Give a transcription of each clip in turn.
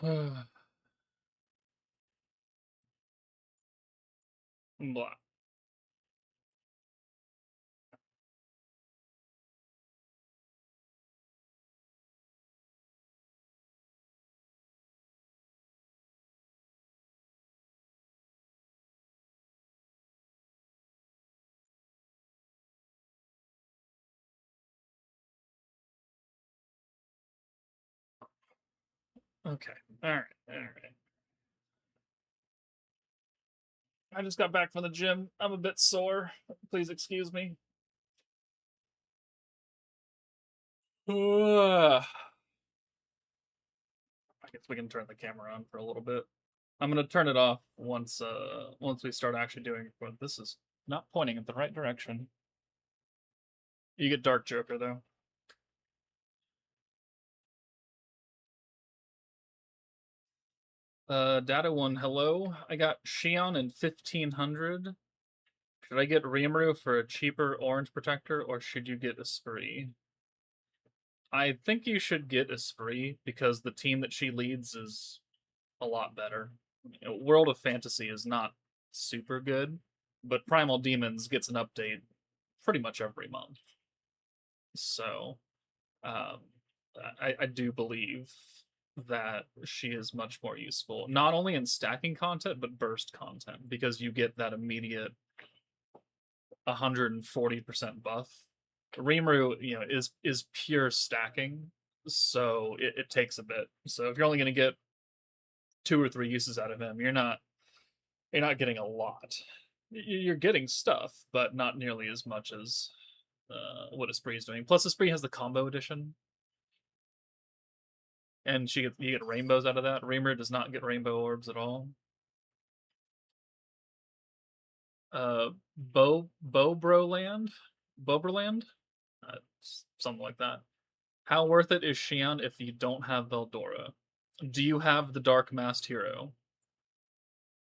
Blah. Okay. All right. All right. I just got back from the gym. I'm a bit sore. Please excuse me. I guess we can turn the camera on for a little bit. I'm gonna turn it off once we start actually doing it. But this is not pointing in the right direction. You get Dark Joker though. Data one, hello. I got SHION in 1500. Should I get Rimuru for a cheaper orange protector, or should you get Esprit? I think you should get Esprit because the team that she leads is a lot better. You know, World of Fantasy is not super good, but Primal Demons gets an update pretty much every month. So um, I do believe that she is much more useful, not only in stacking content, but burst content, because you get that immediate 140% buff. Rimuru, is pure stacking, so it takes a bit. So if you're only going to get 2 or 3 uses out of him, you're not getting a lot. You're getting stuff, but not nearly as much as what Esprit is doing. Plus, Esprit has the combo edition, and you get rainbows out of that. Reamer does not get rainbow orbs at all. Bobroland, Boberland, something like that. How worth it is Shion if you don't have Veldora? Do you have the Dark Masked Hero?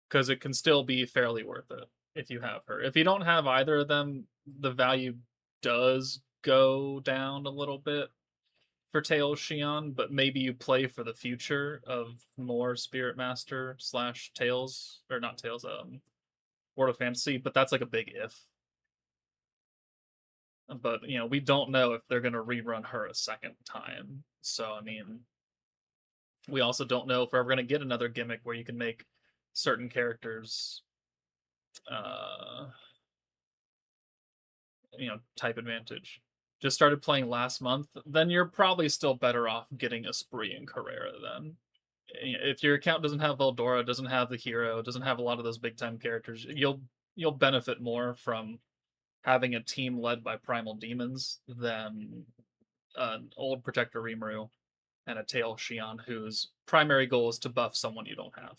Because it can still be fairly worth it if you have her. If you don't have either of them, the value does go down a little bit for Tails Shion, but maybe you play for the future of more Spirit Master slash Tails, or not Tails, World of Fantasy, but that's like a big if. But we don't know if they're gonna rerun her a second time. So I mean, we also don't know if we're ever gonna get another gimmick where you can make certain characters uh type advantage. Just started playing last month, then you're probably still better off getting Esprit and Carrera then. If your account doesn't have Veldora, doesn't have the hero, doesn't have a lot of those big time characters, you'll benefit more from having a team led by primal demons than an old protector Rimuru and a tail Shion whose primary goal is to buff someone you don't have.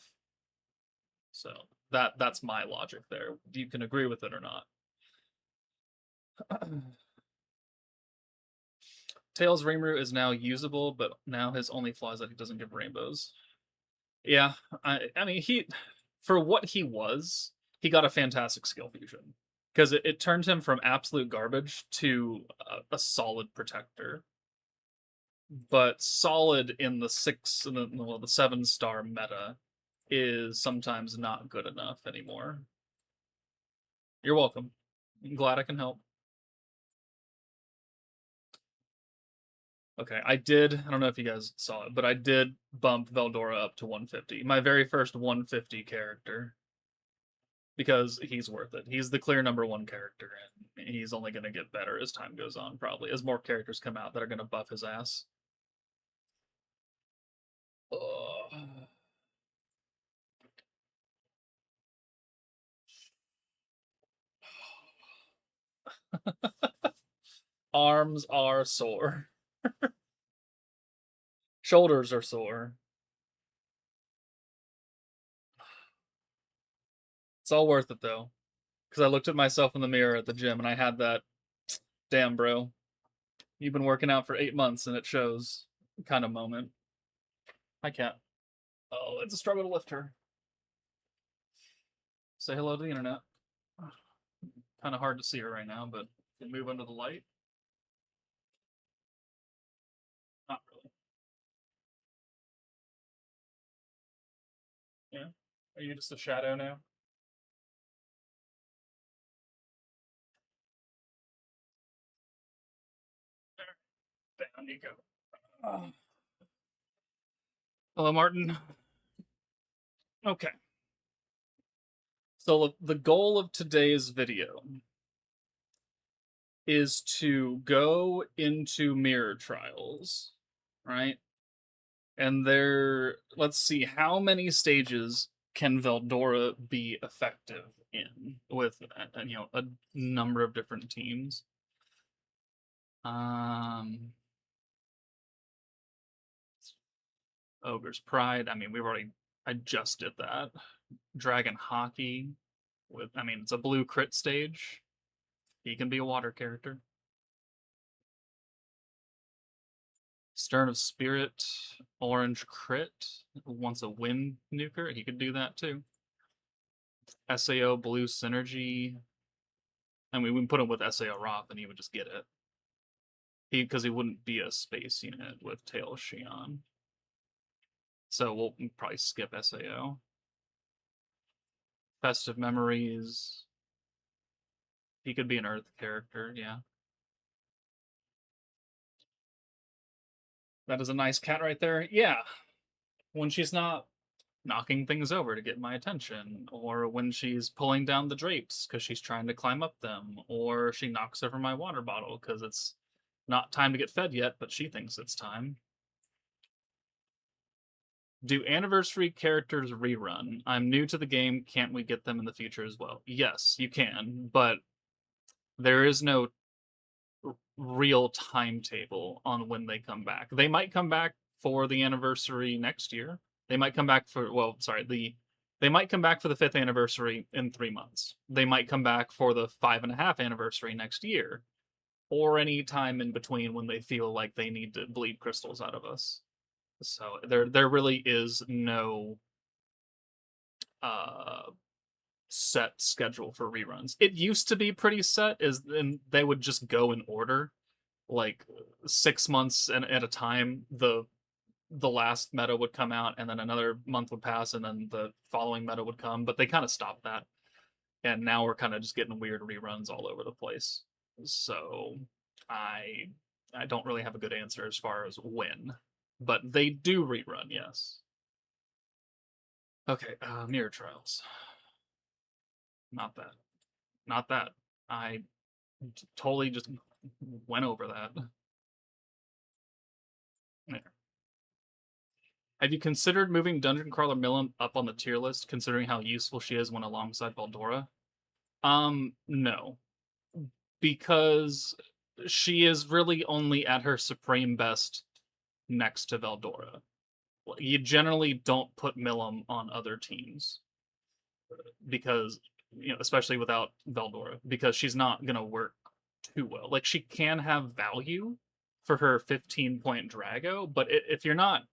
So that's my logic there. You can agree with it or not. Tails Rimuru is now usable, but now his only flaw is that he doesn't give rainbows. Yeah, I mean for what he got a fantastic skill fusion because it turned him from absolute garbage to a solid protector. But solid in the the 7-star meta is sometimes not good enough anymore. You're welcome. I'm glad I can help. Okay, I don't know if you guys saw it, but I did bump Veldora up to 150. My very first 150 character. Because he's worth it. He's the clear number one character, and he's only going to get better as time goes on, probably, as more characters come out that are going to buff his ass. Arms are sore. Shoulders are sore. It's all worth it though, because I looked at myself in the mirror at the gym and I had that, damn bro, you've been working out for 8 months and it shows kind of moment. I can't. Oh, it's a struggle to lift her. Say hello to the internet. Kind of hard to see her right now, but can move under the light. Not really. Are you just a shadow now? Down you go. Hello, Martin. Okay. So the goal of today's video is to go into mirror trials, right? And let's see, how many stages can Veldora be effective in with a number of different teams. Ogre's Pride. I mean, I just did that. Dragon Hockey. It's a blue crit stage. He can be a water character. Stern of Spirit, orange crit. Wants a wind nuker. He could do that too. SAO blue synergy. I mean, we can put him with SAO Roth and he would just get it. Because he wouldn't be a space unit with Tail Shion. So we'll probably skip SAO. Festive Memories. He could be an Earth character, yeah. That is a nice cat right there. Yeah. When she's not knocking things over to get my attention, or when she's pulling down the drapes because she's trying to climb up them, or she knocks over my water bottle because it's not time to get fed yet, but she thinks it's time. Do anniversary characters rerun? I'm new to the game. Can't we get them in the future as well? Yes, you can, but there is no real timetable on when they come back. They might come back for the anniversary next year. They might come back for they might come back for the 5th anniversary in 3 months. They might come back for the 5.5 anniversary next year, or any time in between when they feel like they need to bleed crystals out of us. So there really is no set schedule for reruns. It used to be pretty set, and they would just go in order, like 6 months at a time. The last meta would come out, and then another month would pass, and then the following meta would come. But they kind of stopped that, and now we're kind of just getting weird reruns all over the place. So I don't really have a good answer as far as when, but they do rerun, yes. Okay, mirror trials. Not that. Not that. I totally just went over that. There. Have you considered moving Dungeon Crawler Millen up on the tier list, considering how useful she is when alongside Veldora? No. Because she is really only at her supreme best next to Veldora. You generally don't put Milim on other teams because, especially without Veldora, because she's not going to work too well. Like, she can have value for her 15-point Drago, but if you're not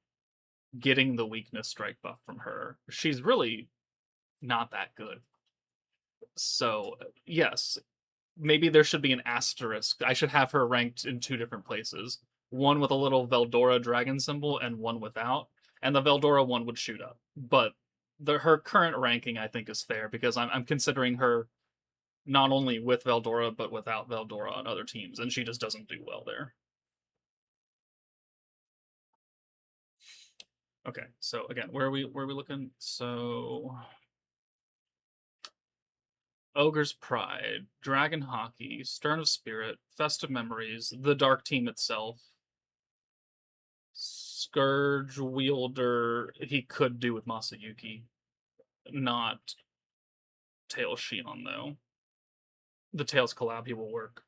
getting the weakness strike buff from her, she's really not that good. So, yes, maybe there should be an asterisk. I should have her ranked in 2 different places. One with a little Veldora dragon symbol and one without. And the Veldora one would shoot up. But her current ranking, I think, is fair because I'm considering her not only with Veldora, but without Veldora on other teams. And she just doesn't do well there. Okay, so again, where are we looking? So Ogre's Pride, Dragon Hockey, Stern of Spirit, Festive Memories, the Dark Team itself, Scourge Wielder, he could do with Masayuki. Not Tail Shion, though. The Tails collab, he will work.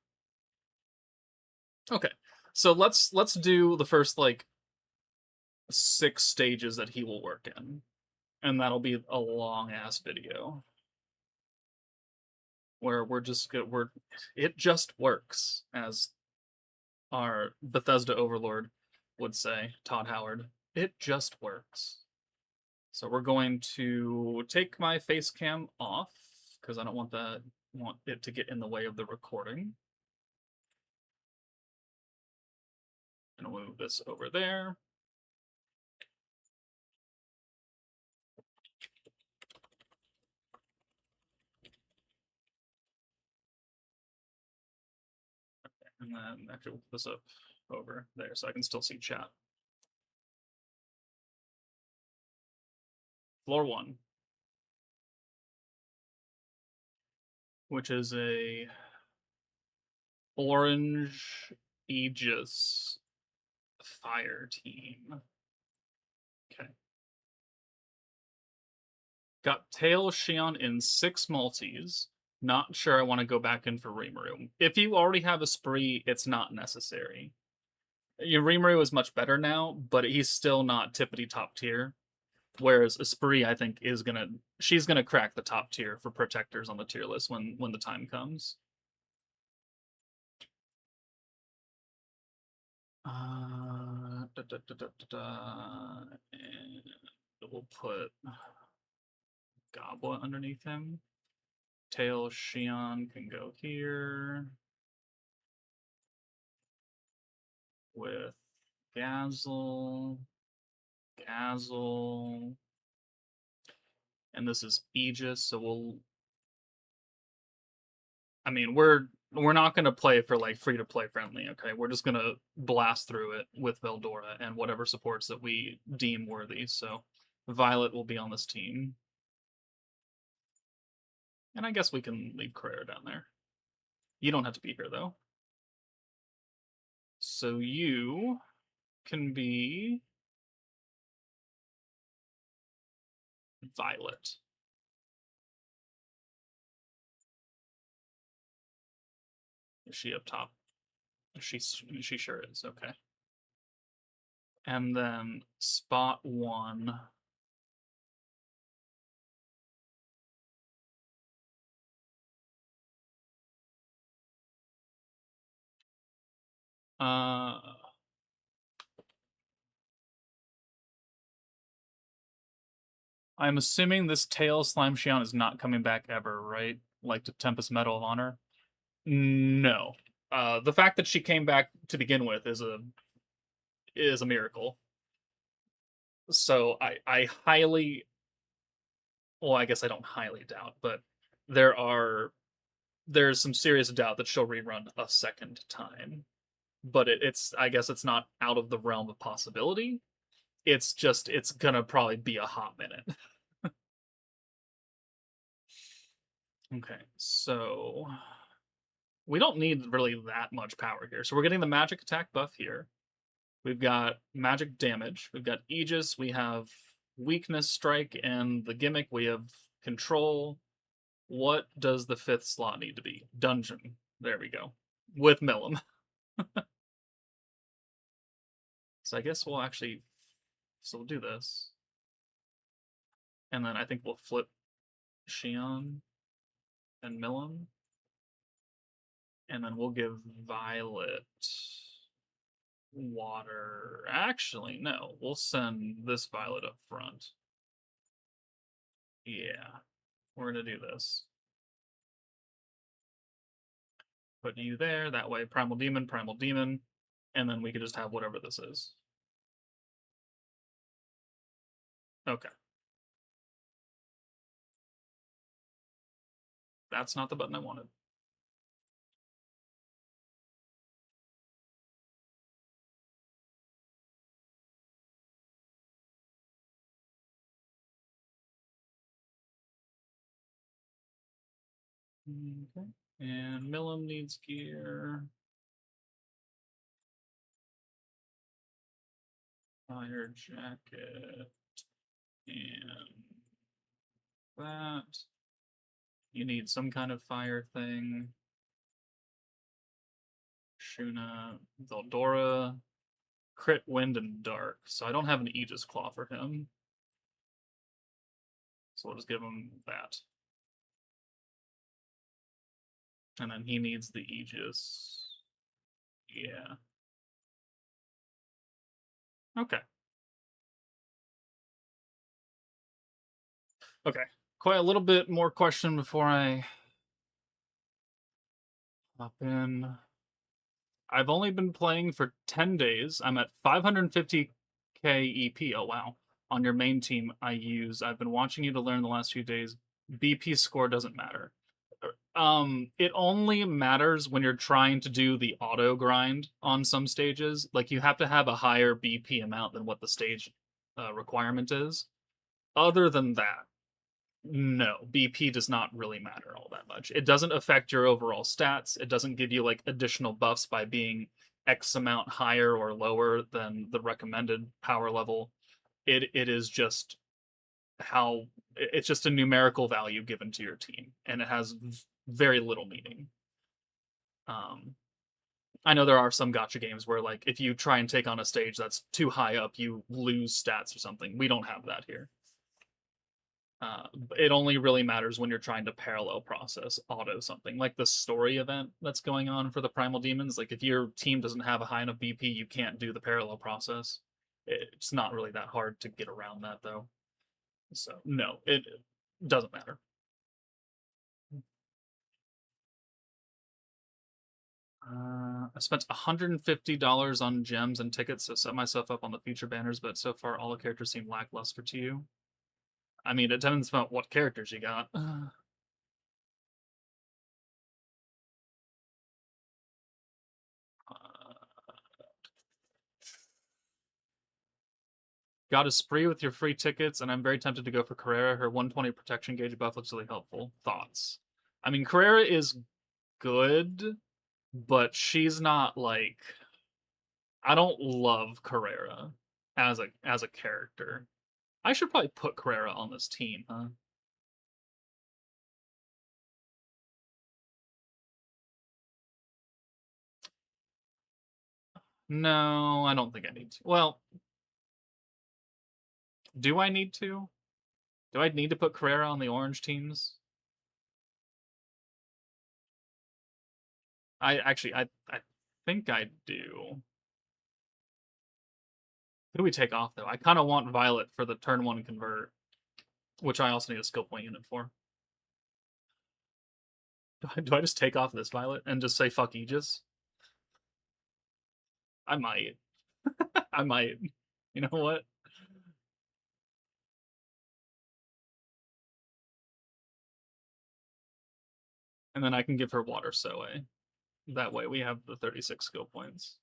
Okay, so let's do the first, 6 stages that he will work in. And that'll be a long-ass video. Where it just works, as our Bethesda overlord would say, Todd Howard. It just works. So we're going to take my face cam off because I don't want it to get in the way of the recording. And we'll move this over there. And then actually we'll put this up over there so I can still see chat. Floor 1, which is a orange Aegis fire team. Okay. Got Tail Shion in 6 multis. Not sure I want to go back in for Rimuru. If you already have a spree, it's not necessary. Your Rimuru is much better now, but he's still not tippity top tier. Whereas Esprit, I think, she's gonna crack the top tier for protectors on the tier list when the time comes. And we'll put Goblet underneath him. Tail Shion can go here with Gazzle, and this is Aegis, so we're not going to play for like free to play friendly, okay? We're just going to blast through it with Veldora and whatever supports that we deem worthy. So Violet will be on this team. And I guess we can leave Carrera down there. You don't have to be here though. So you can be Violet. Is she up top? She sure is. Okay. And then spot 1. I'm assuming this Tail Slime Shion is not coming back ever, right? Like to Tempest Medal of Honor? No. The fact that she came back to begin with is a miracle. So I highly, well, I guess I don't highly doubt, but there's some serious doubt that she'll rerun a second time. But I guess it's not out of the realm of possibility. It's gonna probably be a hot minute. Okay, so we don't need really that much power here. So we're getting the magic attack buff here. We've got magic damage. We've got Aegis. We have weakness strike, and the gimmick we have control. What does the 5th slot need to be? Dungeon. There we go. With Millum. So I guess we'll do this. And then I think we'll flip Shion and Millum. And then we'll give Violet water. Actually, no. We'll send this Violet up front. Yeah. We're going to do this. Put you there. That way, Primal Demon. And then we could just have whatever this is. Okay. That's not the button I wanted. Okay. And Millum needs gear. Fire jacket. And that. You need some kind of fire thing. Shuna, Veldora, crit, wind, and dark. So I don't have an Aegis Claw for him. So we'll just give him that. And then he needs the Aegis. Yeah. Okay. Okay. Quite a little bit more question before I hop in. I've only been playing for 10 days. I'm at 550k EP. Oh, wow. On your main team, I've been watching you to learn the last few days. BP score doesn't matter. It only matters when you're trying to do the auto grind on some stages. Like you have to have a higher BP amount than what the stage requirement is. Other than that, no, BP does not really matter all that much. It doesn't affect your overall stats. It doesn't give you like additional buffs by being X amount higher or lower than the recommended power level. It is just how it's just a numerical value given to your team, and it has very little meaning. Um, I know there are some gotcha games where like if you try and take on a stage that's too high up, you lose stats or something. We don't have that here. It only really matters when you're trying to parallel process auto something like the story event that's going on for the primal demons. Like if your team doesn't have a high enough BP, you can't do the parallel process. It's not really that hard to get around that though. So no, it doesn't matter. I spent $150 on gems and tickets to set myself up on the future banners, but so far all the characters seem lackluster to you. I mean, it depends on what characters you got. Got a spree with your free tickets, and I'm very tempted to go for Carrera. Her 120 protection gauge buff looks really helpful. Thoughts? I mean, Carrera is good, but she's not like I don't love Carrera as a character. I should probably put Carrera on this team, huh? No, I don't think I need to. Well, do I need to? Do I need to put Carrera on the orange teams? I think I do. Who do we take off though? I kind of want Violet for the turn one convert, which I also need a skill point unit for. Do I just take off this Violet and just say fuck Aegis? I might. I might. You know what? And then I can give her Water Soe. That way we have the 36 skill points.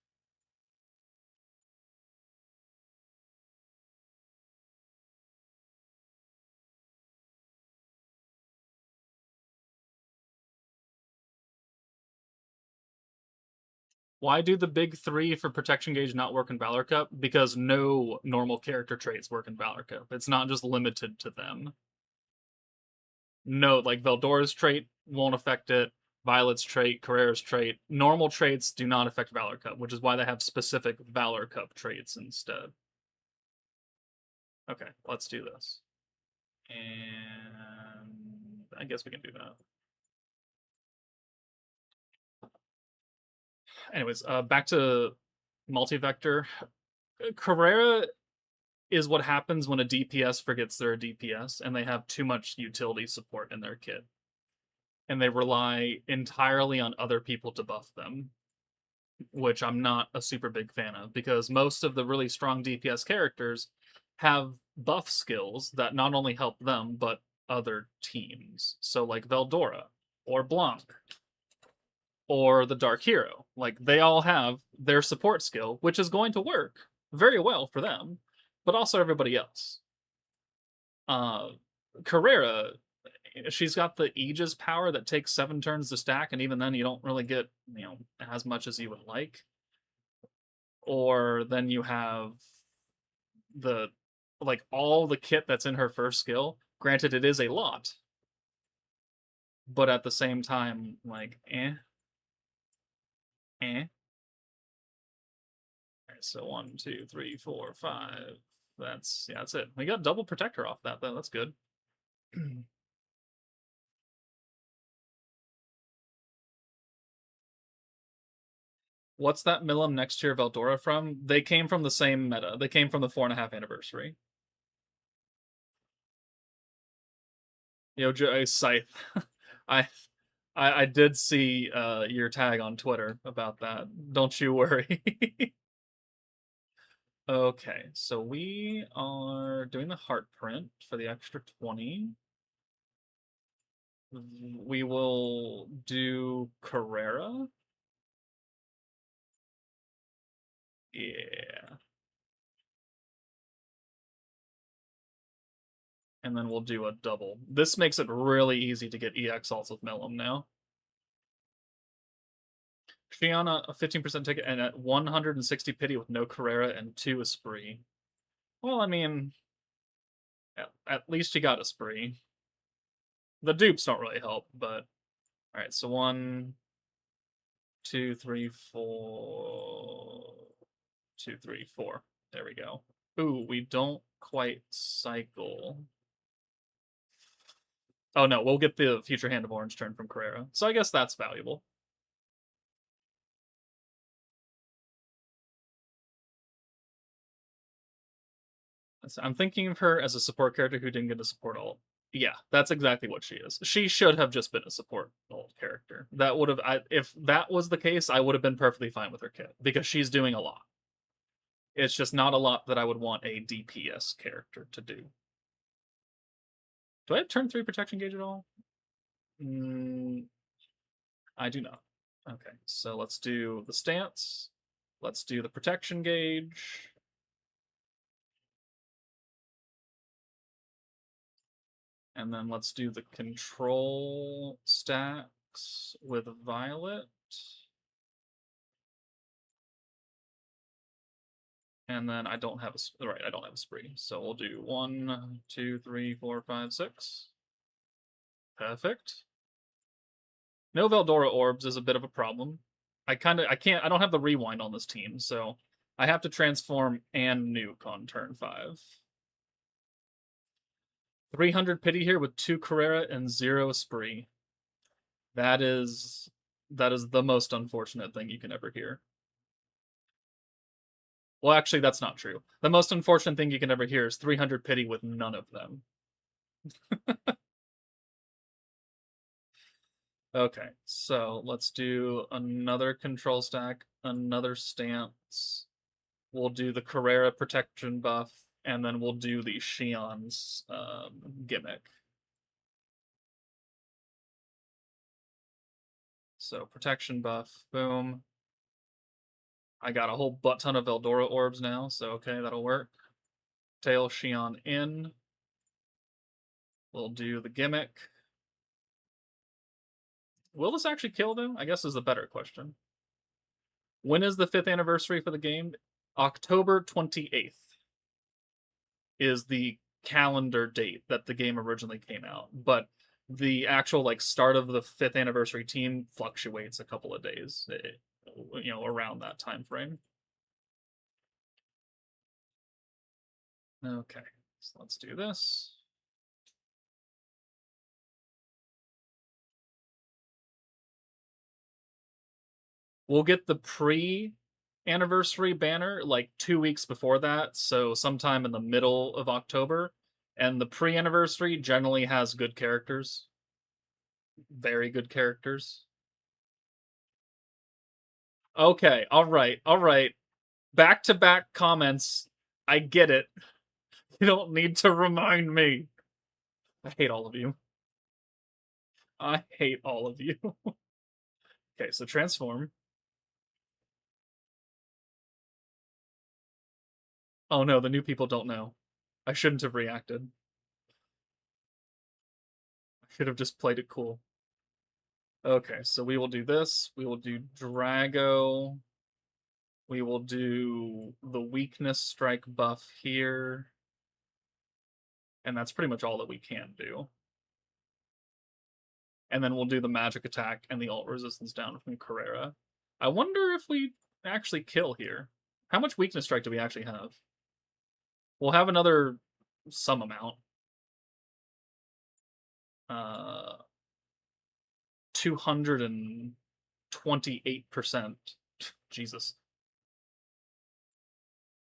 Why do the big three for protection gauge not work in Valor Cup? Because no normal character traits work in Valor Cup. It's not just limited to them. No, like Veldora's trait won't affect it. Violet's trait, Carrera's trait. Normal traits do not affect Valor Cup, which is why they have specific Valor Cup traits instead. Okay, let's do this. And I guess we can do that. Anyways, back to multi-vector. Carrera is what happens when a DPS forgets they're a DPS and they have too much utility support in their kit. And they rely entirely on other people to buff them, which I'm not a super big fan of because most of the really strong DPS characters have buff skills that not only help them, but other teams. So, like Veldora or Blanc or the Dark Hero. Like, they all have their support skill, which is going to work very well for them, but also everybody else. Carrera, she's got the Aegis power that takes 7 turns to stack, and even then you don't really get, as much as you would like. Or then you have the like all the kit that's in her first skill. Granted, it is a lot, but at the same time, like, eh. All right, so 1, 2, 3, 4, 5. That's it. We got double protector off that though. That's good. What's that Milim next year Veldora from? They came from the same meta. They came from the 4.5 anniversary. Scythe. I I did see your tag on Twitter about that. Don't you worry. Okay, so we are doing the heart print for the extra 20. We will do Carrera. Yeah. And then we'll do a double. This makes it really easy to get EX alts with Mellum now. Shiana, a 15% ticket, and at 160 pity with no Carrera and 2 Esprit. Well, I mean, at least you got Esprit. The dupes don't really help, but... Alright, so 1, 2, 3, 4... 2, 3, 4. There we go. Ooh, we don't quite cycle. Oh no, we'll get the future Hand of Orange turn from Carrera. So I guess that's valuable. I'm thinking of her as a support character who didn't get a support ult. Yeah, that's exactly what she is. She should have just been a support ult character. That would have, if that was the case, I would have been perfectly fine with her kit because she's doing a lot. It's just not a lot that I would want a DPS character to do. Do I have turn 3 protection gauge at all? I do not. Okay, so let's do the stance. Let's do the protection gauge. And then let's do the control stacks with Violet. And then I don't have a, right, I don't have a spree. So we'll do 1, 2, 3, 4, 5, 6. Perfect. No Veldora orbs is a bit of a problem. I don't have the rewind on this team, so I have to transform and nuke on turn 5. 300 pity here with 2 Carrera and 0 spree. That is the most unfortunate thing you can ever hear. Well, actually, that's not true. The most unfortunate thing you can ever hear is 300 pity with none of them. Okay, so let's do another control stack, another stance. We'll do the Carrera protection buff, and then we'll do the Shion's gimmick. So protection buff, boom. I got a whole butt ton of Veldora orbs now, so okay, that'll work. Tail Shion in. We'll do the gimmick. Will this actually kill them? I guess is the better question. When is the 5th anniversary for the game? October 28th is the calendar date that the game originally came out. But the actual like start of the 5th anniversary team fluctuates a couple of days, around that time frame. Okay, so let's do this. We'll get the pre-anniversary banner like 2 weeks before that, so sometime in the middle of October. And the pre-anniversary generally has good characters. Very good characters. Okay, all right. Back-to-back comments. I get it. You don't need to remind me. I hate all of you. I hate all of you. Okay, so transform. Oh no, the new people don't know. I shouldn't have reacted. I should have just played it cool. Okay, so we will do this. We will do Drago. We will do the weakness strike buff here. And that's pretty much all that we can do. And then we'll do the magic attack and the ult resistance down from Carrera. I wonder if we actually kill here. How much weakness strike do we actually have? We'll have another some amount. 228%. Jesus.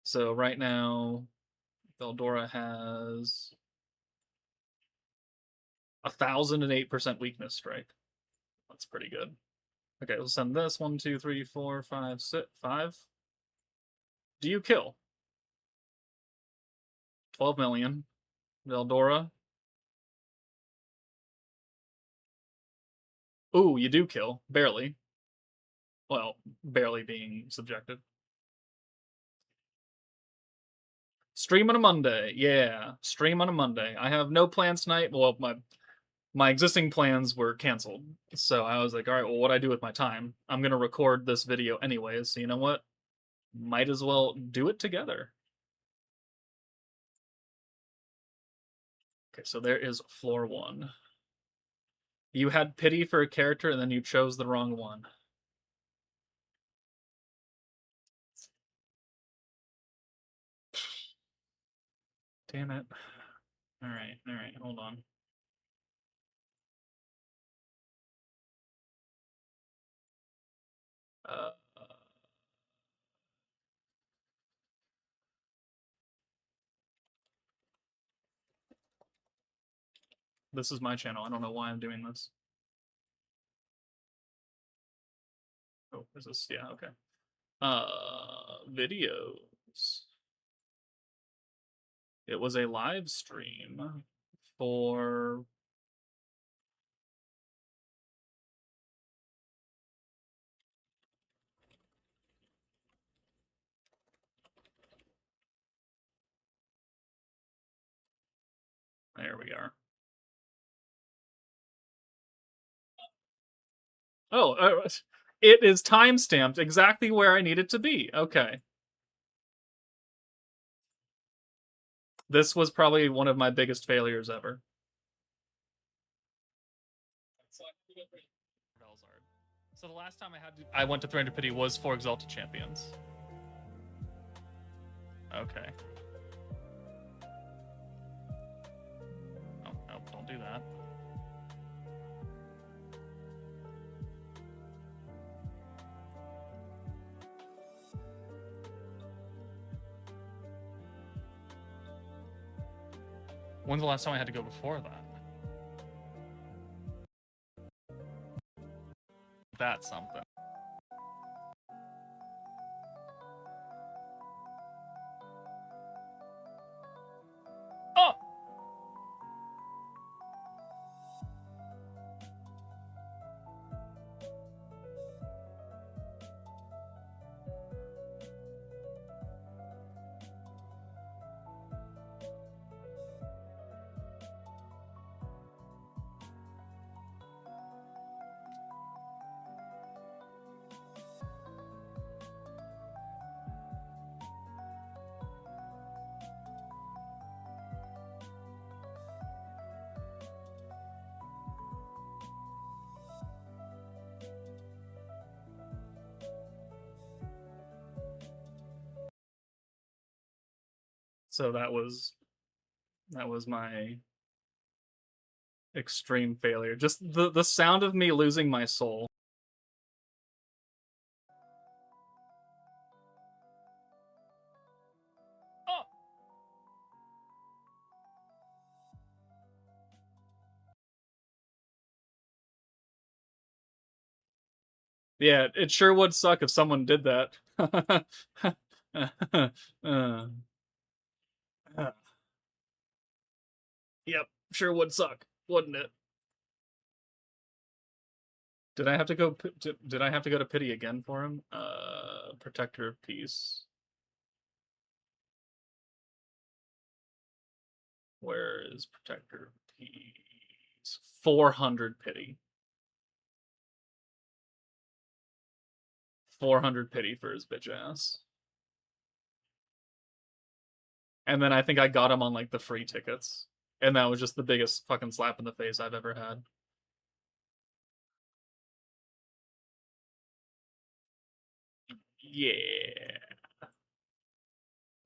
So right now, Veldora has 1,008% weakness strike. That's pretty good. Okay, we'll send this 1, 2, 3, 4, 5, 6, 5. Do you kill? 12 million. Veldora. Ooh, you do kill. Barely. Well, barely being subjective. Stream on a Monday. Yeah, stream on a Monday. I have no plans tonight. Well, my existing plans were canceled. So I was like, all right, well, what do I do with my time? I'm going to record this video anyways. So you know what? Might as well do it together. Okay, so there is floor 1. You had pity for a character and then you chose the wrong one. Damn it. All right, hold on. Uh, this is my channel. I don't know why I'm doing this. Oh, is this? Yeah, okay. Videos. It was a live stream for there we are. Oh, it is timestamped exactly where I need it to be. Okay. This was probably one of my biggest failures ever. So the last time I went to 300 pity was for Exalted Champions. Okay. Oh, nope, don't do that. When's the last time I had to go before that? That's something. Oh! So that was my extreme failure. Just the sound of me losing my soul. Oh! Yeah, it sure would suck if someone did that. Yep, sure would suck, wouldn't it? Did I have to go? Did I have to go to pity again for him? Protector of Peace. Where is Protector of Peace? 400 pity. 400 pity for his bitch ass. And then I think I got him on like the free tickets. And that was just the biggest fucking slap in the face I've ever had. Yeah.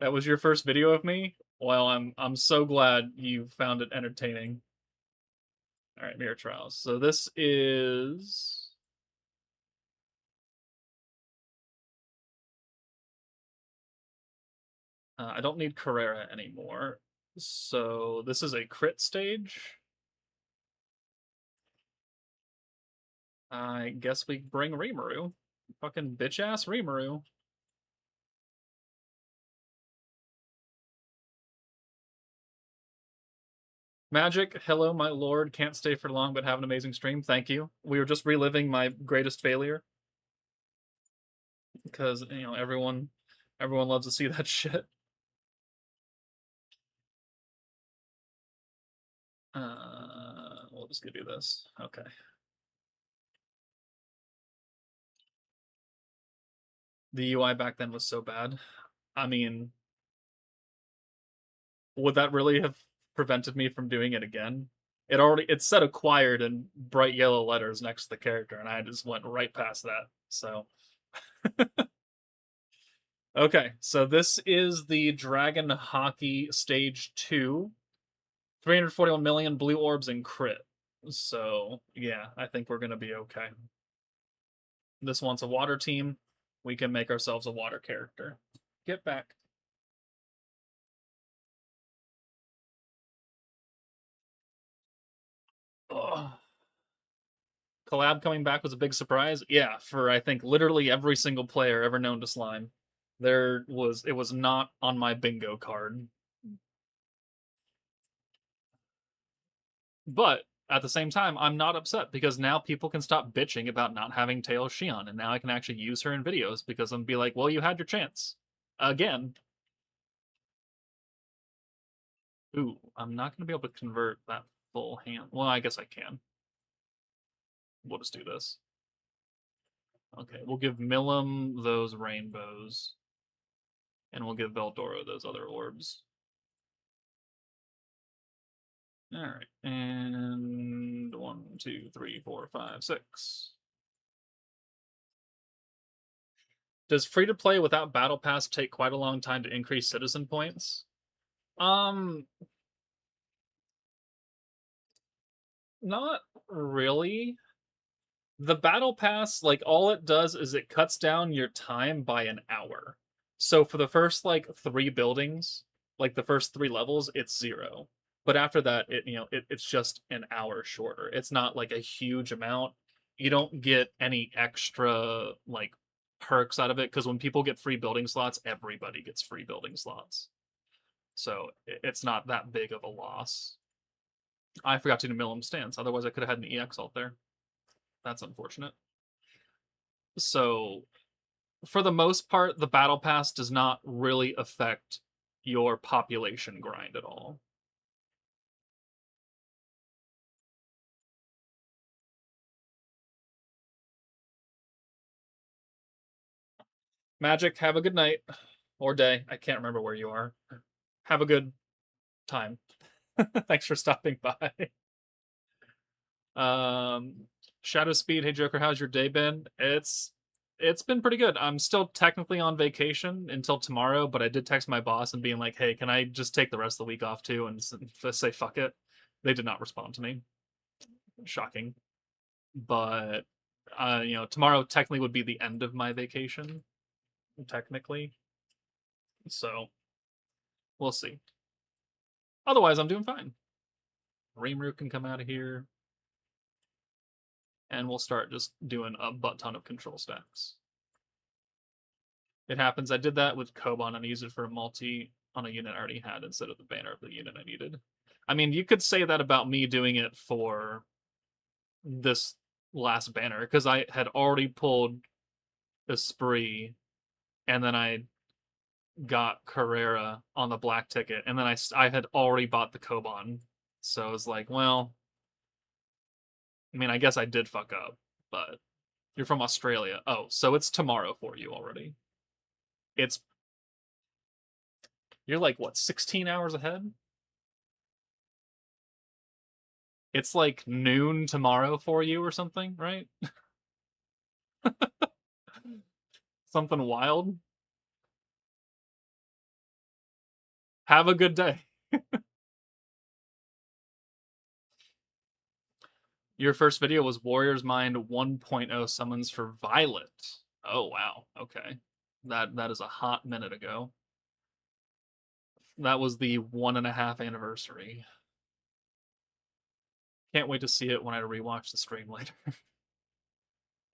That was your first video of me? Well, I'm so glad you found it entertaining. All right, Mirror Trials. So this is I don't need Carrera anymore. So this is a crit stage. I guess we bring Rimuru. Fucking bitch ass Rimuru. Magic, hello, my lord. Can't stay for long, but have an amazing stream. Thank you. We were just reliving my greatest failure because everyone loves to see that shit. We'll just give you this. Okay. The UI back then was so bad. I mean, would that really have prevented me from doing it again? It said acquired in bright yellow letters next to the character, and I just went right past that. So okay, so this is the Dragon Hockey Stage 2. 341 million blue orbs and crit. So yeah, I think we're gonna be okay. This one's a water team. We can make ourselves a water character. Get back. Ugh. Collab coming back was a big surprise. Yeah, for I think literally every single player ever known to Slime. It was not on my bingo card. But at the same time, I'm not upset because now people can stop bitching about not having Tails Shion, and now I can actually use her in videos because I'm be like, well, you had your chance. Again. Ooh, I'm not gonna be able to convert that full hand. Well, I guess I can. We'll just do this. Okay, we'll give Milim those rainbows. And we'll give VELDORA those other orbs. Alright, and 1, 2, 3, 4, 5, 6. Does free to play without battle pass take quite a long time to increase citizen points? Not really. The battle pass, like, all it does is it cuts down your time by an hour. So for the first like 3 buildings, like the first 3 levels, it's 0. But after that, it's just an hour shorter. It's not like a huge amount. You don't get any extra like perks out of it because when people get free building slots, everybody gets free building slots. So it's not that big of a loss. I forgot to do Milim stance. Otherwise, I could have had an EX alt there. That's unfortunate. So for the most part, the battle pass does not really affect your population grind at all. Magic, have a good night or day. I can't remember where you are. Have a good time. Thanks for stopping by. Shadow Speed, hey Joker, how's your day been? It's been pretty good. I'm still technically on vacation until tomorrow, but I did text my boss and being like, hey, can I just take the rest of the week off too and say fuck it? They did not respond to me. Shocking. But tomorrow technically would be the end of my vacation. Technically. So we'll see. Otherwise, I'm doing fine. Rimuru can come out of here. And we'll start just doing a butt ton of control stacks. It happens. I did that with Koban and I used it for a multi on a unit I already had instead of the banner of the unit I needed. I mean, you could say that about me doing it for this last banner because I had already pulled Esprit and then I got Carrera on the black ticket and then I had already bought the Koban. So I was like, well, I mean, I guess I did fuck up, but you're from Australia. Oh, so it's tomorrow for you already. You're like, what, 16 hours ahead? It's like noon tomorrow for you or something, right? Something wild. Have a good day. Your first video was Warrior's Mind 1.0 summons for Violet. Oh, wow. Okay. That is a hot minute ago. That was the 1.5 anniversary. Can't wait to see it when I rewatch the stream later.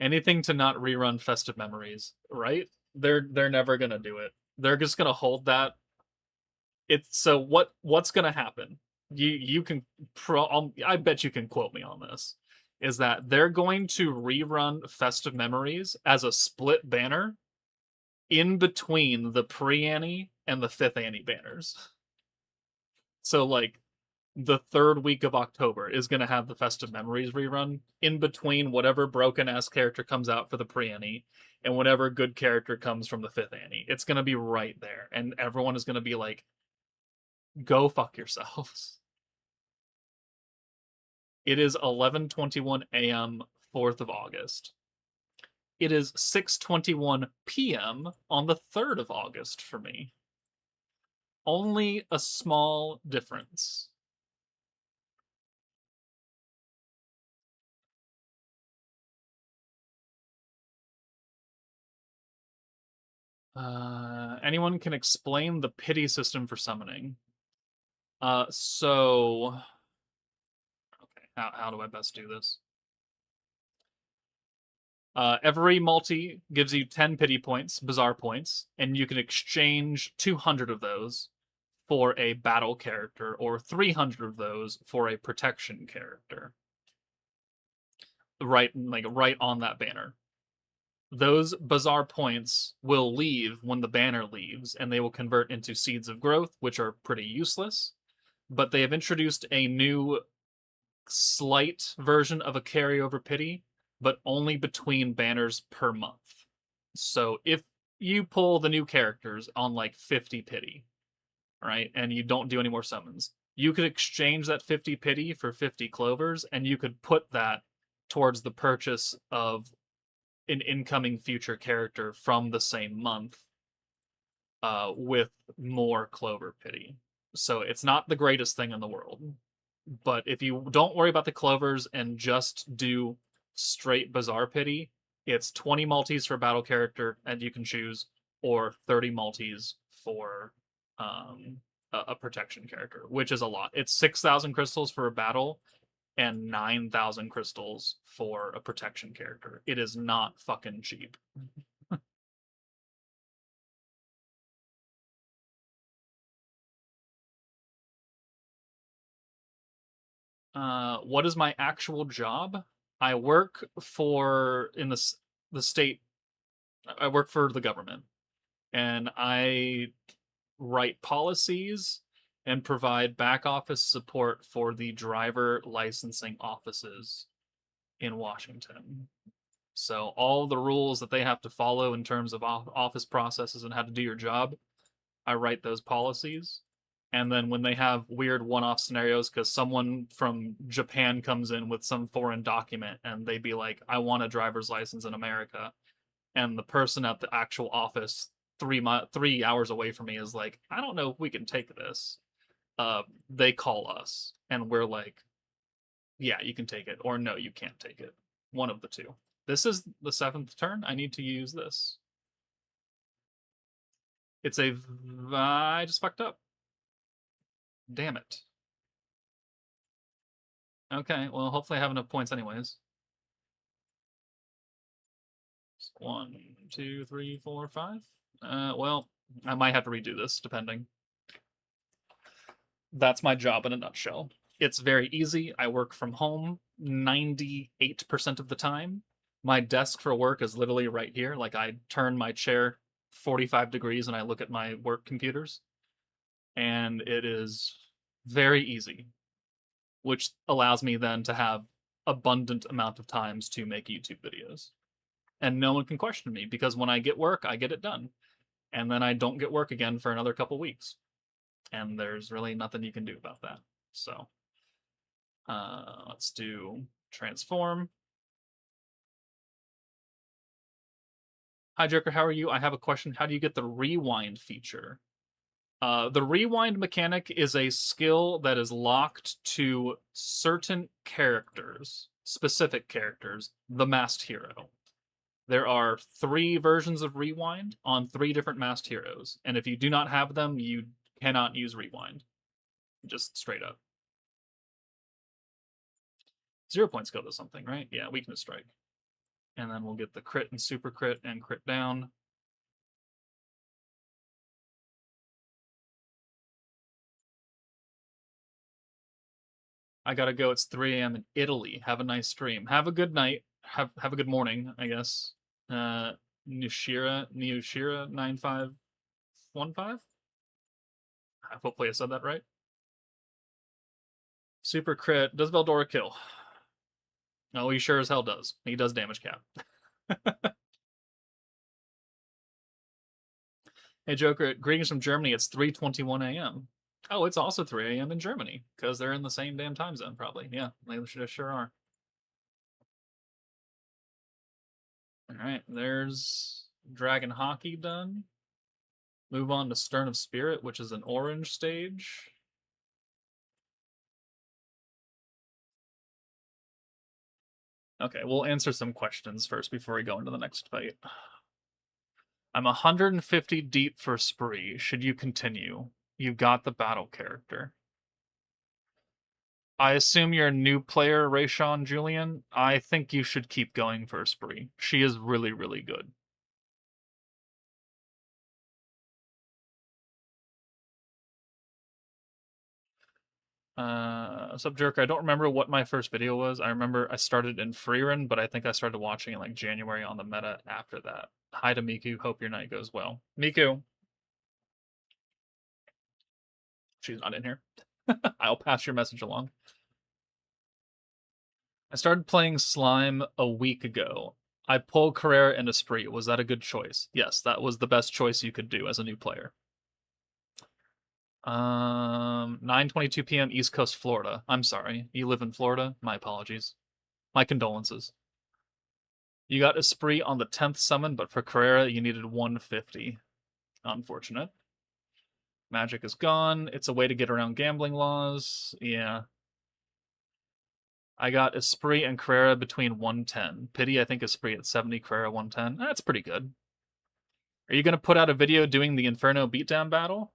Anything to not rerun Festive Memories, right? They're never gonna do it. They're just gonna hold that. So what's gonna happen? you can I bet you can quote me on this, is that they're going to rerun Festive Memories as a split banner in between the pre-Annie and the 5th Annie banners. So like the 3rd week of October is going to have the Festive Memories rerun in between whatever broken ass character comes out for the pre-Annie and whatever good character comes from the 5th Annie. It's going to be right there, and everyone is going to be like, go fuck yourselves. It is 11:21 a.m. 4th of August. It is 6:21 p.m. on the 3rd of August for me. Only a small difference. Anyone can explain the pity system for summoning. So okay, how do I best do this? Every multi gives you 10 pity points, bizarre points, and you can exchange 200 of those for a battle character or 300 of those for a protection character. Right on that banner. Those bizarre points will leave when the banner leaves, and they will convert into seeds of growth, which are pretty useless. But they have introduced a new slight version of a carryover pity, but only between banners per month. So if you pull the new characters on like 50 pity, right, and you don't do any more summons, you could exchange that 50 pity for 50 clovers, and you could put that towards the purchase of an incoming future character from the same month with more clover pity. So it's not the greatest thing in the world. But if you don't worry about the clovers and just do straight bizarre pity, it's 20 multis for a battle character, and you can choose, or 30 multis for a protection character, which is a lot. It's 6,000 crystals for a battle and 9,000 crystals for a protection character. It is not fucking cheap. What is my actual job? I work for in the state. I work for the government, and I write policies and provide back office support for the driver licensing offices in Washington. So all the rules that they have to follow in terms of office processes and how to do your job, I write those policies. And then when they have weird one-off scenarios, because someone from Japan comes in with some foreign document and they be like, "I want a driver's license in America," and the person at the actual office 3 hours away from me is like, "I don't know if we can take this." They call us, and we're like, "Yeah, you can take it," or "No, you can't take it." One of the two. This is the 7th turn. I need to use this. It's a. I just fucked up. Damn it. Okay, well, hopefully I have enough points anyways. 1, 2, 3, 4, 5. Well, I might have to redo this, depending. That's my job in a nutshell. It's very easy. I work from home 98% of the time. My desk for work is literally right here. Like, I turn my chair 45 degrees and I look at my work computers. And it is very easy, which allows me then to have abundant amount of times to make YouTube videos. And no one can question me because when I get work, I get it done. And then I don't get work again for another couple weeks. And there's really nothing you can do about that. So let's do transform. Hi, Joker. How are you? I have a question. How do you get the rewind feature? The rewind mechanic is a skill that is locked to certain characters, specific characters, the masked hero. There are 3 versions of rewind on 3 different masked heroes, and if you do not have them, you cannot use rewind. Just straight up. 0 points go to something, right? Yeah, weakness strike. And then we'll get the crit and super crit and crit down. I gotta go. It's 3 a.m. in Italy. Have a nice stream. Have a good night. Have a good morning, I guess. Nushira 9515. Hopefully I said that right. Super crit. Does VELDORA kill? No, he sure as hell does. He does damage cap. Hey Joker, greetings from Germany. It's 3:21 a.m. Oh, it's also 3 a.m. in Germany because they're in the same damn time zone, probably. Yeah, they sure are. All right, there's Dragon Hockey done. Move on to Stern of Spirit, which is an orange stage. Okay, we'll answer some questions first before we go into the next fight. I'm 150 deep for Spree. Should you continue? You got the battle character. I assume you're a new player, Rayshawn Julian. I think you should keep going for Spree. She is really, really good. Jerker, I don't remember what my first video was. I remember I started in Freerun, but I think I started watching in like January on the meta after that. Hi to Miku. Hope your night goes well. Miku. She's not in here. I'll pass your message along. I started playing Slime a week ago. I pulled Carrera into Spree. Was that a good choice? Yes, that was the best choice you could do as a new player. 9:22 p.m. East Coast, Florida. I'm sorry. You live in Florida? My apologies. My condolences. You got a Spree on the 10th summon, but for Carrera, you needed 150. Unfortunate. Magic is gone. It's a way to get around gambling laws. Yeah. I got Esprit and Carrera between 110. Pity, I think Esprit at 70, Carrera 110. That's pretty good. Are you going to put out a video doing the Inferno beatdown battle?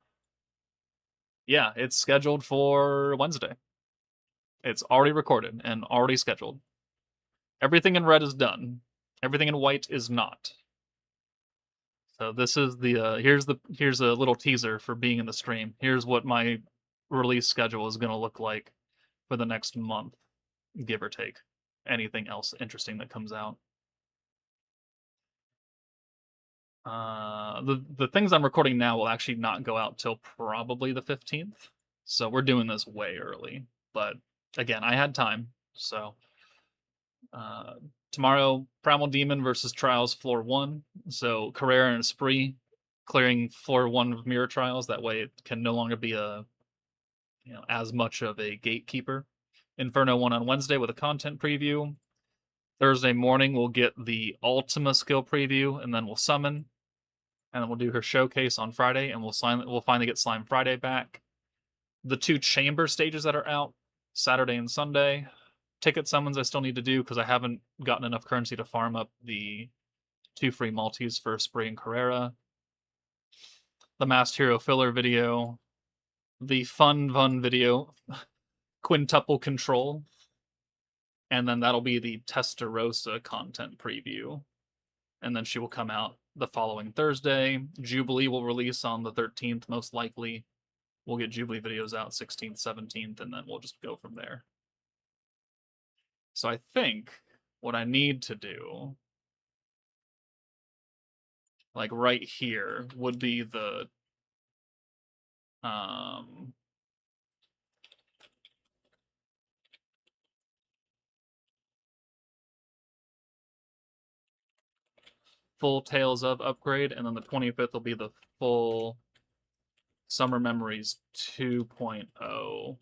Yeah, it's scheduled for Wednesday. It's already recorded and already scheduled. Everything in red is done. Everything in white is not. So this is the here's a little teaser for being in the stream. Here's what my release schedule is going to look like for the next month, give or take. Anything else interesting that comes out. The things I'm recording now will actually not go out till probably the 15th. So we're doing this way early. But again, I had time. So tomorrow, Primal Demon versus Trials Floor 1. So Carrera and Spree clearing Floor 1 of Mirror Trials. That way it can no longer be as much of a gatekeeper. Inferno 1 on Wednesday with a content preview. Thursday morning we'll get the Ultima skill preview, and then we'll summon. And then we'll do her showcase on Friday, and we'll finally get Slime Friday back. The 2 chamber stages that are out, Saturday and Sunday. Ticket summons I still need to do because I haven't gotten enough currency to farm up the 2 free multis for Spree and Carrera. The Masked Hero filler video. The fun video. Quintuple Control. And then that'll be the Testarossa content preview. And then she will come out the following Thursday. Jubilee will release on the 13th, most likely. We'll get Jubilee videos out 16th, 17th, and then we'll just go from there. So I think what I need to do, like right here, would be the full Tales of upgrade, and then the 25th will be the full Summer Memories 2.0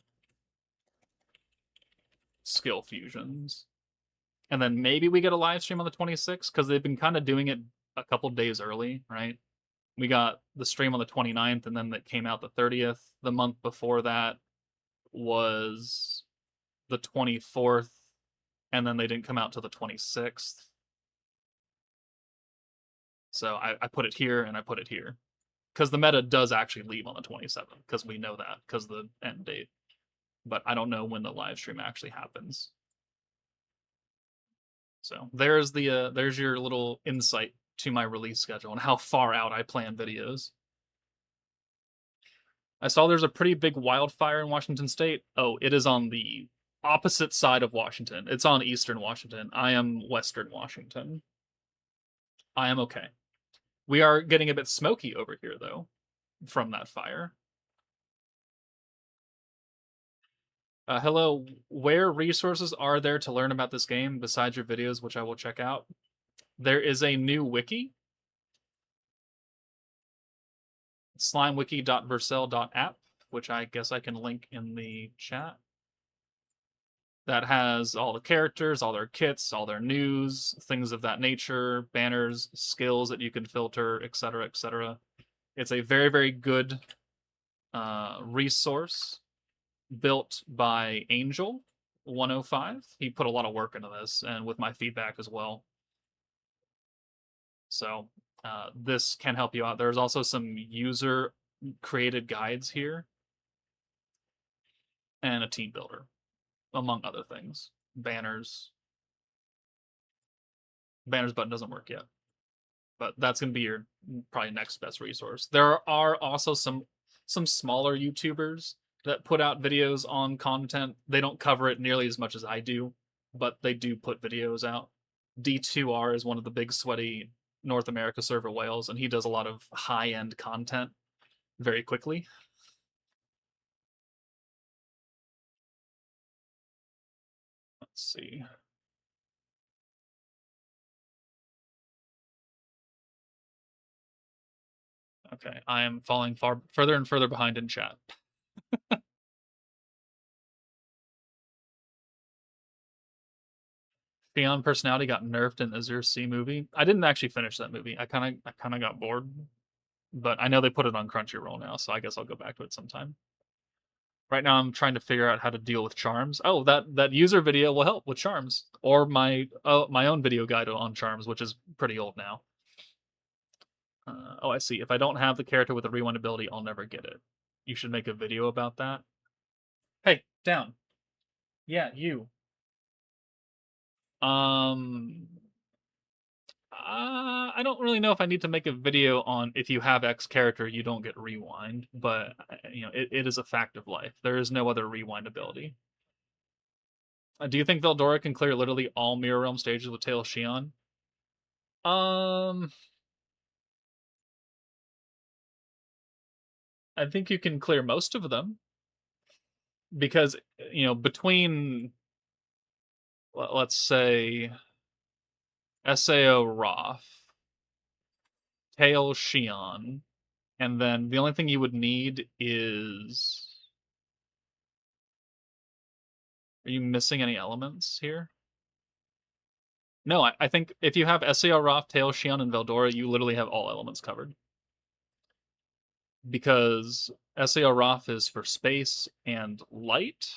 skill fusions. And then maybe we get a live stream on the 26th, because they've been kind of doing it a couple days early, right? We got the stream on the 29th, and then that came out the 30th. The month before that was the 24th, and then they didn't come out till the 26th. So I put it here, and I put it here. Because the meta does actually leave on the 27th, because we know that, because of the end date. But I don't know when the live stream actually happens. So there's your little insight to my release schedule and how far out I plan videos. I saw there's a pretty big wildfire in Washington State. Oh, it is on the opposite side of Washington. It's on Eastern Washington. I am Western Washington. I am okay. We are getting a bit smoky over here, though, from that fire. Hello, where resources are there to learn about this game besides your videos, which I will check out? There is a new wiki, slimewiki.vercel.app, which I guess I can link in the chat. That has all the characters, all their kits, all their news, things of that nature, banners, skills that you can filter, etc., etc. It's a very, very good resource built by Angel 105. He put a lot of work into this, and with my feedback as well. So this can help you out. There's also some user created guides here and a team builder, among other things. Banners. Banners button doesn't work yet, but that's going to be your probably next best resource. There are also some smaller YouTubers that put out videos on content. They don't cover it nearly as much as I do, but they do put videos out. D2R is one of the big sweaty North America server whales, and he does a lot of high-end content very quickly. Let's see. Okay, I am falling further and further behind in chat. Shion personality got nerfed in Azure C movie. I didn't actually finish that movie. I kind of got bored, but I know they put it on Crunchyroll now, so I guess I'll go back to it sometime. Right now, I'm trying to figure out how to deal with charms. Oh, that user video will help with charms, or my own video guide on charms, which is pretty old now. Oh, I see. If I don't have the character with the rewind ability, I'll never get it. You should make a video about that. Hey, down. Yeah, you. I don't really know if I need to make a video on if you have X character, you don't get rewind, but it is a fact of life. There is no other rewind ability. Do you think VELDORA can clear literally all Mirror Realm stages with Tail Shion? I think you can clear most of them because between let's say Sao Roth, Tail Shion, and then the only thing you would need is. Are you missing any elements here? No, I think if you have Sao Roth, Tail Shion, and VELDORA, you literally have all elements covered. Because Sao Roth is for space and light.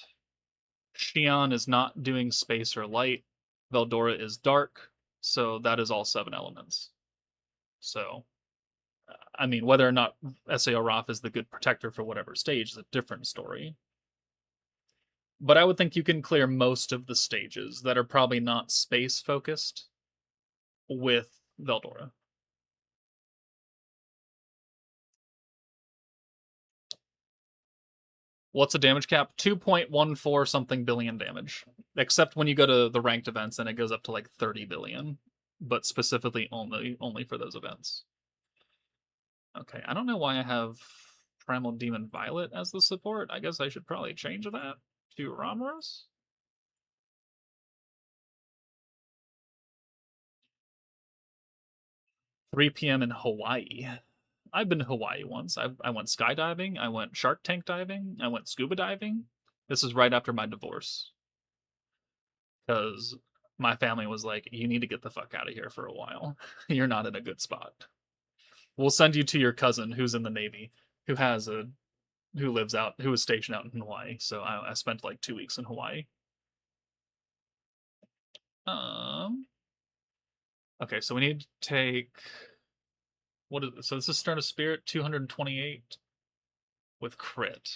Shion is not doing space or light. VELDORA is dark, so that is all 7 elements. So, I mean, whether or not Sao Roth is the good protector for whatever stage is a different story. But I would think you can clear most of the stages that are probably not space focused with VELDORA. What's the damage cap? 2.14 something billion damage. Except when you go to the ranked events, and it goes up to like 30 billion. But specifically only for those events. Okay, I don't know why I have Primal Demon Violet as the support. I guess I should probably change that to Ramros. $3 p.m. in Hawaii. I've been to Hawaii once. I went skydiving. I went shark tank diving. I went scuba diving. This is right after my divorce. Because my family was like, you need to get the fuck out of here for a while. You're not in a good spot. We'll send you to your cousin who's in the Navy, who is stationed out in Hawaii. So I spent like 2 weeks in Hawaii. Okay, so we need to take what is this? So this is Stern of Spirit 228 with crit.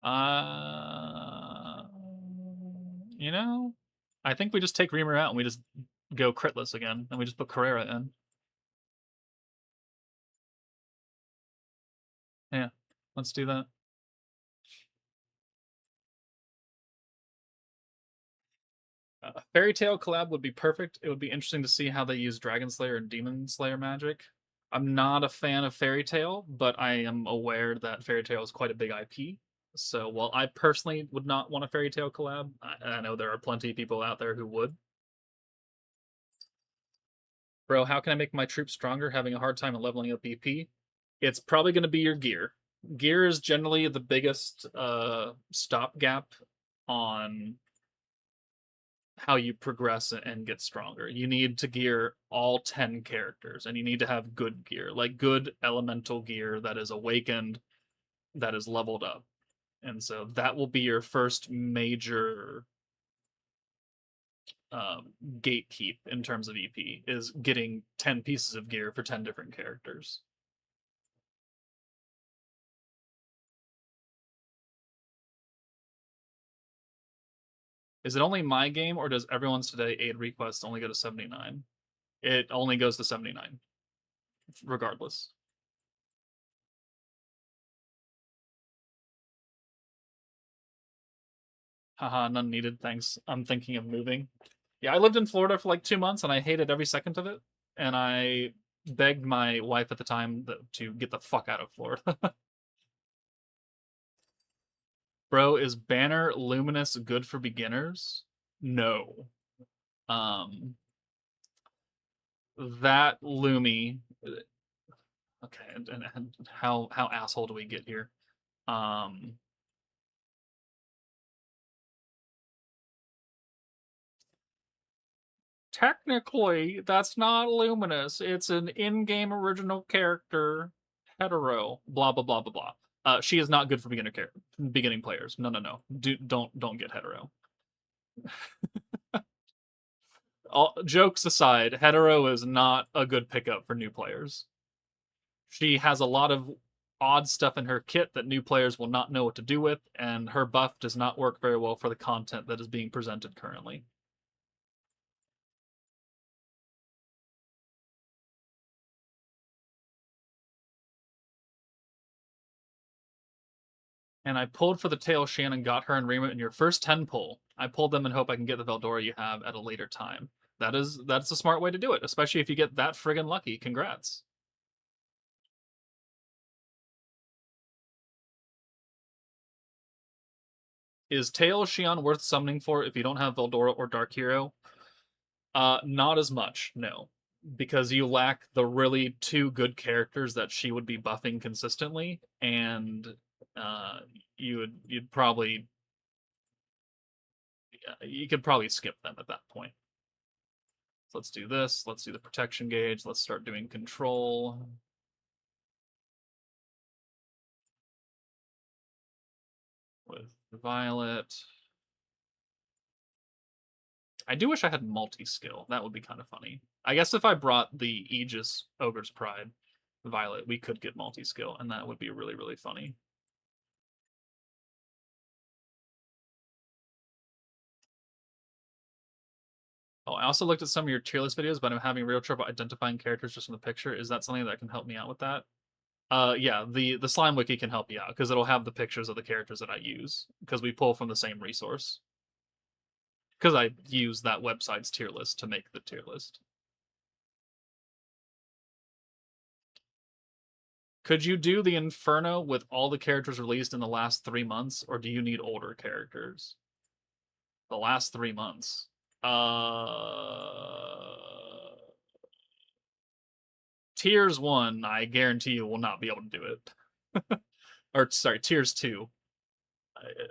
I think we just take Reamer out and we just go critless again, and we just put Carrera in. Yeah, let's do that. A Fairy Tail collab would be perfect. It would be interesting to see how they use Dragon Slayer and Demon Slayer magic. I'm not a fan of Fairy Tail, but I am aware that Fairy Tail is quite a big IP. So while I personally would not want a Fairy Tail collab, I know there are plenty of people out there who would. Bro, how can I make my troops stronger? Having a hard time leveling up EP? It's probably going to be your gear. Gear is generally the biggest stopgap on how you progress and get stronger. You need to gear all 10 characters, and you need to have good gear, like good elemental gear that is awakened, that is leveled up. And so that will be your first major gatekeep in terms of EP, is getting 10 pieces of gear for 10 different characters. Is it only my game, or does everyone's today aid request only go to 79? It only goes to 79, regardless. Haha, none needed, thanks. I'm thinking of moving. Yeah, I lived in Florida for like 2 months, and I hated every second of it. And I begged my wife at the time to get the fuck out of Florida. Bro, is Banner Luminous good for beginners? No. Um, that Lumi. Okay, and how asshole do we get here? Um, Technically, that's not Luminous. It's an in-game original character, hetero. Blah blah blah blah blah. She is not good for beginning players. No, no, no. Don't get hetero. All jokes aside, hetero is not a good pickup for new players. She has a lot of odd stuff in her kit that new players will not know what to do with, and her buff does not work very well for the content that is being presented currently. And I pulled for the tail Shannon, got her and Rima in your first 10 pull. I pulled them and hope I can get the Veldora you have at a later time. That's a smart way to do it, especially if you get that friggin' lucky. Congrats. Is Tail Shion worth summoning for if you don't have Veldora or Dark Hero? Not as much, no. Because you lack the really two good characters that she would be buffing consistently, and uh, you'd probably you could probably skip them at that point. So let's do this. Let's do the protection gauge. Let's start doing control. With Violet. I do wish I had multi-skill. That would be kind of funny. I guess if I brought the Aegis Ogre's Pride Violet, we could get multi-skill, and that would be really, really funny. Oh, I also looked at some of your tier list videos, but I'm having real trouble identifying characters just from the picture. Is that something that can help me out with that? Yeah, the Slime Wiki can help you out, because it'll have the pictures of the characters that I use, because we pull from the same resource. Because I use that website's tier list to make the tier list. Could you do the Inferno with all the characters released in the last 3 months, or do you need older characters? The last 3 months. Tiers 1, I guarantee you will not be able to do it. Or sorry, Tiers 2.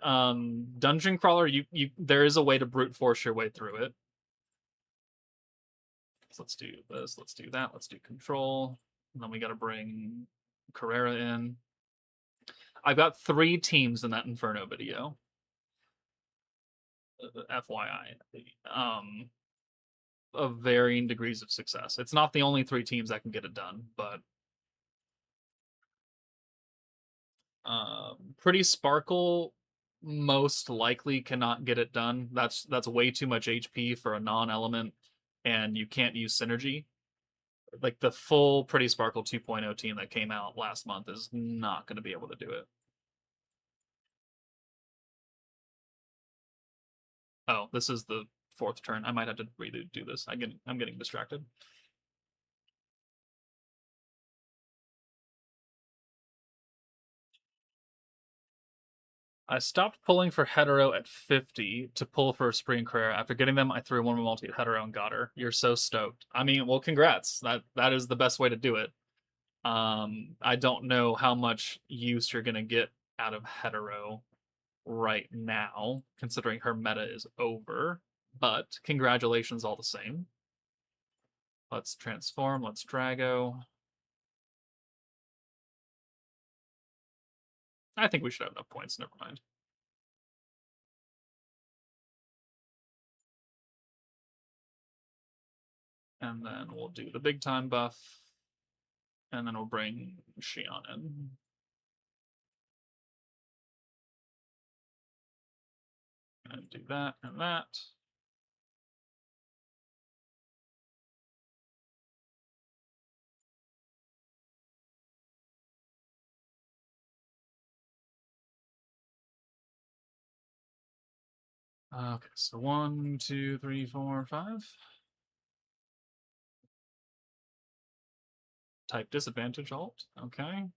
Dungeon Crawler, you there is a way to brute force your way through it. So let's do this, let's do that, let's do control. And then we gotta bring Carrera in. I've got 3 teams in that Inferno video. FYI. Of varying degrees of success. It's not the only 3 teams that can get it done, but Pretty Sparkle most likely cannot get it done. That's way too much HP for a non-element, and you can't use synergy. Like the full Pretty Sparkle 2.0 team that came out last month is not going to be able to do it. Oh, this is the 4th turn. I might have to redo this. I'm getting distracted. I stopped pulling for hetero at 50 to pull for a spree and career. After getting them, I threw one multi at hetero and got her. You're so stoked. I mean, well, congrats. That is the best way to do it. I don't know how much use you're gonna get out of hetero right now, considering her meta is over. But congratulations all the same. Let's transform. Let's Drago. I think we should have enough points. Never mind. And then we'll do the big time buff. And then we'll bring SHION in. And do that and that. Okay, so 1, 2, 3, 4, 5. Type disadvantage alt. Okay.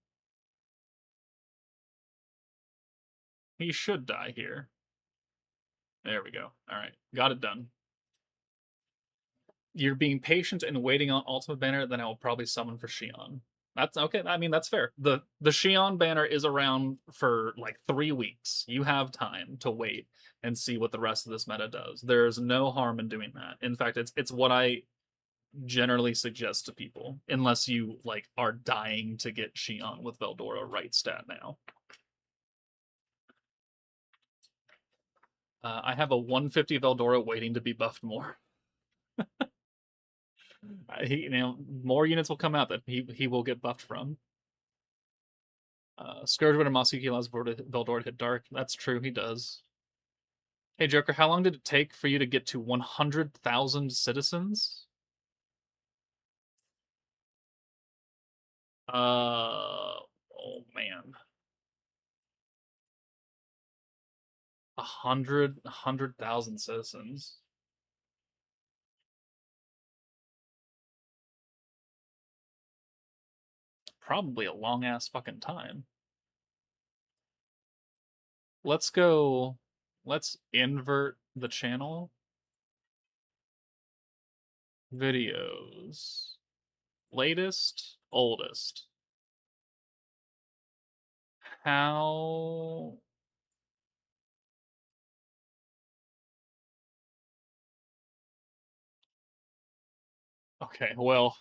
He should die here. There we go. All right, got it done. You're being patient and waiting on Ultimate Banner, then I will probably summon for SHION. That's okay. I mean, that's fair. The SHION banner is around for like 3 weeks. You have time to wait and see what the rest of this meta does. There's no harm in doing that. In fact, it's what I generally suggest to people, unless you like are dying to get SHION with VELDORA right stat now. I have a 150 VELDORA waiting to be buffed more. More units will come out that he will get buffed from. Scourge Wind and Masuki allows VELDORA to hit dark. That's true, he does. Hey Joker, how long did it take for you to get to 100,000 citizens? Oh man. 100,000 citizens. Probably a long ass fucking time. Let's invert the channel. Videos. Latest, oldest. How Okay, well,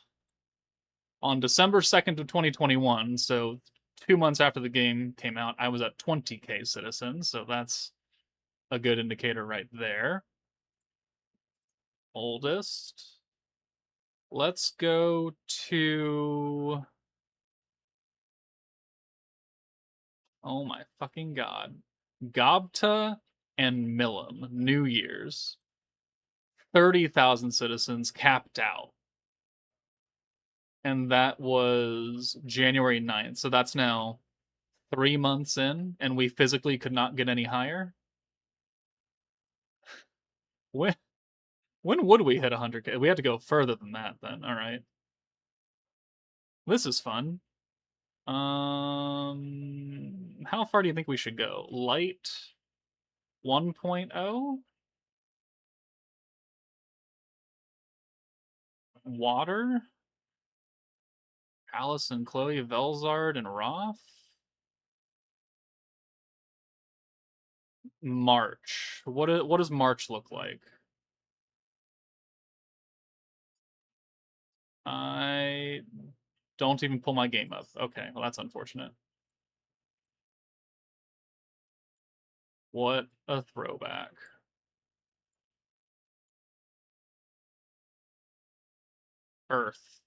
on December 2nd of 2021, so 2 months after the game came out, I was at 20k citizens, so that's a good indicator right there. Oldest. Let's go to... Oh my fucking god. Gobta and Milim, New Year's. 30,000 citizens capped out. And that was January 9th. So that's now 3 months in, and we physically could not get any higher. When would we hit 100k? We had to go further than that then. All right. This is fun. How far do you think we should go? Light 1.0? Water? Alice and Chloe, Velzard and Roth? March. What does March look like? I don't even pull my game up. Okay, well that's unfortunate. What a throwback. Earth.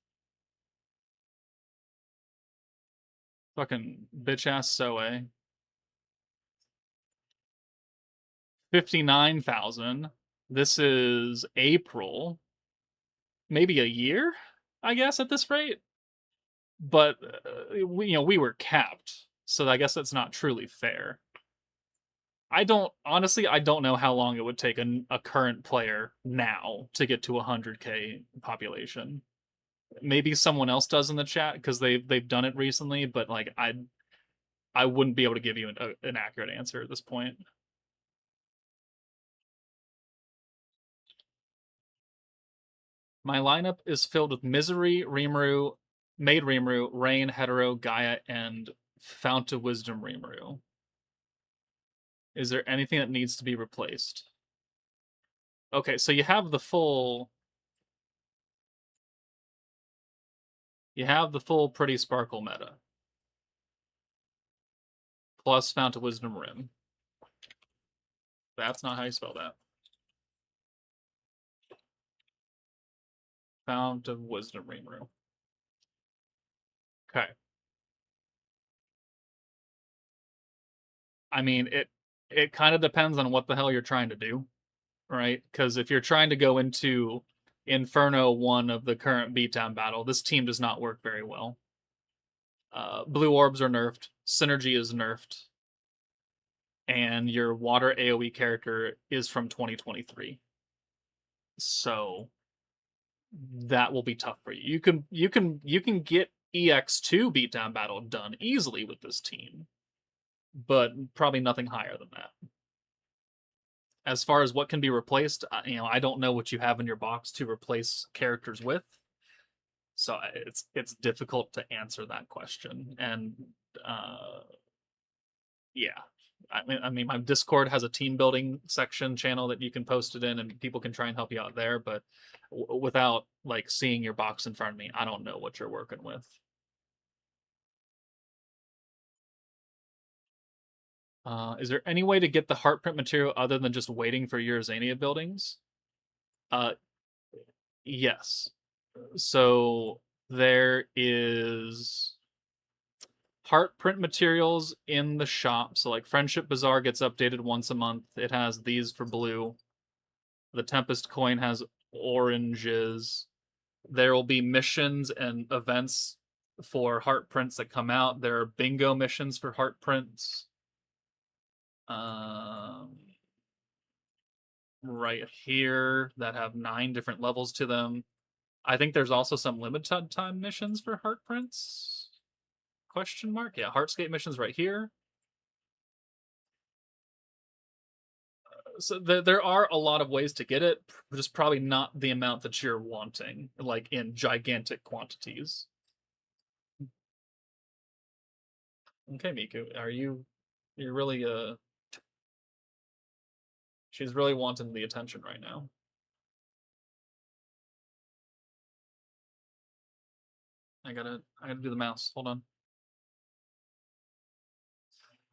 Fucking bitch ass Soe. 59,000. This is April. Maybe a year, I guess, at this rate. But we were capped, so I guess that's not truly fair. I don't know how long it would take a current player now to get to 100K population. Maybe someone else does in the chat because they've done it recently, but like I wouldn't be able to give you an accurate answer at this point. My lineup is filled with Misery, Rimuru, Maid Rimuru, Rain, Hetero, Gaia, and Fount of Wisdom Rimuru. Is there anything that needs to be replaced? Okay, so you have the full Pretty Sparkle meta. Plus Fount of Wisdom Rim. That's not how you spell that. Fount of Wisdom Rimuru. Okay. I mean, it kind of depends on what the hell you're trying to do, right? Because if you're trying to go into Inferno 1 of the current beatdown battle, this team does not work very well. Blue orbs are nerfed, synergy is nerfed, and your water AoE character is from 2023. So that will be tough for you. You can get EX2 beatdown battle done easily with this team, but probably nothing higher than that. As far as what can be replaced, I don't know what you have in your box to replace characters with, so it's difficult to answer that question. And yeah, I mean, my Discord has a team building section channel that you can post it in, and people can try and help you out there. But without like seeing your box in front of me, I don't know what you're working with. Is there any way to get the heart print material other than just waiting for your Zania buildings? Yes. So there is heart print materials in the shop. So like Friendship Bazaar gets updated once a month. It has these for blue. The Tempest coin has oranges. There will be missions and events for heart prints that come out. There are bingo missions for heart prints. Right here that have 9 different levels to them. I think there's also some limited time missions for heart prints. Question mark? Yeah, Heartscape missions right here. So there are a lot of ways to get it, just probably not the amount that you're wanting, like in gigantic quantities. Okay, Miku, you're really she's really wanting the attention right now. I gotta do the mouse. Hold on.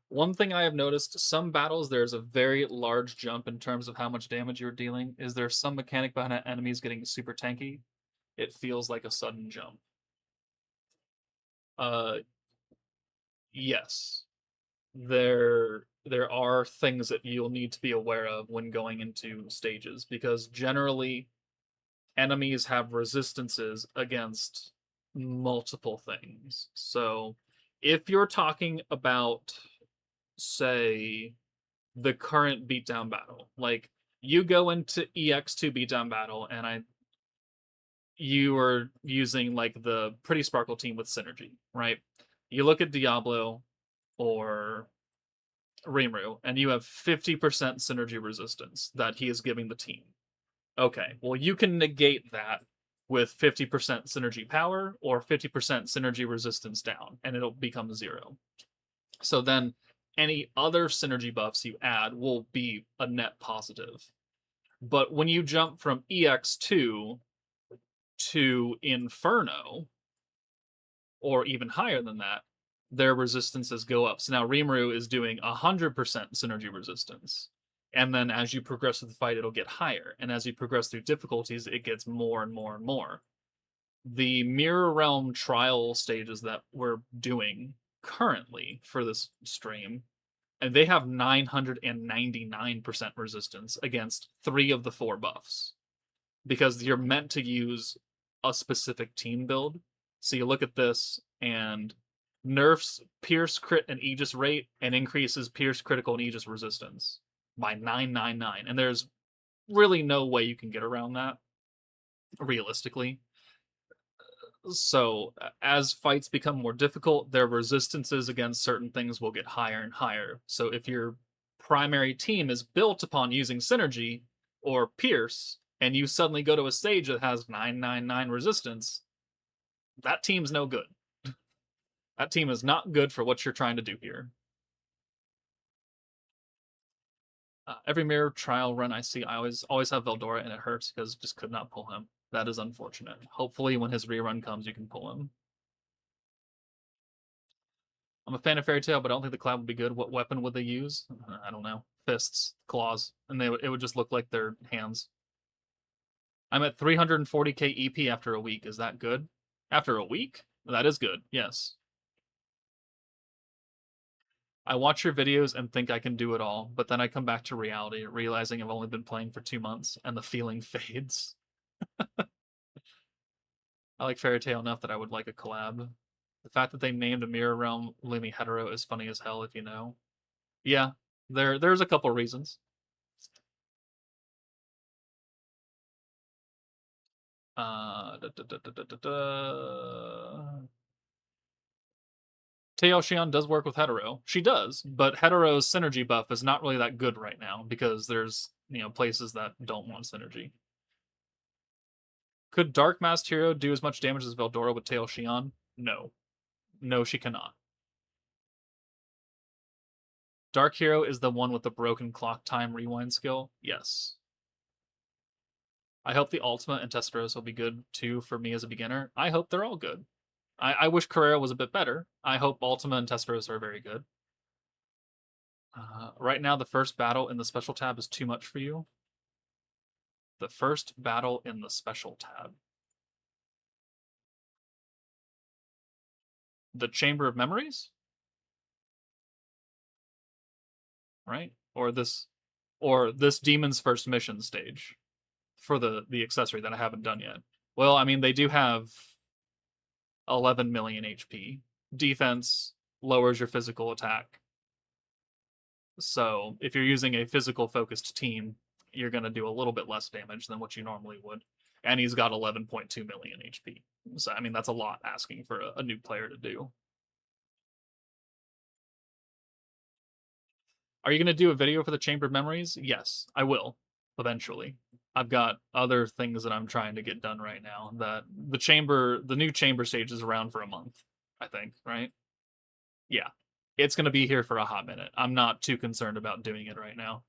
One thing I have noticed, some battles there's a very large jump in terms of how much damage you're dealing. Is there some mechanic behind enemies getting super tanky? It feels like a sudden jump. Yes. There are things that you'll need to be aware of when going into stages, because generally enemies have resistances against multiple things. So if you're talking about, say, the current beatdown battle, like you go into EX2 beatdown battle and you are using like the Pretty Sparkle team with synergy, right? You look at Diablo or Rimuru, and you have 50% synergy resistance that he is giving the team. Okay, well, you can negate that with 50% synergy power or 50% synergy resistance down, and it'll become 0. So then any other synergy buffs you add will be a net positive. But when you jump from EX2 to Inferno, or even higher than that, their resistances go up. So now Rimuru is doing 100% synergy resistance. And then as you progress through the fight, it'll get higher. And as you progress through difficulties, it gets more and more and more. The Mirror Realm trial stages that we're doing currently for this stream, and they have 999% resistance against 3 of the 4 buffs. Because you're meant to use a specific team build. So you look at this, and nerfs Pierce crit and Aegis rate and increases Pierce critical and Aegis resistance by 999. And there's really no way you can get around that realistically. So as fights become more difficult, their resistances against certain things will get higher and higher. So if your primary team is built upon using synergy or pierce, and you suddenly go to a stage that has 999 resistance, that team's no good. That team is not good for what you're trying to do here. Every mirror trial run I see, I always have Veldora, and it hurts because just could not pull him. That is unfortunate. Hopefully, when his rerun comes, you can pull him. I'm a fan of Fairy Tail, but I don't think the cloud would be good. What weapon would they use? I don't know. Fists, claws, and it would just look like their hands. I'm at 340k EP after a week. Is that good? After a week? That is good, yes. I watch your videos and think I can do it all, but then I come back to reality, realizing I've only been playing for 2 months, and the feeling fades. I like Fairy Tail enough that I would like a collab. The fact that they named a Mirror Realm Lumi hetero is funny as hell if you know. Yeah, there's a couple reasons. Tail SHION does work with hetero. She does, but hetero's synergy buff is not really that good right now because there's places that don't want synergy. Could Dark Masked Hero do as much damage as Veldora with Tail SHION? No. No, she cannot. Dark Hero is the one with the broken clock time rewind skill? Yes. I hope the Ultima and Testarossa will be good too for me as a beginner. I hope they're all good. I wish Carrera was a bit better. I hope Ultima and Testarossa are very good. Right now, the first battle in the special tab is too much for you. The first battle in the special tab. The Chamber of Memories? Right? Or this Demon's First Mission stage for the accessory that I haven't done yet. Well, I mean, they do have 11 million HP. Defense lowers your physical attack. So if you're using a physical focused team, you're going to do a little bit less damage than what you normally would. And he's got 11.2 million HP. So, I mean, that's a lot asking for a new player to do. Are you going to do a video for the Chamber of Memories? Yes, I will, eventually. I've got other things that I'm trying to get done right now. That the new chamber stage is around for a month, I think, right? Yeah. It's going to be here for a hot minute. I'm not too concerned about doing it right now.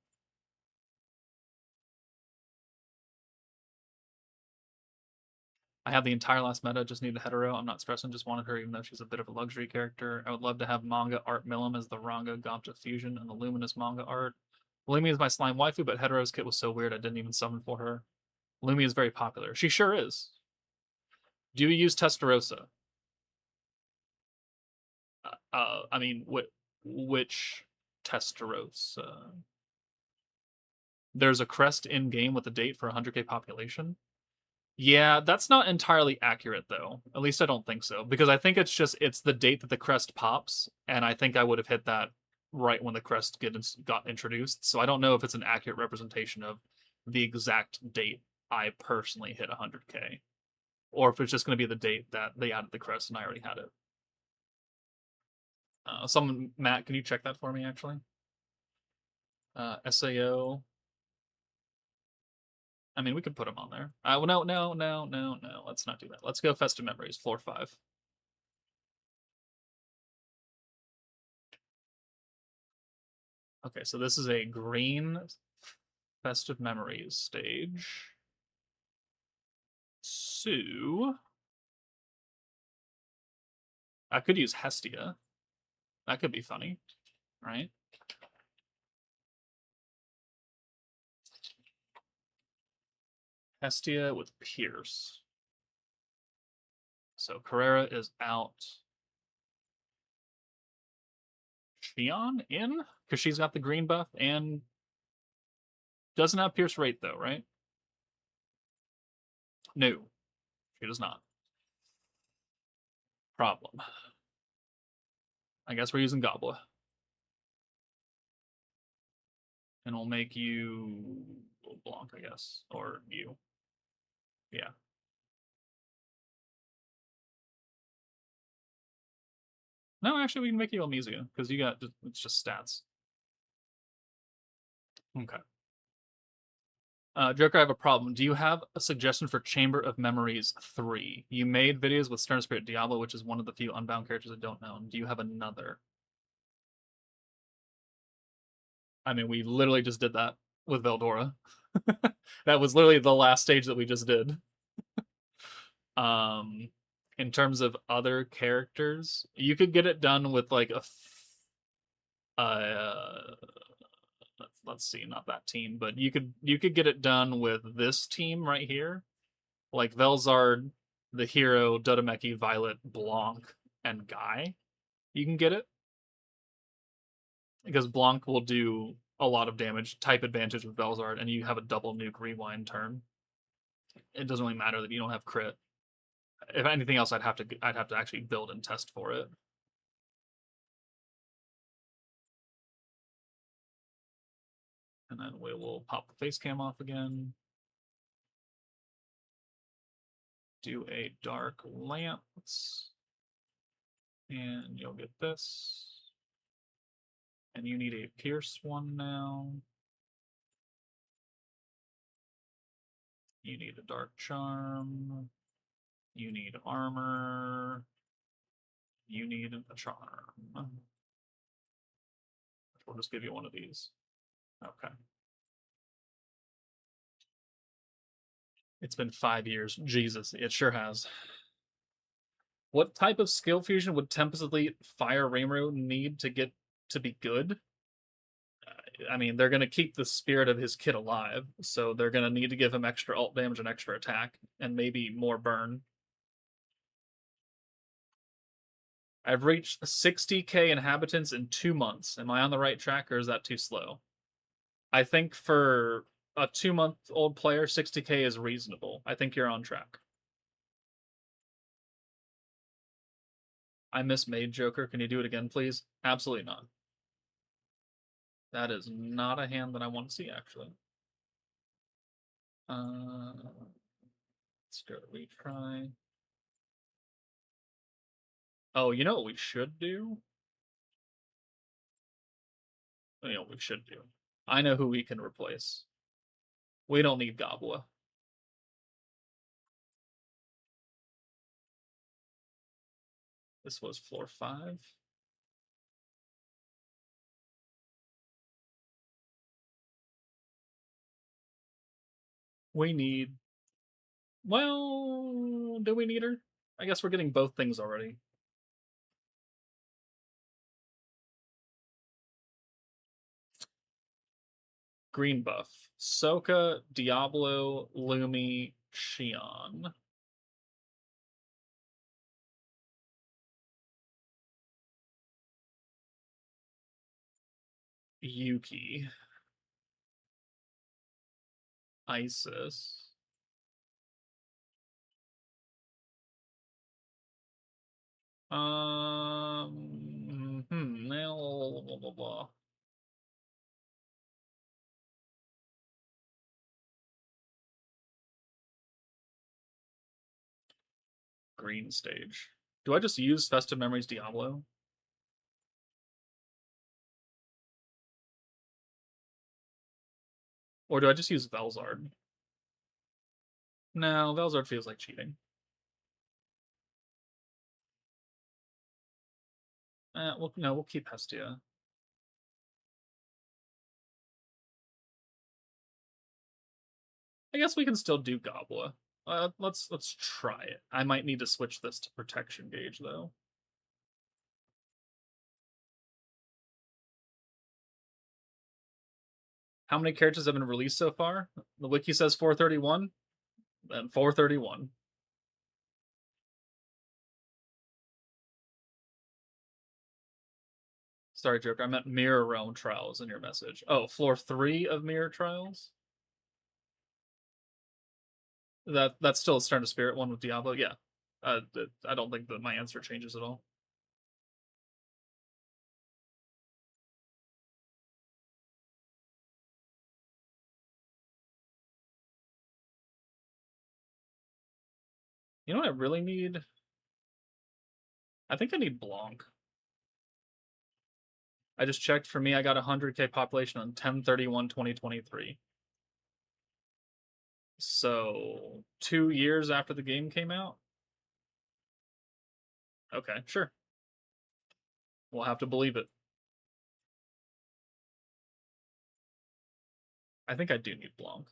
I have the entire last meta, just need a hetero. I'm not stressing, just wanted her, even though she's a bit of a luxury character. I would love to have manga art Milim as the Ranga Gopta fusion and the luminous manga art. Lumi is my slime waifu, but hetero's kit was so weird I didn't even summon for her. Lumi is very popular. She sure is. Do you use Testarossa? I mean, which Testarossa? There's a crest in game with a date for 100k population. Yeah, that's not entirely accurate though. At least I don't think so, because I think it's the date that the crest pops, and I think I would have hit that right when the crest got introduced. So I don't know if it's an accurate representation of the exact date I personally hit 100k, or if it's just going to be the date that they added the crest and I already had it. Matt, can you check that for me actually? SAO. I mean, we could put them on there. Well, no. Let's not do that. Let's go Festive Memories, floor 5. Okay, so this is a green Festive Memories stage. So I could use Hestia. That could be funny, right? Hestia with Pierce. So Carrera is out. SHION in? Because she's got the green buff and doesn't have Pierce rate though, right? No, she does not. Problem. I guess we're using Goblet. And we'll make you Blanc, I guess. Or you. Yeah. No, actually, we can make you Elmisia, because you got, it's just stats. Okay. Joker, I have a problem. Do you have a suggestion for Chamber of Memories 3? You made videos with Stern Spirit Diablo, which is one of the few Unbound characters I don't know. Do you have another? I mean, we literally just did that with Veldora. That was literally the last stage that we just did. Um, in terms of other characters, you could get it done with like uh, let's see, not that team, but you could get it done with this team right here, like Velzard, the hero, Dodameki, Violet, Blanc, and Guy. You can get it because Blanc will do a lot of damage, type advantage with Velzard, and you have a double nuke rewind turn. It doesn't really matter that you don't have crit. If anything else, I'd have to actually build and test for it. And then we will pop the face cam off again. Do a dark lance. And you'll get this. And you need a pierce one now. You need a dark charm. You need armor. You need a charm. We'll just give you one of these. Okay. It's been 5 years. Jesus, it sure has. What type of skill fusion would Tempest Elite Fire Rimuru need to get to be good? I mean, they're going to keep the spirit of his kid alive, so they're going to need to give him extra ult damage and extra attack, and maybe more burn. I've reached 60k inhabitants in 2 months. Am I on the right track, or is that too slow? I think for a 2-month-old player, 60k is reasonable. I think you're on track. I mismade Joker. Can you do it again, please? Absolutely not. That is not a hand that I want to see, actually. Let's go to retry. Oh, you know what we should do? You know what we should do? I know who we can replace. We don't need Gobla. This was floor 5. We need... Well, do we need her? I guess we're getting both things already. Green buff. Soka, Diablo, Lumi, Shion. Yuki. Isis. Blah, blah, blah. Green stage. Do I just use Festive Memories Diablo? Or do I just use Velzard? No, Velzard feels like cheating. We'll keep Hestia. I guess we can still do Gobla. Let's try it. I might need to switch this to protection gauge though. How many characters have been released so far? The wiki says 431. Then 431. Sorry, Joker. I meant Mirror Realm Trials in your message. Oh, floor 3 of Mirror Trials. That's still a Stern to Spirit one with Diablo. Yeah. I don't think that my answer changes at all. You know what I really need? I think I need Blanc. I just checked. For me, I got 100K population on 10/31/2023. So 2 years after the game came out. Okay, sure. We'll have to believe it. I think I do need Blanc.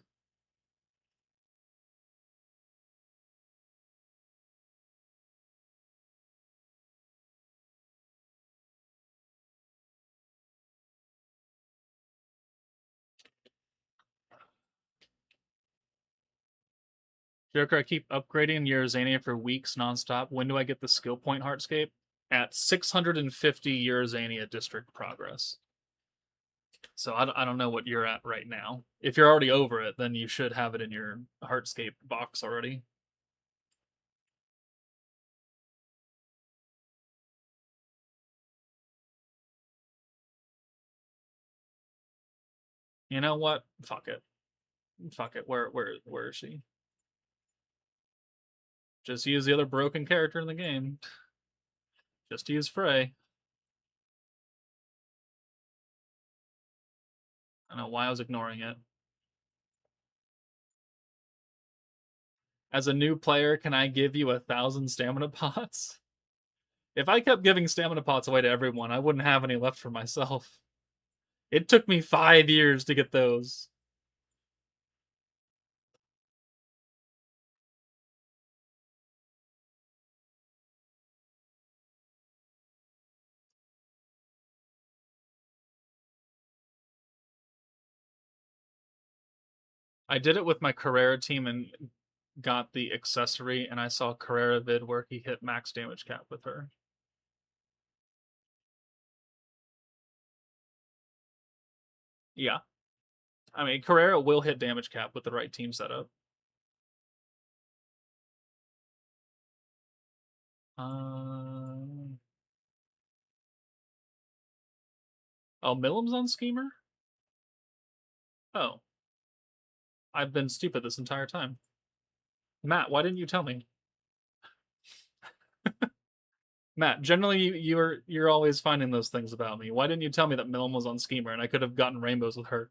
Joker, I keep upgrading Yerzania for weeks nonstop. When do I get the skill point Heartscape? At 650 Yerzania district progress. So I don't know what you're at right now. If you're already over it, then you should have it in your Heartscape box already. You know what? Fuck it. Fuck it. Where is she? Just use the other broken character in the game. Just use Frey. I don't know why I was ignoring it. As a new player, can I give you 1,000 stamina pots? If I kept giving stamina pots away to everyone, I wouldn't have any left for myself. It took me 5 years to get those. I did it with my Carrera team and got the accessory, and I saw Carrera vid where he hit max damage cap with her. Yeah. I mean, Carrera will hit damage cap with the right team setup. Oh, Millam's on Schemer? Oh. I've been stupid this entire time. Matt, why didn't you tell me? Matt, generally you're always finding those things about me. Why didn't you tell me that Millam was on Schemer and I could have gotten rainbows with her?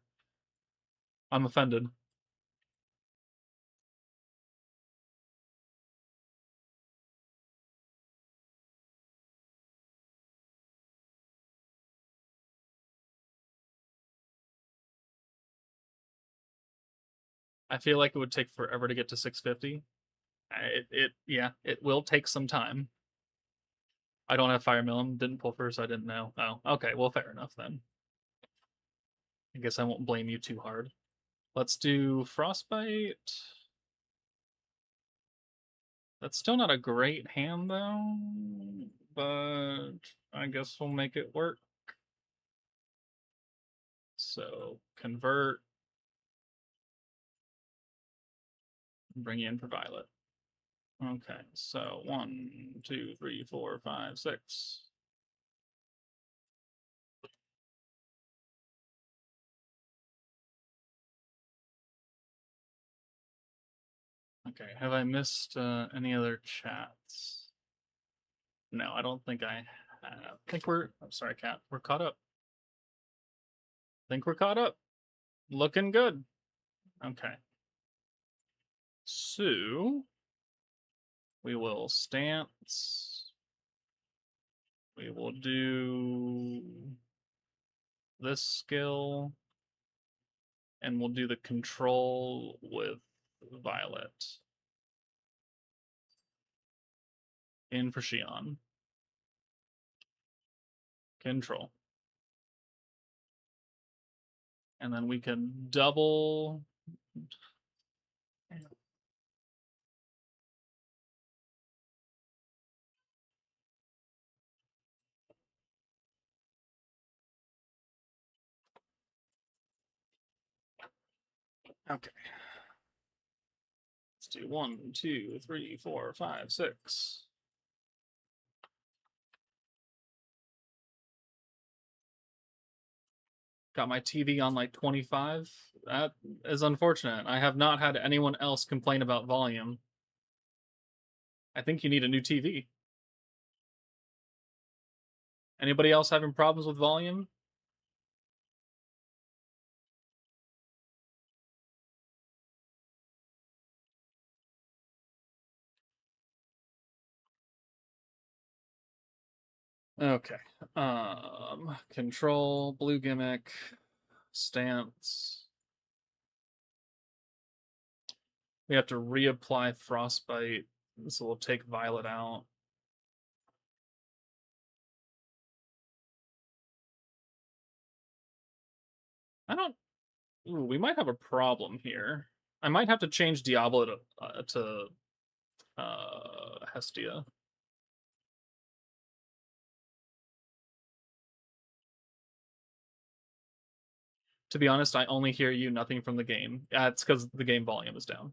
I'm offended. I feel like it would take forever to get to 650. Yeah, it will take some time. I don't have Fire Millam, didn't pull first, I didn't know. Oh, okay, well, fair enough then. I guess I won't blame you too hard. Let's do Frostbite. That's still not a great hand, though, but I guess we'll make it work. So, convert. Bring you in for Violet. Okay, so 1, 2, 3, 4, 5, 6. Okay, have I missed any other chats? No, I don't think I have. I think I'm sorry, Cat. We're caught up. I think we're caught up. Looking good. Okay. So, we will stance. We will do this skill. And we'll do the control with Violet. In for SHION. Control. And then we can double. Okay. Let's do 1, 2, 3, 4, 5, 6. Got my TV on like 25. That is unfortunate. I have not had anyone else complain about volume. I think you need a new TV. Anybody else having problems with volume? Okay. Control, blue gimmick, stance. We have to reapply frostbite, so we'll take violet out. I don't. Ooh, we might have a problem here. I might have to change Diablo to Hestia. To be honest, I only hear you, nothing from the game. It's because the game volume is down.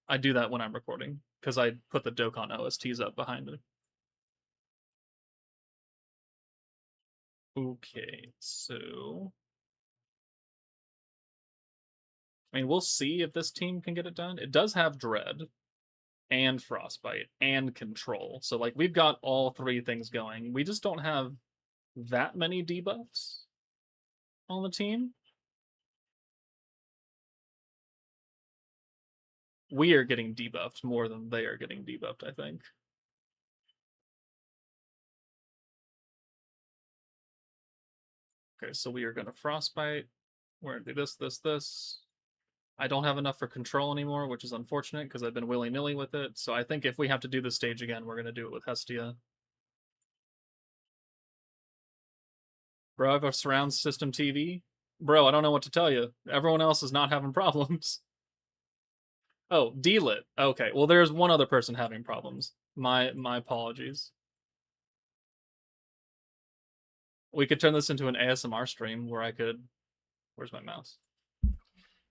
I do that when I'm recording because I put the Dokkan OSTs up behind it. Okay, so I mean, we'll see if this team can get it done. It does have Dread and Frostbite and Control. So, like, we've got all three things going. We just don't have that many debuffs on the team. We are getting debuffed more than they are getting debuffed, I think. Okay, so we are going to Frostbite. We're going to do this. I don't have enough for Control anymore, which is unfortunate because I've been willy-nilly with it. So I think if we have to do this stage again, we're going to do it with Hestia. Bro, I have a surround system TV. Bro, I don't know what to tell you. Everyone else is not having problems. Oh, D-Lit. Okay, well, there's one other person having problems. My apologies. We could turn this into an ASMR stream where I could... Where's my mouse?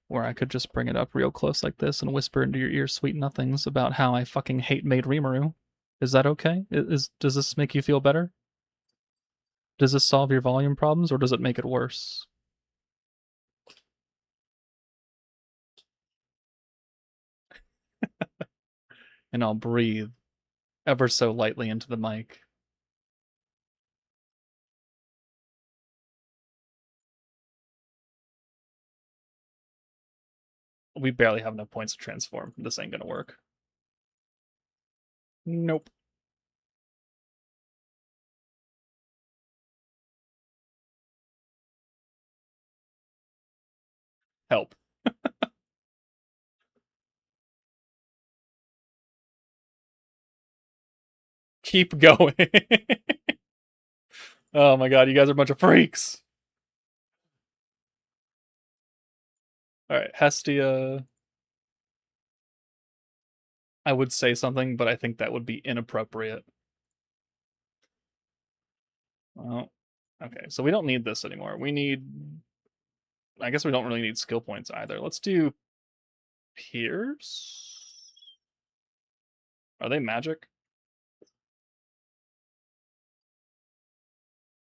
Where I could just bring it up real close like this and whisper into your ear sweet nothings about how I fucking hate Maid Rimuru. Is that okay? Does this make you feel better? Does this solve your volume problems, or does it make it worse? And I'll breathe ever so lightly into the mic. We barely have enough points to transform. This ain't gonna work. Nope. Help. Keep going. Oh my god, you guys are a bunch of freaks. Alright, Hestia. I would say something, but I think that would be inappropriate. Well, okay, so we don't need this anymore. We need... I guess we don't really need skill points either. Let's do Pierce? Are they magic?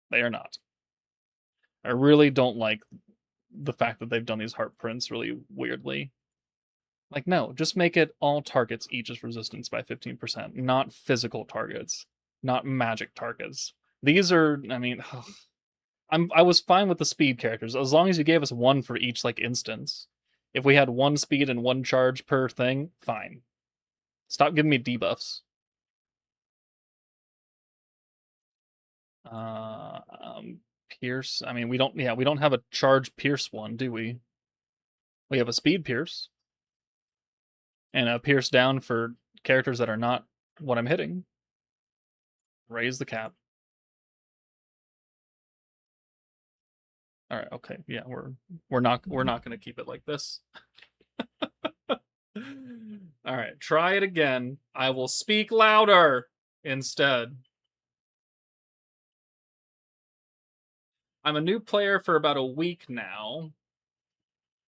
They are not. I really don't like the fact that they've done these heart prints really weirdly. Like, no, just make it all targets Aegis resistance by 15%, not physical targets, not magic targets. These are, I mean, I was fine with the speed characters as long as you gave us one for each like instance. If we had one speed and one charge per thing, fine. Stop giving me debuffs. Pierce. I mean, we don't. Yeah, we don't have a charge Pierce one, do we? We have a speed Pierce and a Pierce down for characters that are not what I'm hitting. Raise the cap. All right. Okay. Yeah, we're not going to keep it like this. All right. Try it again. I will speak louder instead. I'm a new player for about a week now,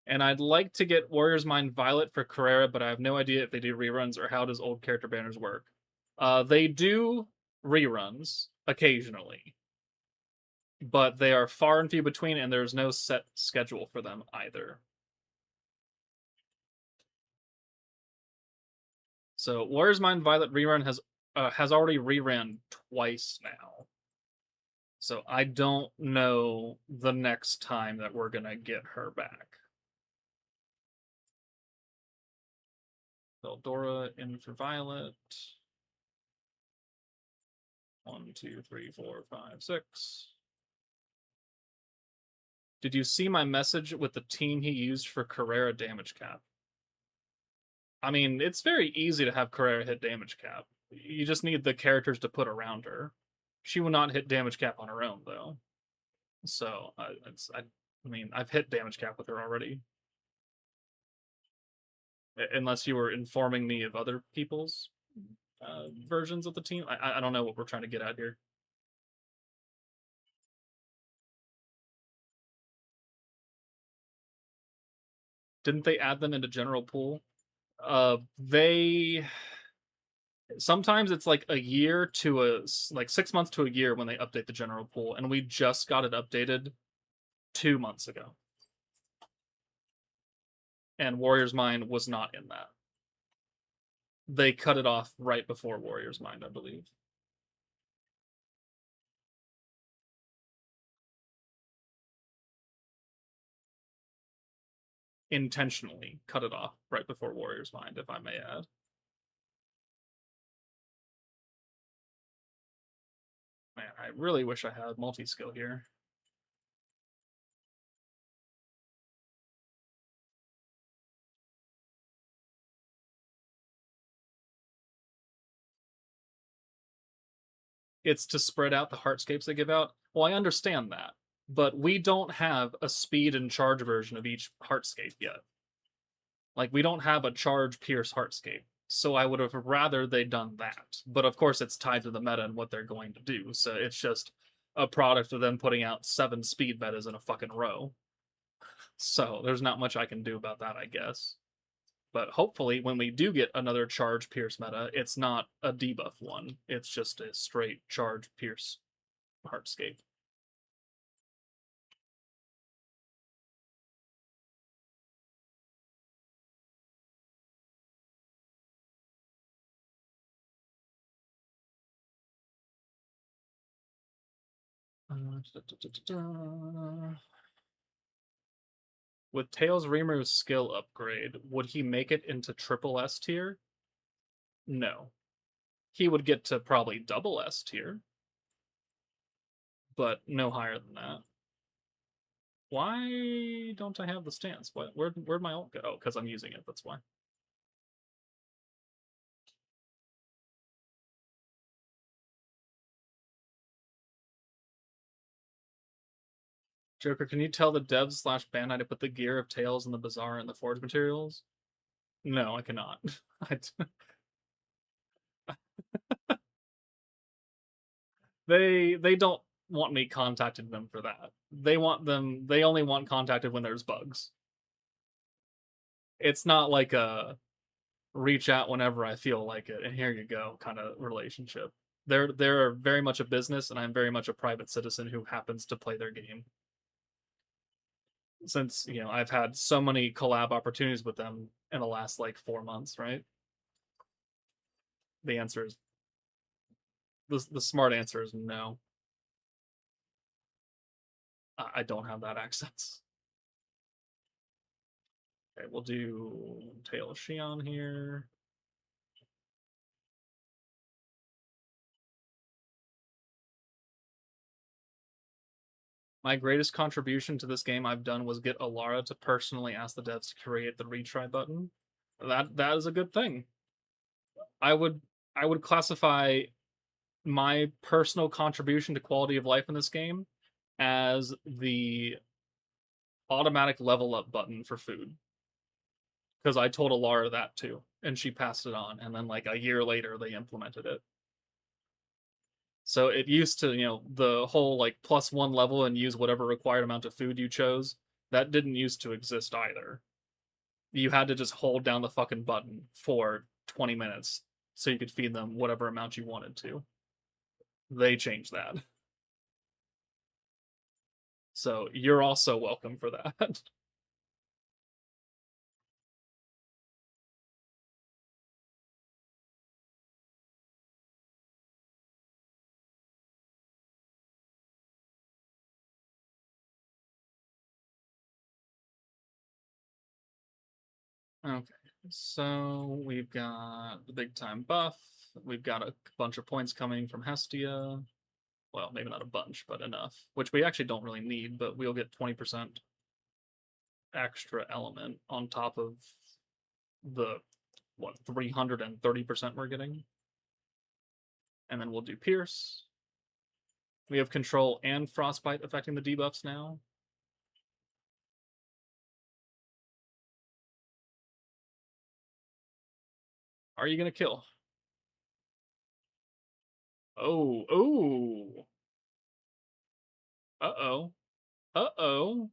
and I'd like to get Warrior's Mind Violet for Carrera, but I have no idea if they do reruns or how does old character banners work. They do reruns occasionally, but they are far and few between, and there's no set schedule for them either. So Warrior's Mind Violet rerun has already reran twice now. So I don't know the next time that we're gonna get her back. VELDORA in for Violet. 1, 2, 3, 4, 5, 6. Did you see my message with the team he used for Carrera damage cap? I mean, it's very easy to have Carrera hit damage cap. You just need the characters to put around her. She will not hit damage cap on her own, though. So, I mean, I've hit damage cap with her already. Unless you were informing me of other people's versions of the team. I don't know what we're trying to get at here. Didn't they add them into general pool? They sometimes it's like a year to like 6 months to a year when they update the general pool, and we just got it updated 2 months ago. And Warrior's Mind was not in that. They cut it off right before Warrior's Mind, I believe. Intentionally cut it off right before Warrior's Mind, if I may add. Man, I really wish I had multi-skill here. It's to spread out the heartscapes they give out. Well, I understand that, but we don't have a speed and charge version of each heartscape yet. Like, we don't have a charge pierce heartscape. So I would have rather they done that. But of course, it's tied to the meta and what they're going to do. So it's just a product of them putting out 7 speed metas in a fucking row. So there's not much I can do about that, I guess. But hopefully, when we do get another charge pierce meta, it's not a debuff one. It's just a straight charge pierce heartscape. With Tails Remu's skill upgrade, would he make it into triple S tier? No. He would get to probably double S tier, but no higher than that. Why don't I have the stance? Where'd my ult go? Oh, because I'm using it, that's why. Joker, can you tell the devs / Bandai to put the gear of Tails in the Bazaar and the Forge materials? No, I cannot. They don't want me contacting them for that. They only want contacted when there's bugs. It's not like a reach out whenever I feel like it and here you go kind of relationship. They're very much a business and I'm very much a private citizen who happens to play their game. Since, I've had so many collab opportunities with them in the last like 4 months, right? The answer is the smart answer is no. I don't have that access. Okay, we'll do Tail of Shion here. My greatest contribution to this game I've done was get Alara to personally ask the devs to create the retry button. That is a good thing. I would classify my personal contribution to quality of life in this game as the automatic level up button for food. Because I told Alara that too, and she passed it on, and then like a year later they implemented it. So it used to, the whole like +1 level and use whatever required amount of food you chose. That didn't used to exist either. You had to just hold down the fucking button for 20 minutes so you could feed them whatever amount you wanted to. They changed that. So you're also welcome for that. Okay, so we've got the big time buff. We've got a bunch of points coming from Hestia. Well, maybe not a bunch, but enough, which we actually don't really need, but we'll get 20% extra element on top of the, what, 330% we're getting. And then we'll do Pierce. We have Control and Frostbite affecting the debuffs now. Are you going to kill? Oh, oh. Uh-oh. Uh-oh.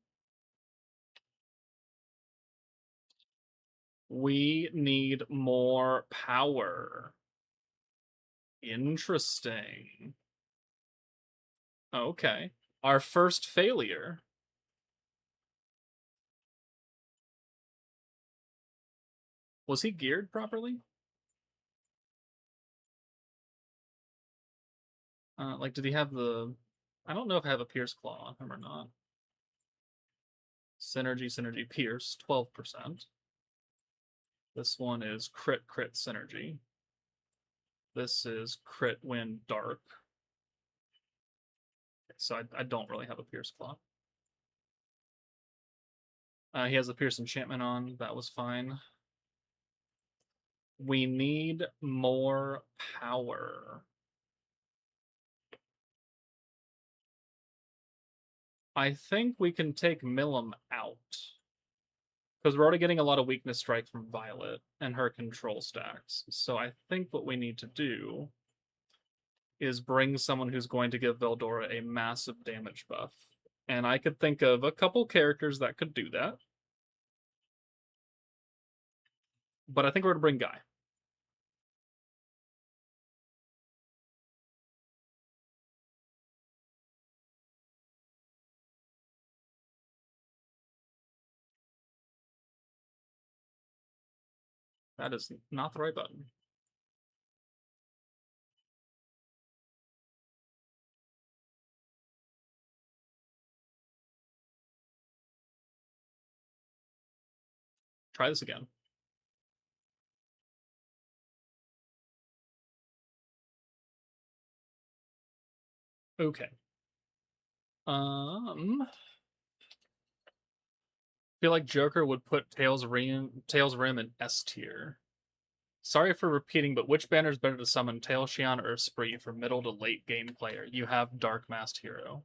We need more power. Interesting. Okay. Our first failure. Was he geared properly? Like, did he have the... I don't know if I have a Pierce Claw on him or not. Synergy, Pierce, 12%. This one is crit, synergy. This is crit, win, dark. So I don't really have a Pierce Claw. He has the Pierce enchantment on. That was fine. We need more power. I think we can take Milim out. Because we're already getting a lot of weakness strike from Violet and her control stacks. So I think what we need to do is bring someone who's going to give VELDORA a massive damage buff. And I could think of a couple characters that could do that. But I think we're going to bring Guy. That is not the right button. Try this again. Okay. Feel like Joker would put Tails Rim in S tier. Sorry for repeating, but which banner is better to summon, Tail, Shion, or Spree for middle to late game player? You have Dark Masked Hero.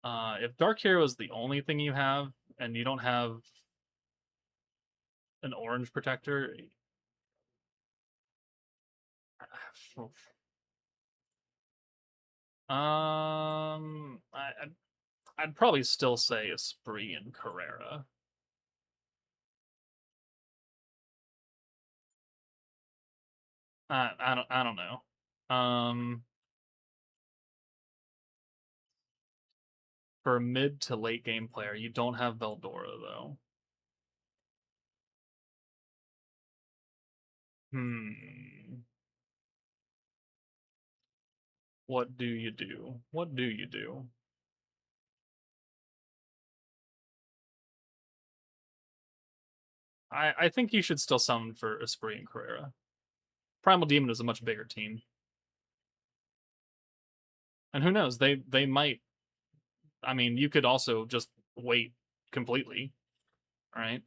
If Dark Hero is the only thing you have, and you don't have an orange protector, I'd probably still say Spree and Carrera. I don't know. For a mid to late game player, you don't have VELDORA though. What do you do? What do you do? I think you should still summon for Esprit and Carrera. Primal Demon is a much bigger team. And who knows? They might. I mean, you could also just wait completely, right?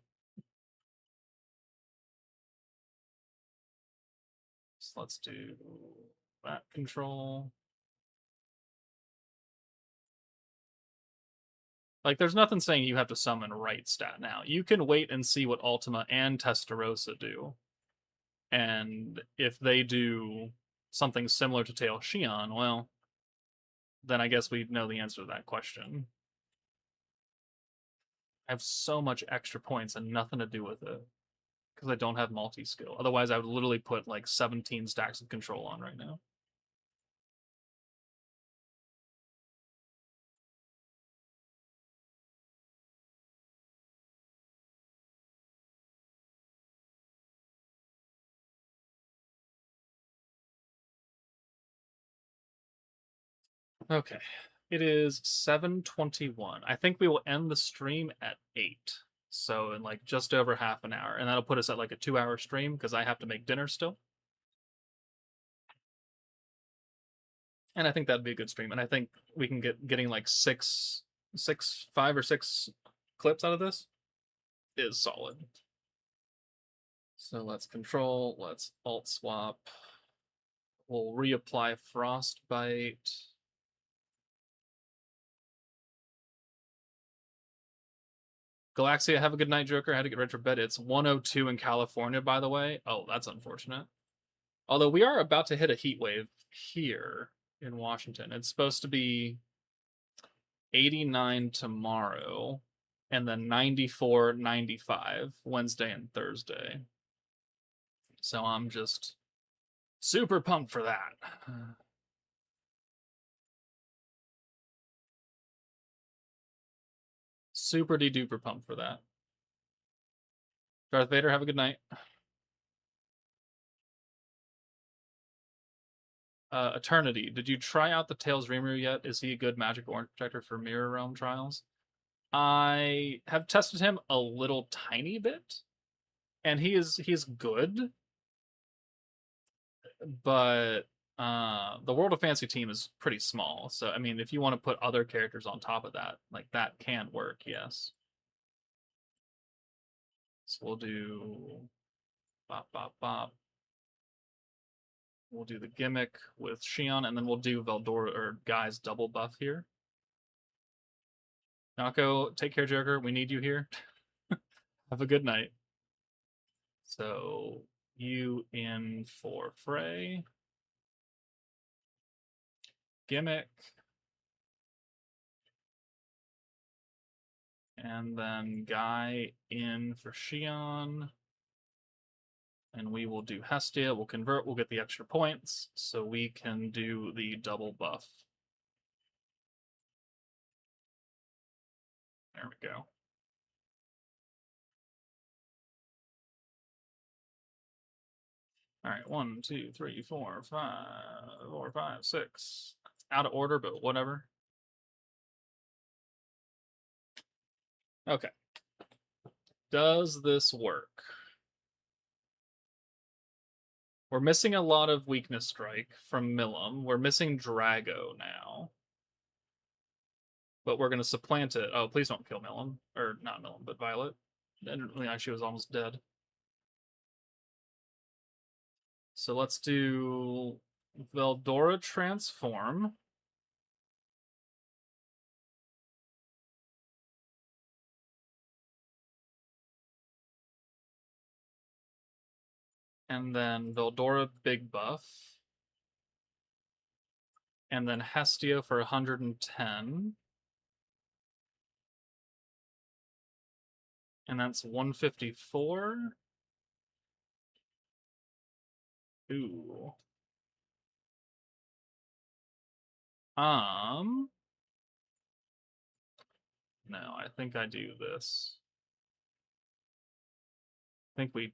So let's do that control. Like, there's nothing saying you have to summon right stat now. You can wait and see what Ultima and Testarossa do. And if they do something similar to Tail Shion, well, then I guess we know the answer to that question. I have so much extra points and nothing to do with it. Because I don't have multi-skill. Otherwise, I would literally put like 17 stacks of control on right now. Okay. It is 7:21. I think we will end the stream at 8. So in like just over half an hour, and that'll put us at like a 2-hour stream because I have to make dinner still. And I think that'd be a good stream. And I think we can getting like 5 or 6 clips out of this is solid. So let's control, let's alt swap. We'll reapply Frostbite. Galaxia, have a good night, Joker. I had to get ready for bed. It's 102 in California, by the way. Oh, that's unfortunate. Although we are about to hit a heat wave here in Washington. It's supposed to be 89 tomorrow, and then 94, 95 Wednesday and Thursday. So I'm just super pumped for that. Super de duper pumped for that. Darth Vader, have a good night. Eternity, did you try out the Tails Rimuru yet? Is he a good magic orange protector for Mirror Realm trials? I have tested him a little tiny bit, and he's good, but the World of Fantasy team is pretty small. So I mean, if you want to put other characters on top of that, like that can work, yes. So we'll do bop bop bop. We'll do the gimmick with Shion, and then we'll do Veldora or Guy's double buff here. Nako, take care, Joker. We need you here. Have a good night. So you in for Frey. Gimmick. And then Guy in for Shion. And we will do Hestia. We'll convert. We'll get the extra points. So we can do the double buff. There we go. All right, 1, 2, 3, 4, 5, 6. Out of order, but whatever. Okay. Does this work? We're missing a lot of Weakness Strike from Milim. We're missing Drago now. But we're going to supplant it. Oh, please don't kill Milim. Or not Milim, but Violet. And yeah, she was almost dead. So let's do Veldora Transform. And then Veldora Big Buff. And then Hestia for 110. And that's 154. Ooh. No, I think I do this. I think we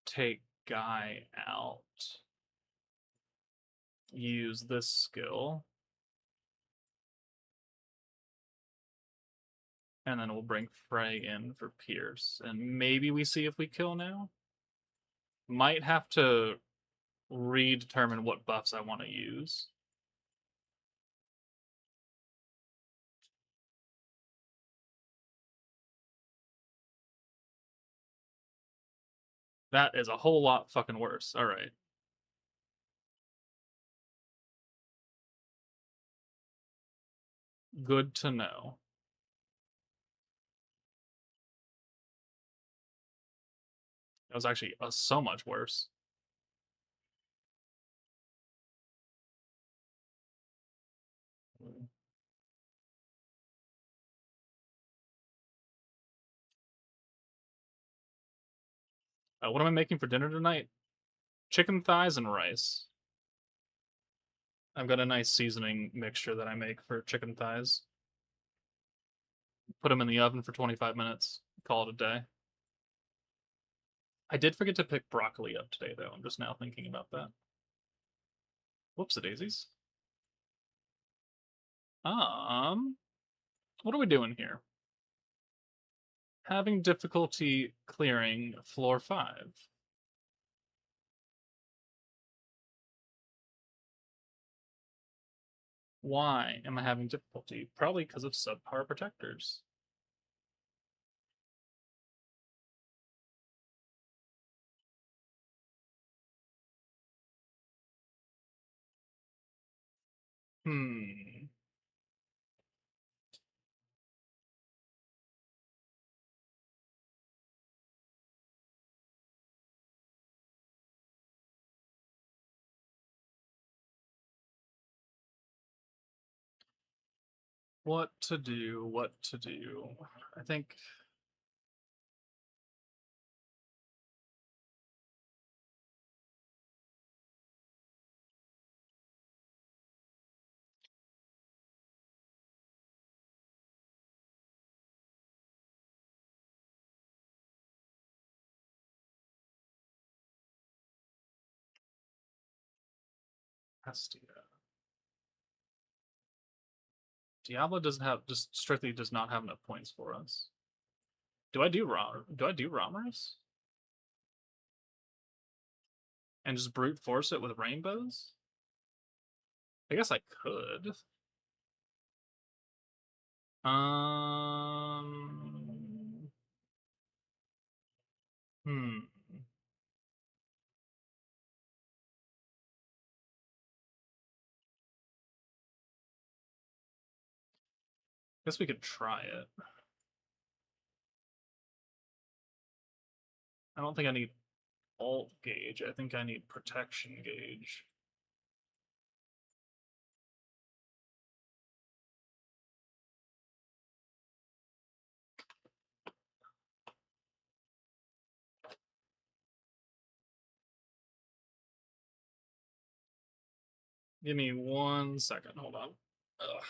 take Guy out. Use this skill. And then we'll bring Frey in for Pierce. And maybe we see if we kill now. Might have to redetermine what buffs I want to use. That is a whole lot fucking worse. All right. Good to know. That was actually so much worse. What am I making for dinner tonight? Chicken thighs and rice. I've got a nice seasoning mixture that I make for chicken thighs. Put them in the oven for 25 minutes. Call it a day. I did forget to pick broccoli up today, though. I'm just now thinking about that. Whoops, daisies. What are we doing here? Having difficulty clearing floor 5. Why am I having difficulty? Probably because of subpar protectors. Hmm. What to do? What to do? I think Hestia. Diablo doesn't have just strictly does not have enough points for us. Do I do Ramirez? And just brute force it with rainbows? I guess I could. Um hmm. Guess we could try it. I don't think I need alt gauge. I think I need protection gauge. Give me 1 second. Hold on. Ugh.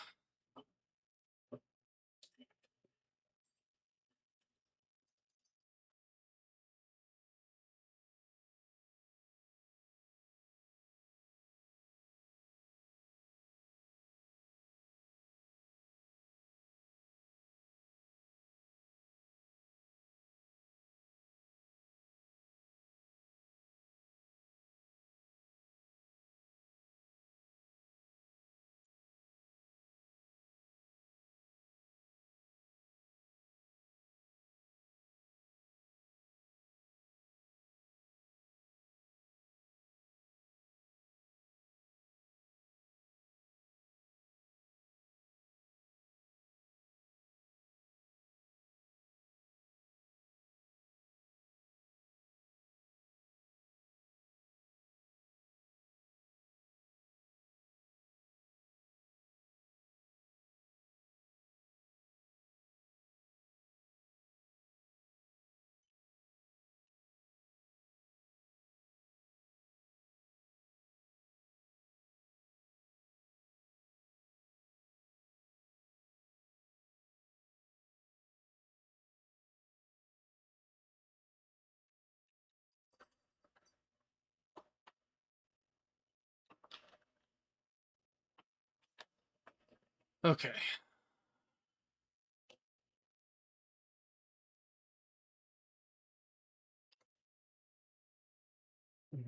Okay.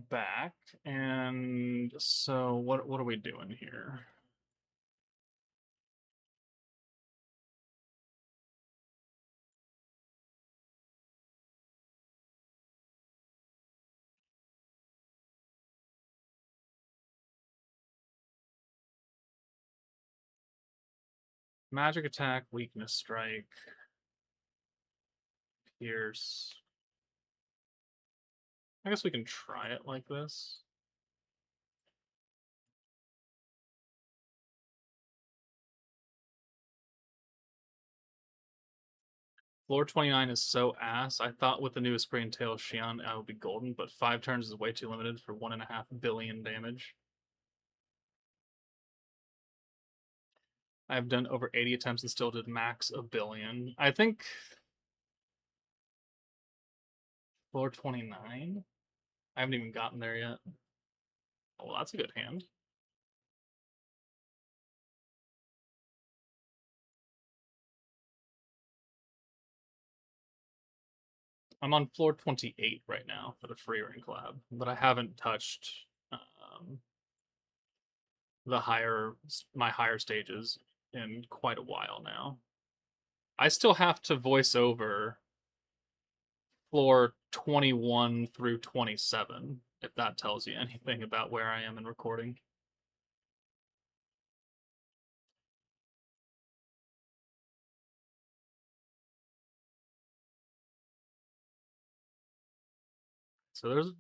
Back. And so what are we doing here? Magic attack, weakness strike, pierce. I guess we can try it like this. Floor 29 is so ass. I thought with the new Spring Tail SHION I would be golden, but 5 turns is way too limited for 1.5 billion damage. I've done over 80 attempts and still did max a billion. I think floor 29? I haven't even gotten there yet. Oh, well, that's a good hand. I'm on floor 28 right now for the free rank lab, but I haven't touched the my higher stages in quite a while now. I still have to voice over floor 21 through 27, if that tells you anything about where I am in recording. So there's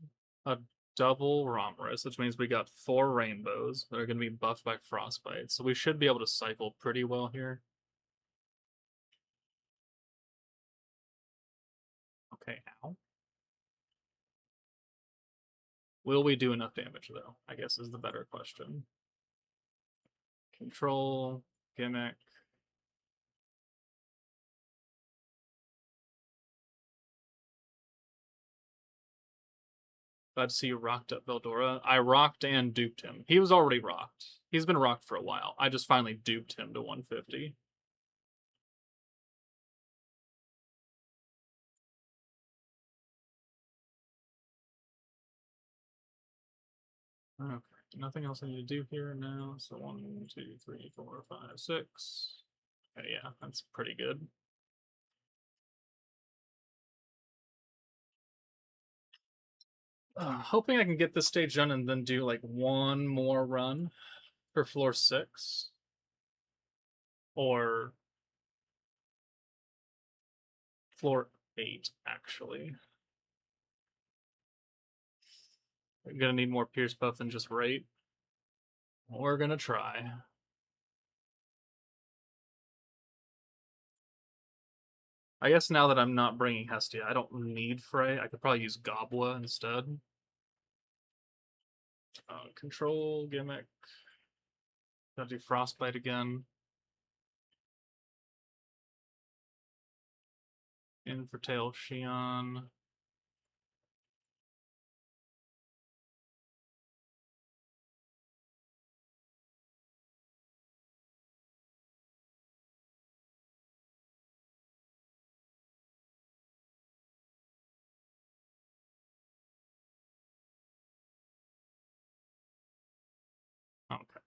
a double Romorus, which means we got 4 rainbows that are going to be buffed by Frostbite. So we should be able to cycle pretty well here. Okay, ow. Will we do enough damage, though? I guess is the better question. Control, gimmick. Glad to see you rocked up Veldora. I rocked and duped him. He was already rocked. He's been rocked for a while. I just finally duped him to 150. Okay, nothing else I need to do here now. So 1, 2, 3, 4, 5, 6. Okay, yeah, that's pretty good. Hoping I can get this stage done and then do like one more run for floor 6. Or floor 8, actually. I'm gonna need more Pierce buff than just rate. We're gonna try. I guess now that I'm not bringing Hestia, I don't need Frey. I could probably use Gobwa instead. Control, gimmick. Gotta do Frostbite again. In for tail, SHION. Okay.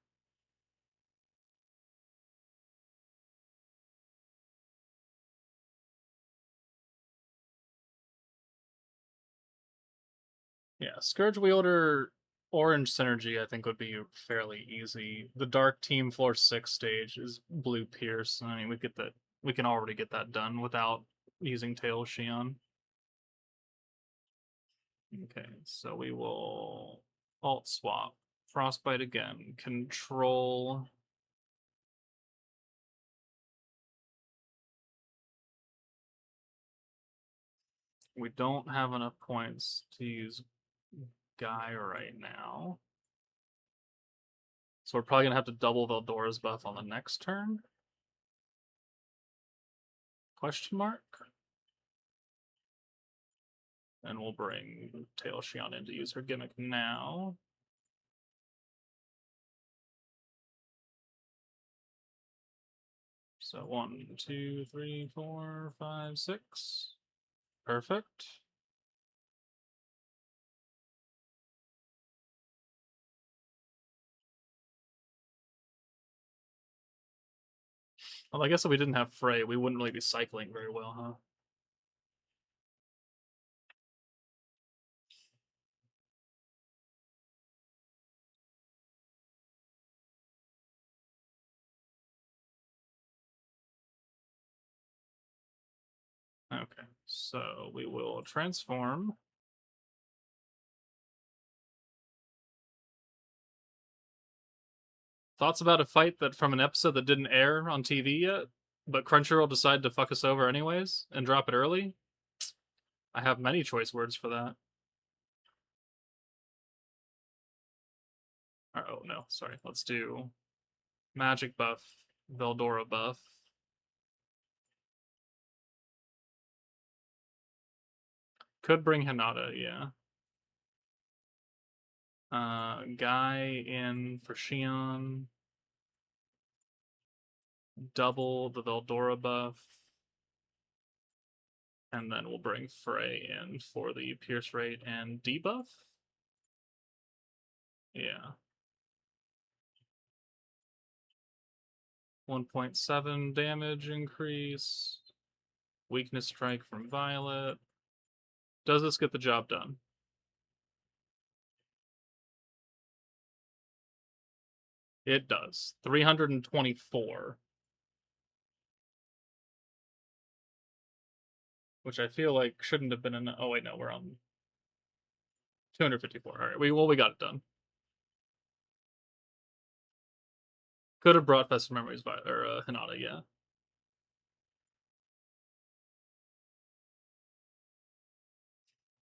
Yeah, Scourge Wielder Orange Synergy I think would be fairly easy. The Dark Team floor 6 stage is Blue Pierce. I mean, we can already get that done without using Tail SHION. Okay, so we will alt swap. Frostbite again. Control. We don't have enough points to use Guy right now. So we're probably going to have to double Veldora's buff on the next turn? Question mark? And we'll bring Tail SHION in to use her gimmick now. So 1, 2, 3, 4, 5, 6. Perfect. Well, I guess if we didn't have Frey, we wouldn't really be cycling very well, huh? Okay, so we will transform. Thoughts about a fight that from an episode that didn't air on TV yet, but Crunchyroll decided to fuck us over anyways and drop it early? I have many choice words for that. Oh no, sorry. Let's do magic buff, Veldora buff. Could bring Hinata, yeah. Guy in for SHION. Double the Veldora buff. And then we'll bring Frey in for the pierce rate and debuff. Yeah. 1.7 damage increase. Weakness strike from Violet. Does this get the job done? It does. 324. Which I feel like shouldn't have been enough. Oh, wait, no, we're on 254. All right, we got it done. Could have brought Festive Memories or Hinata, yeah.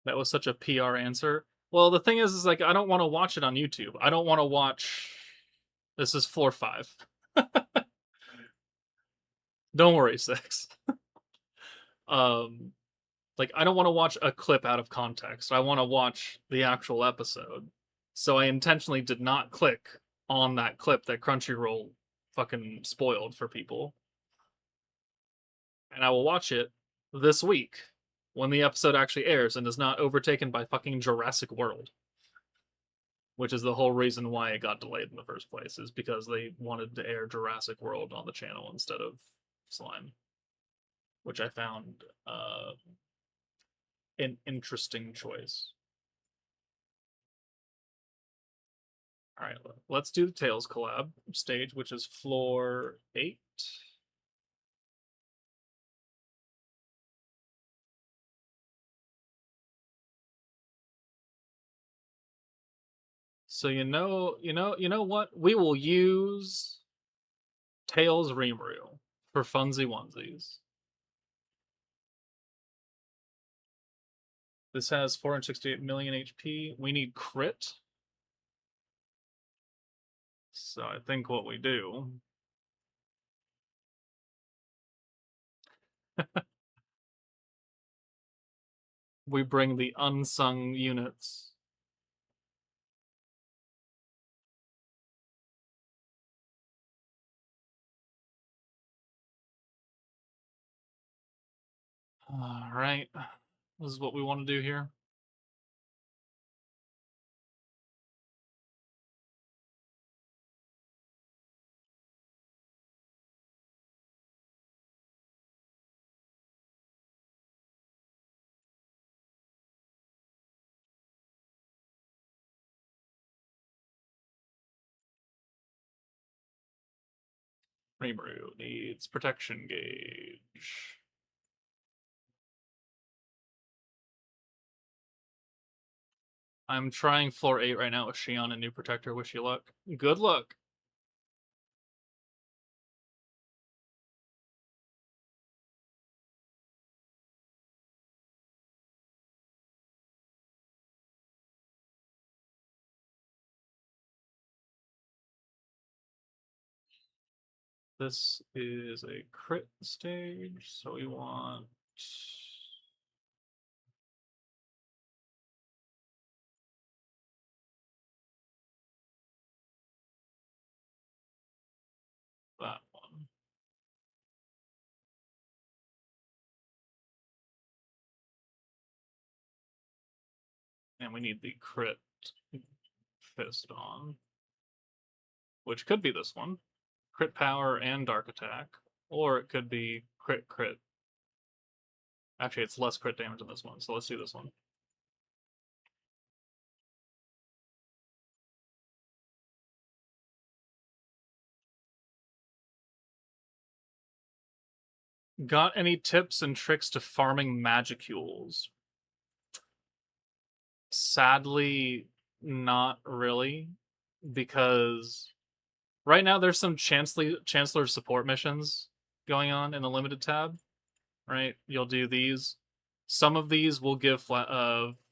That was such a PR answer. Well, the thing is like I don't want to watch it on YouTube. I don't want to watch. This is floor 5. Don't worry, 6. um, like I don't want to watch a clip out of context. I want to watch the actual episode. So I intentionally did not click on that clip that Crunchyroll fucking spoiled for people. And I will watch it this week when the episode actually airs and is not overtaken by fucking Jurassic World. Which is the whole reason why it got delayed in the first place, is because they wanted to air Jurassic World on the channel instead of Slime. Which I found an interesting choice. Alright, let's do the Tails collab stage, which is floor 8. So you know what? We will use Tails Rimuru for funsy onesies. This has 468 million HP. We need crit. So I think what we do we bring the unsung units. All right. This is what we want to do here. Rimuru needs protection gauge. I'm trying floor 8 right now with Shion and new protector. Wish you luck. Good luck. This is a crit stage, so we want that one. And we need the crit fist on, which could be this one. Crit power and dark attack. Or it could be crit crit. Actually, it's less crit damage in this one, so let's do this one. Got any tips and tricks to farming magicules? Sadly, not really, because right now there's some Chancellor support missions going on in the limited tab. Right, you'll do these. Some of these will give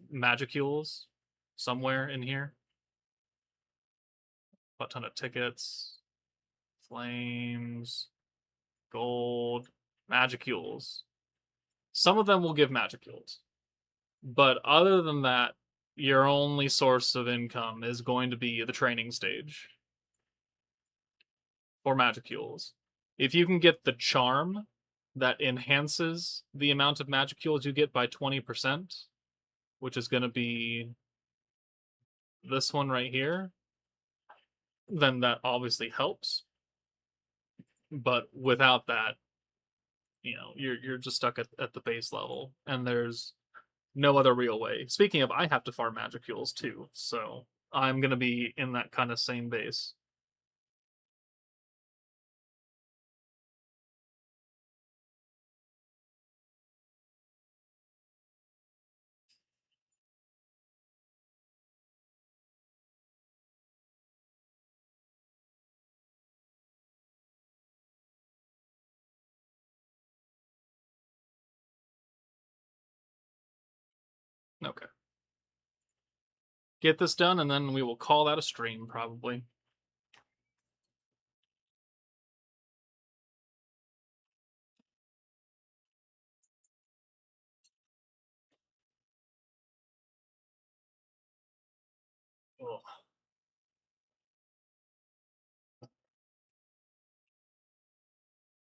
magicules somewhere in here. A ton of tickets, flames, gold, magicules. Some of them will give magicules. But other than that, your only source of income is going to be the training stage for magicules. If you can get the charm, that enhances the amount of Magicules you get by 20%, which is going to be this one right here, then that obviously helps. But without that, you're just stuck at the base level, and there's no other real way. Speaking of, I have to farm Magicules too, so I'm gonna be in that kind of same base. Okay. Get this done, and then we will call that a stream, probably.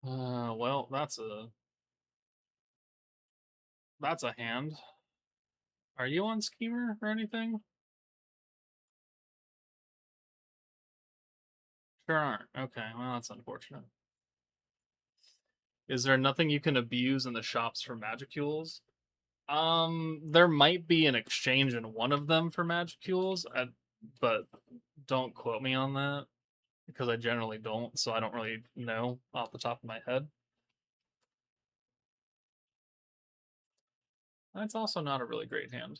Ugh. Well, that's a hand. Are you on Schemer or anything? Sure aren't. Okay, well, that's unfortunate. Is there nothing you can abuse in the shops for Magicules? There might be an exchange in one of them for Magicules, but don't quote me on that because I generally don't, so I don't really know off the top of my head. That's also not a really great hand.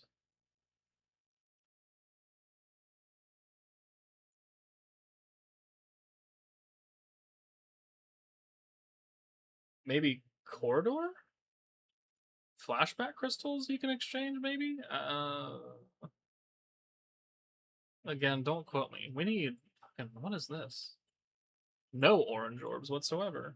Maybe Corridor? Flashback crystals you can exchange, maybe? Again, don't quote me. We need fucking, what is this? No orange orbs whatsoever.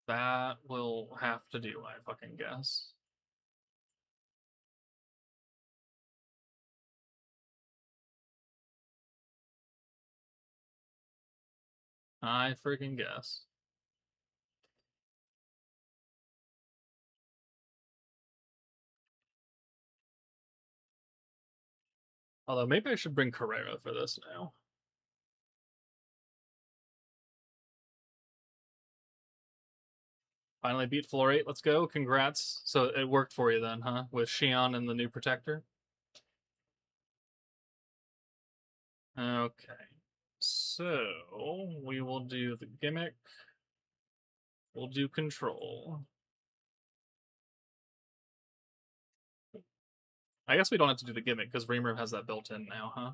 That will have to do, I fucking guess. I freaking guess. Although maybe I should bring Carrera for this now. Finally beat floor 8. Let's go. Congrats. So it worked for you then, huh? With SHION and the new protector? Okay. So we will do the gimmick. We'll do control. I guess we don't have to do the gimmick because Reamer has that built in now, huh?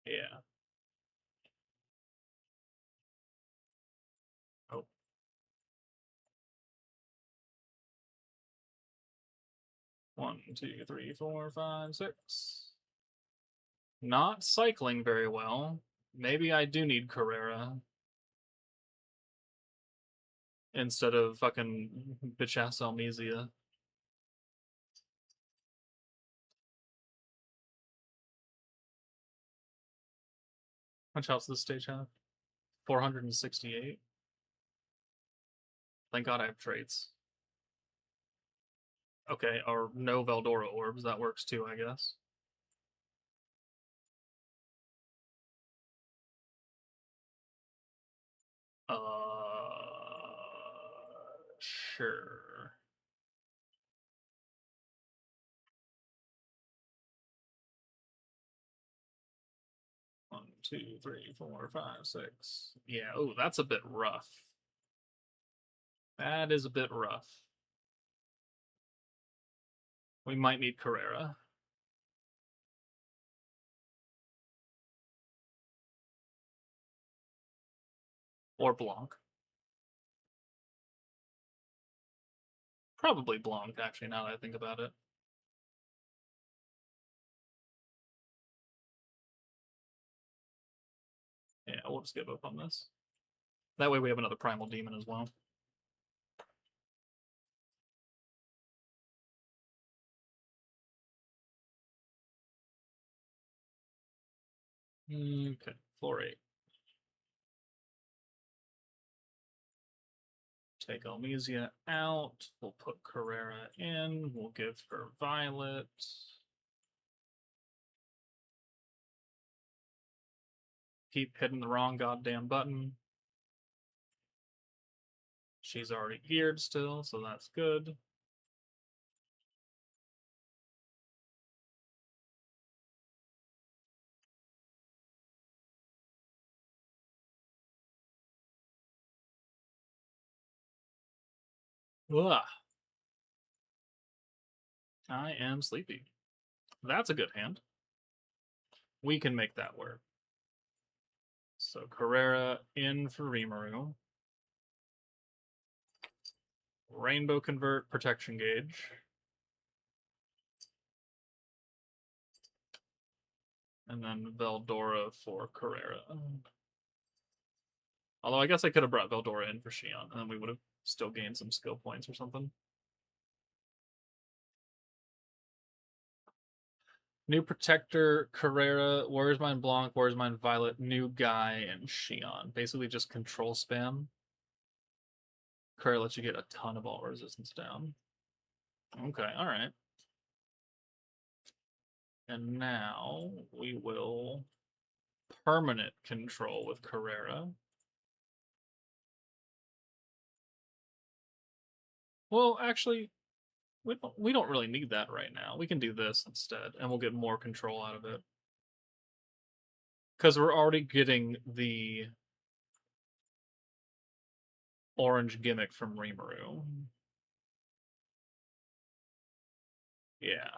Yeah. Oh. One, two, three, four, five, six. Not cycling very well. Maybe I do need Carrera instead of fucking bitch ass Almesia. How much health does this stage have? 468. Thank God I have traits. Okay, or no VELDORA orbs. That works too, I guess. Sure. One, two, three, four, five, six. Yeah, oh, that's a bit rough. That is a bit rough. We might need Carrera. Or Blanc. Probably Blanc, actually, now that I think about it. Yeah, we'll just give up on this. That way we have another Primal Demon as well. Okay, floor 8. Take Almesia out. We'll put Carrera in. We'll give her Violet. Keep hitting the wrong goddamn button. She's already geared still, so that's good. Ugh. I am sleepy. That's a good hand. We can make that work. So Carrera in for Rimuru. Rainbow Convert, Protection Gauge. And then Veldora for Carrera. Although I guess I could have brought Veldora in for SHION, and then we would have still gained some skill points or something. New Protector, Carrera, Warrior's Mind Blanc, Warrior's Mind Violet, New Guy, and SHION. Basically just control spam. Carrera lets you get a ton of alt resistance down. Okay, alright. And now we will permanent control with Carrera. Well, actually, we don't really need that right now. We can do this instead, and we'll get more control out of it. Because we're already getting the orange gimmick from Rimuru. Yeah.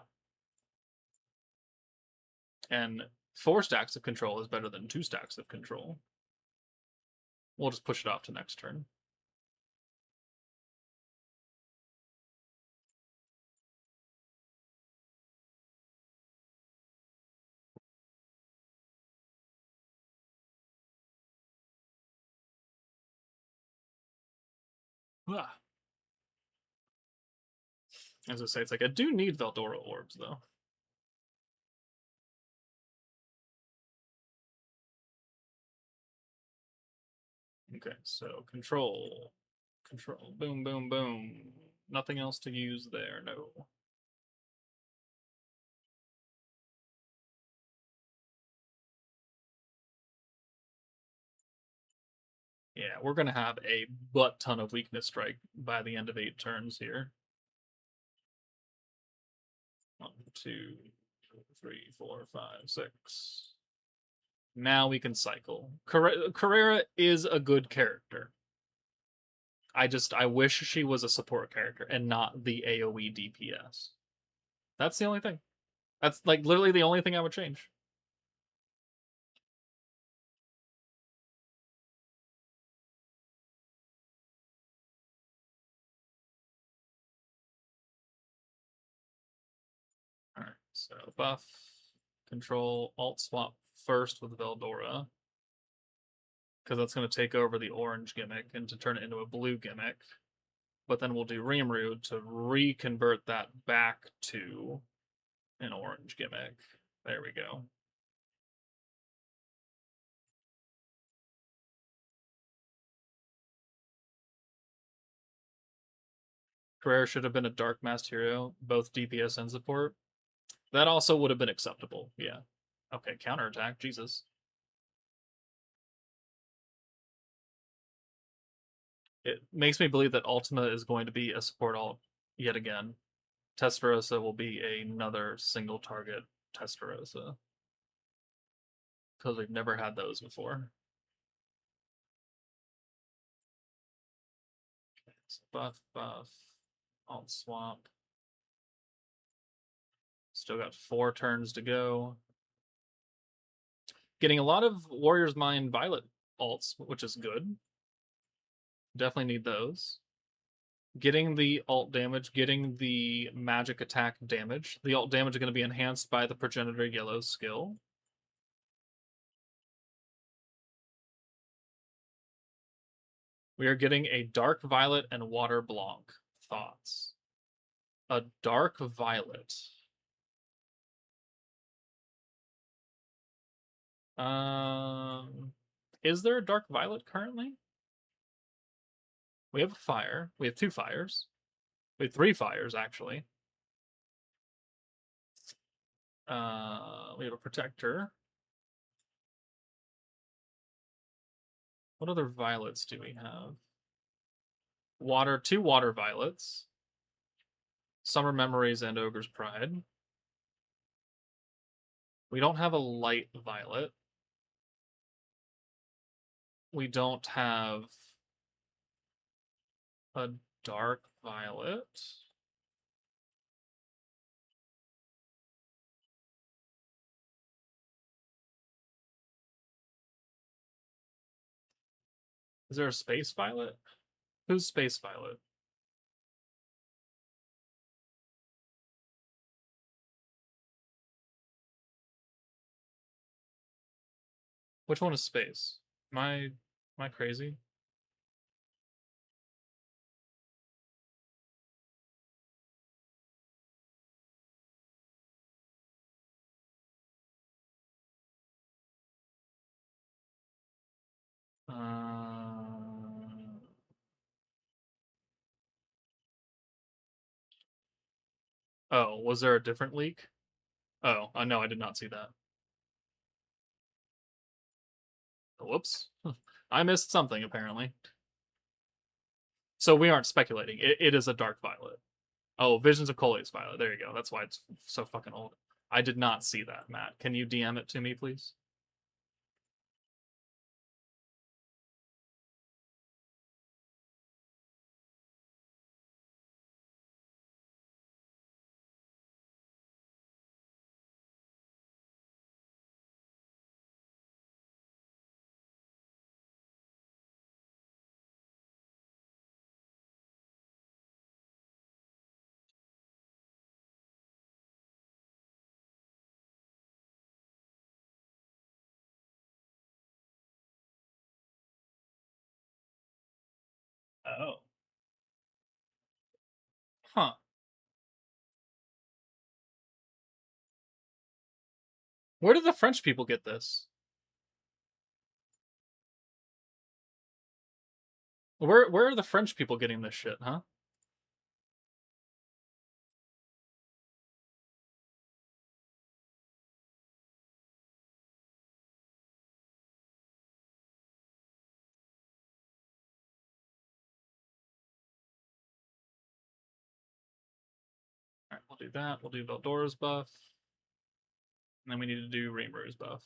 And 4 stacks of control is better than 2 stacks of control. We'll just push it off to next turn. Ah. As I say, it's like I do need Veldora orbs though. Okay, so control, boom, boom, boom. Nothing else to use there, no. Yeah, we're gonna have a butt ton of weakness strike by the end of 8 turns here. 1, 2, 3, 4, 5, 6. Now we can cycle. Carrera is a good character. I wish she was a support character and not the AoE DPS. That's the only thing. That's like literally the only thing I would change. Alright, so buff, control, alt swap first with Veldora. Because that's going to take over the orange gimmick and to turn it into a blue gimmick. But then we'll do Rimuru to reconvert that back to an orange gimmick. There we go. Carrera should have been a Dark Masked hero, both DPS and support. That also would have been acceptable, yeah. Okay, counterattack, Jesus. It makes me believe that Ultima is going to be a support alt yet again. Testarossa will be another single target Testarossa. Because we've never had those before. Okay, so buff, alt swap. Still got 4 turns to go. Getting a lot of Warrior's Mind Violet alts, which is good. Definitely need those. Getting the alt damage, getting the magic attack damage. The alt damage is going to be enhanced by the Progenitor Yellow skill. We are getting a dark violet and water blanc. Thoughts? A dark violet. Is there a dark violet currently? We have a fire. We have 2 fires. We have 3 fires, actually. We have a protector. What other violets do we have? Water, 2 water violets. Summer Memories and Ogre's Pride. We don't have a light violet. We don't have a dark violet. Is there a space violet? Who's space violet? Which one is space? Am I crazy? Oh, was there a different leak? Oh, no, I did not see that. Whoops. I missed something, apparently. So we aren't speculating. It is a dark violet. Oh, Visions of Coleus violet. There you go. That's why it's so fucking old. I did not see that, Matt. Can you DM it to me, please? Oh. Huh. Where did the French people get this? Where are the French people getting this shit, huh? Alright, we'll do that. We'll do Veldora's buff. And then we need to do Reamer's buff.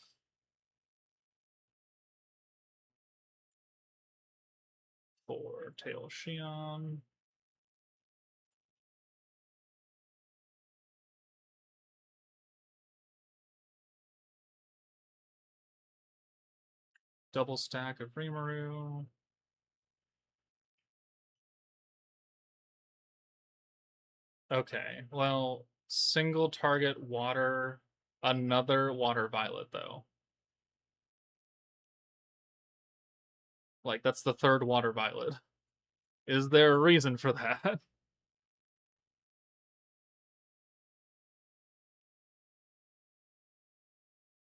For Tail Shion. Double stack of Rimuru. Okay, well, single target water, another water violet, though. Like, that's the 3rd water violet. Is there a reason for that?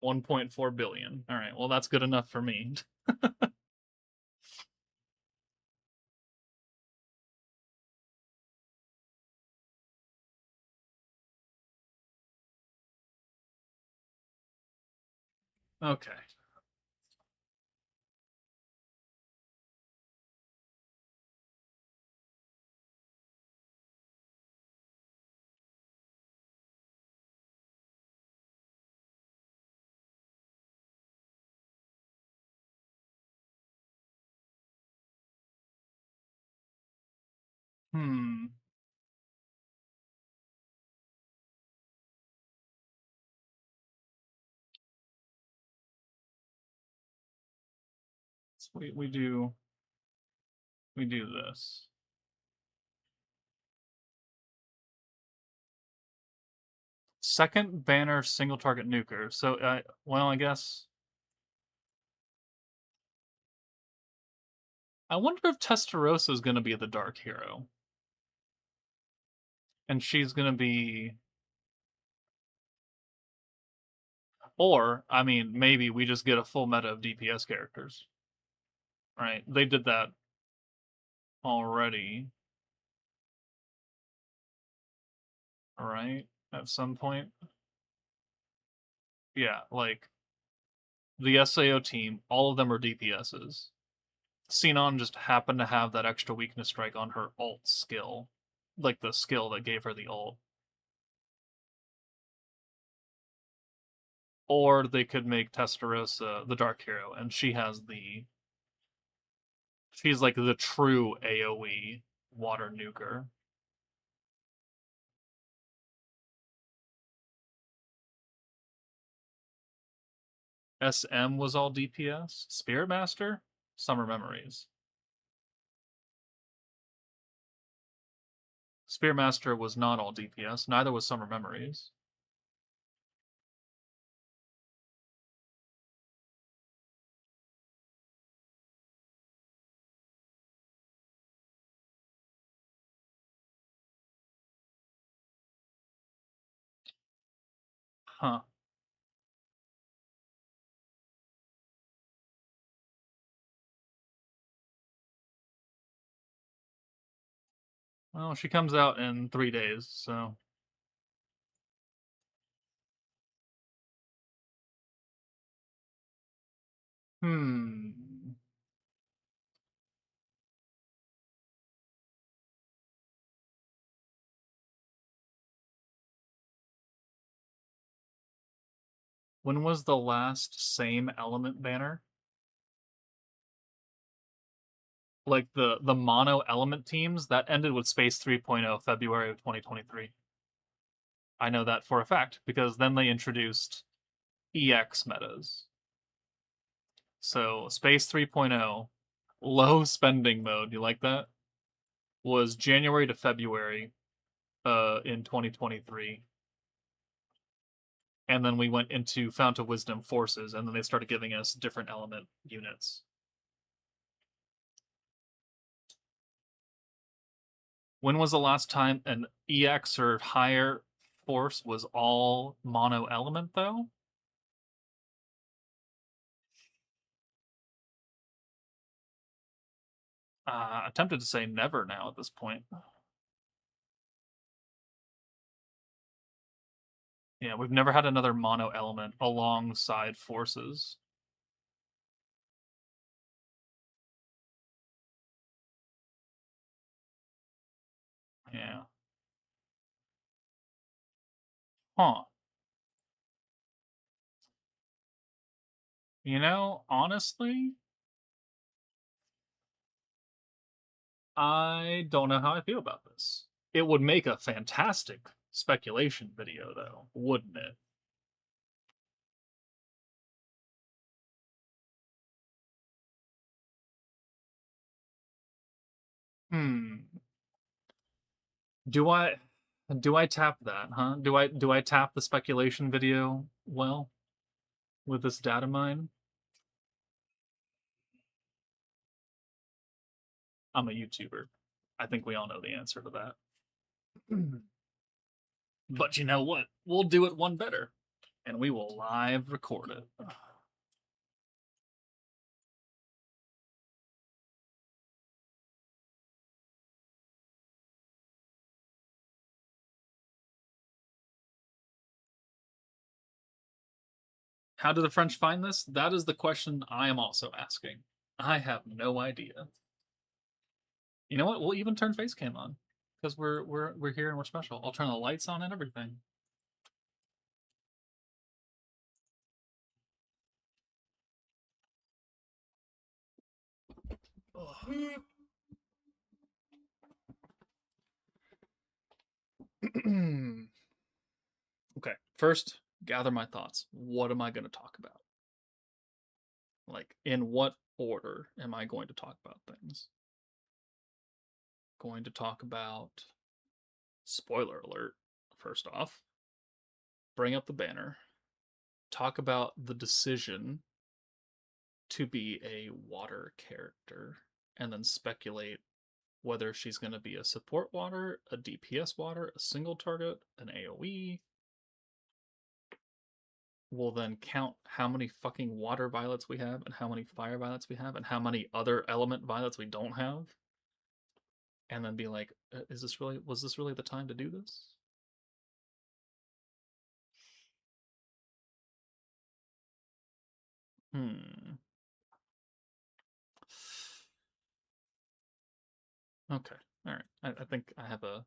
1.4 billion. All right, well, that's good enough for me. Okay. Hmm. So we do this. Second banner single target nuker. So well, I guess I wonder if Testarossa is going to be the dark hero. And she's going to be. Or, I mean, maybe we just get a full meta of DPS characters. Right? They did that already. Right? At some point. Yeah, like the SAO team, all of them are DPSs. Sinon just happened to have that extra weakness strike on her ult skill. Like the skill that gave her the ult. Or they could make Testarossa the Dark Hero, and she has the. She's like the true AoE water nuker. SM was all DPS. Spirit Master? Summer Memories. Spirit Master was not all DPS, neither was Summer Memories. Huh. Well, she comes out in 3 days, so. Hmm. When was the last same element banner? Like the mono element teams that ended with Space 3.0 February of 2023. I know that for a fact because then they introduced EX metas. So Space 3.0 low spending mode, you like that? Was January to February in 2023. And then we went into Fount of Wisdom Forces, and then they started giving us different element units. When was the last time an EX or higher force was all mono element, though? I'm tempted to say never now at this point. Yeah, we've never had another mono element alongside forces. Yeah. Huh. Honestly, I don't know how I feel about this. It would make a fantastic speculation video, though, wouldn't it? Hmm. Do I do I tap that, huh? Do I tap the speculation video well with this data mine? I'm a YouTuber. I think we all know the answer to that. But you know what? We'll do it one better, and we will live record it. How do the French find this? That is the question I am also asking. I have no idea. You know what? We'll even turn face cam on because we're here and we're special. I'll turn the lights on and everything. Okay, first, gather my thoughts. What am I going to talk about? Like, in what order am I going to talk about things? Going to talk about, spoiler alert, first off, bring up the banner, talk about the decision to be a water character and then speculate whether she's going to be a support water, a DPS water, a single target, an AoE. We'll then count how many fucking water violets we have and how many fire violets we have and how many other element violets we don't have. And then be like, was this really the time to do this? Okay. All right. I think I have a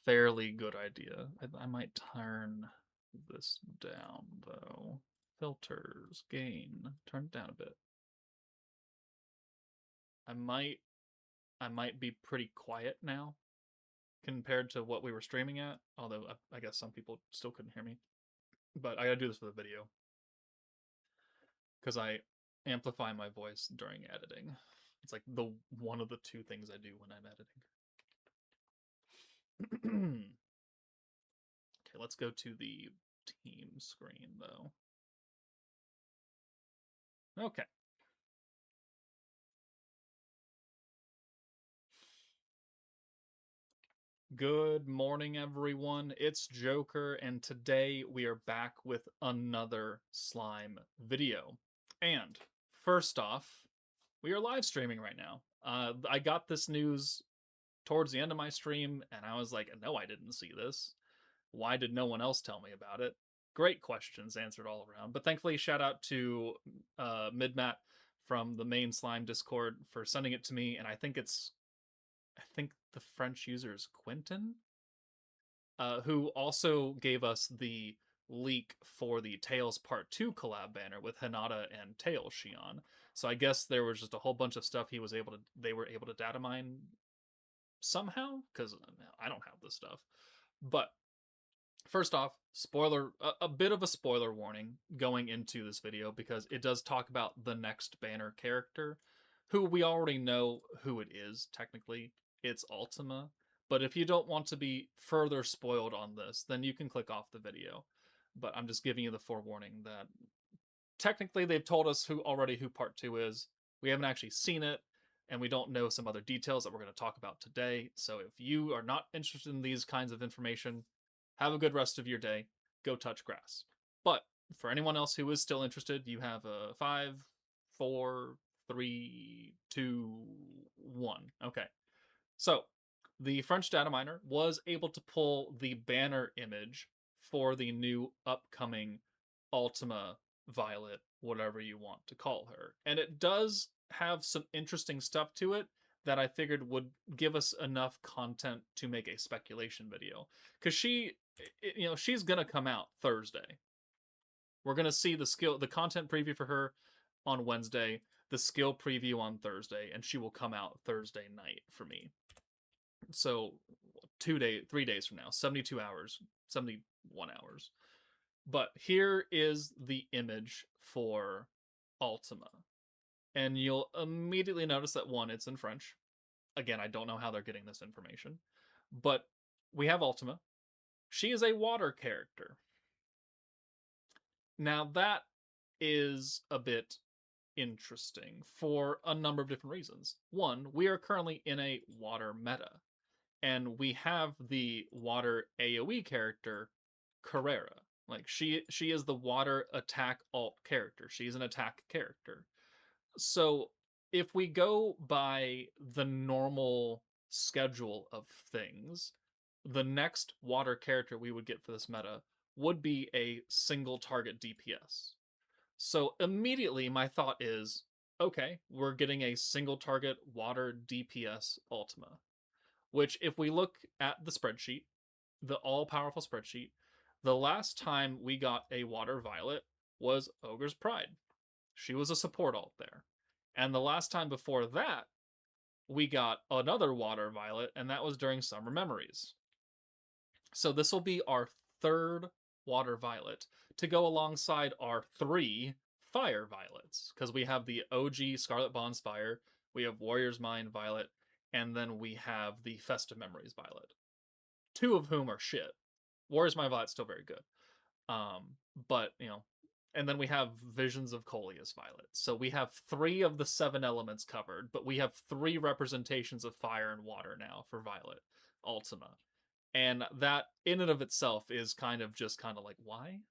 fairly good idea. I might turn this down though. Filters, gain, turn it down a bit. I might be pretty quiet now compared to what we were streaming at. Although I guess some people still couldn't hear me. But I gotta do this for the video because I amplify my voice during editing. It's like the one of the two things I do when I'm editing. Okay, let's go to the team screen though. Okay. Good morning, everyone. It's Joker, and today we are back with another slime video. And first off, we are live streaming right now. I got this news towards the end of my stream, and I was like, no, I didn't see this. Why did no one else tell me about it? Great questions answered all around. But thankfully, shout out to Midmat from the main slime Discord for sending it to me, and I think the French user is Quentin, who also gave us the leak for the Tails Part 2 collab banner with Hinata and Tails SHION. So I guess there was just a whole bunch of stuff they were able to data mine somehow, because I don't have this stuff. But first off, a bit of a spoiler warning going into this video, because it does talk about the next banner character, who we already know who it is, technically. It's Ultima. But if you don't want to be further spoiled on this, then you can click off the video. But I'm just giving you the forewarning that technically they've told us who Part 2 is. We haven't actually seen it, and we don't know some other details that we're going to talk about today. So if you are not interested in these kinds of information, have a good rest of your day. Go touch grass. But for anyone else who is still interested, you have a 5, 4, 3, 2, 1. Okay. So the French data miner was able to pull the banner image for the new upcoming Ultima Violet, whatever you want to call her. And it does have some interesting stuff to it that I figured would give us enough content to make a speculation video. Because she's going to come out Thursday. We're going to see the content preview for her on Wednesday, the skill preview on Thursday, and she will come out Thursday night for me. So 3 days from now, 72 hours, 71 hours. But here is the image for Ultima. And you'll immediately notice that, one, it's in French. Again, I don't know how they're getting this information. But we have Ultima. She is a water character. Now that is a bit interesting for a number of different reasons. One, we are currently in a water meta. And we have the water AoE character, Carrera. Like, she is the water attack alt character. She's an attack character. So if we go by the normal schedule of things, the next water character we would get for this meta would be a single target DPS. So immediately my thought is, okay, we're getting a single target water DPS Ultima. Which, if we look at the spreadsheet, the all-powerful spreadsheet, the last time we got a Water Violet was Ogre's Pride. She was a support alt there. And the last time before that, we got another Water Violet, and that was during Summer Memories. So this will be our third Water Violet to go alongside our 3 Fire Violets. Because we have the OG Scarlet Bonfire, we have Warrior's Mind Violet, and then we have the Festive Memories Violet. 2 of whom are shit. Warrior's Mind Violet's still very good. But, And then we have Visions of Coleus Violet. So we have 3 of the 7 elements covered, but we have 3 representations of fire and water now for Violet Ultima. And that in and of itself is kind of like, why?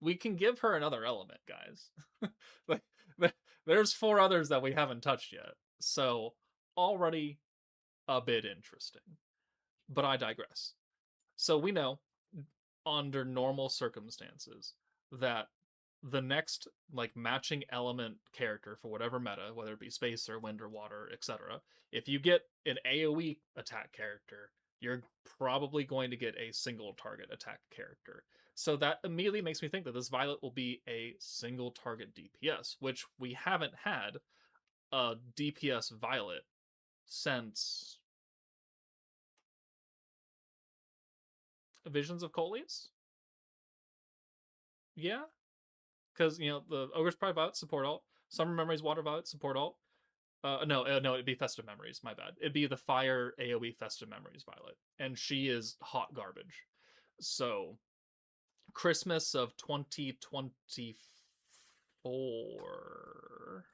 We can give her another element, guys. Like, there's 4 others that we haven't touched yet. So already a bit interesting. But I digress. So we know under normal circumstances that the next like matching element character for whatever meta, whether it be space or wind or water, etc., if you get an AoE attack character, you're probably going to get a single target attack character. So that immediately makes me think that this Violet will be a single target DPS, which we haven't had a DPS Violet since Visions of Coleus. Yeah, because the Ogre's Pride Violet support alt, Summer Memories Water Violet support alt. No, it'd be Festive Memories. My bad. It'd be the Fire AOE Festive Memories Violet, and she is hot garbage. So, Christmas of 2024,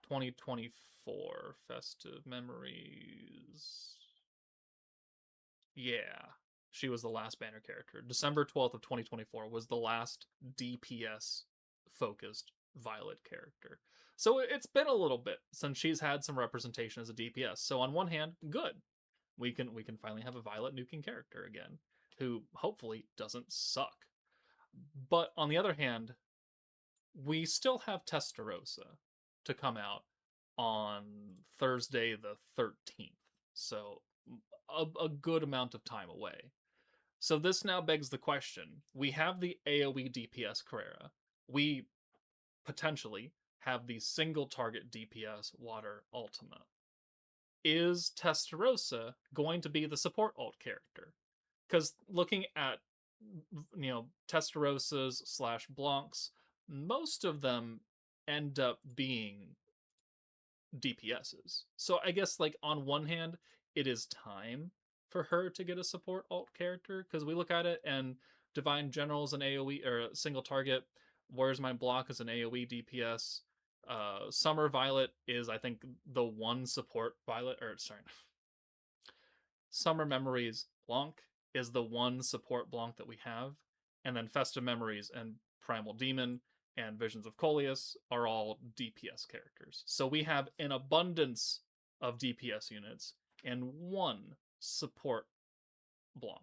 2024 Festive Memories. Yeah, she was the last banner character. December 12th of 2024 was the last DPS focused Violet character. So it's been a little bit since she's had some representation as a DPS. So on one hand, good. We can finally have a Violet nuking character again who hopefully doesn't suck. But on the other hand, we still have Testarossa to come out on Thursday the 13th. So a good amount of time away. So this now begs the question. We have the AoE DPS Carrera. We potentially have the single target DPS Water Ultima. Is Testarossa going to be the support alt character? Because looking at Testarossas / Blancs, most of them end up being DPSs. So I guess like on one hand, it is time for her to get a support alt character because we look at it and Divine General is an AoE or a single target. Warrior's Mind Block is an AoE DPS. Summer Violet is, I think, the one support Violet, or sorry, Summer Memories Blanc is the one support Blanc that we have, and then Festive Memories and Primal Demon and Visions of Coleus are all DPS characters. So we have an abundance of DPS units and one support Blanc.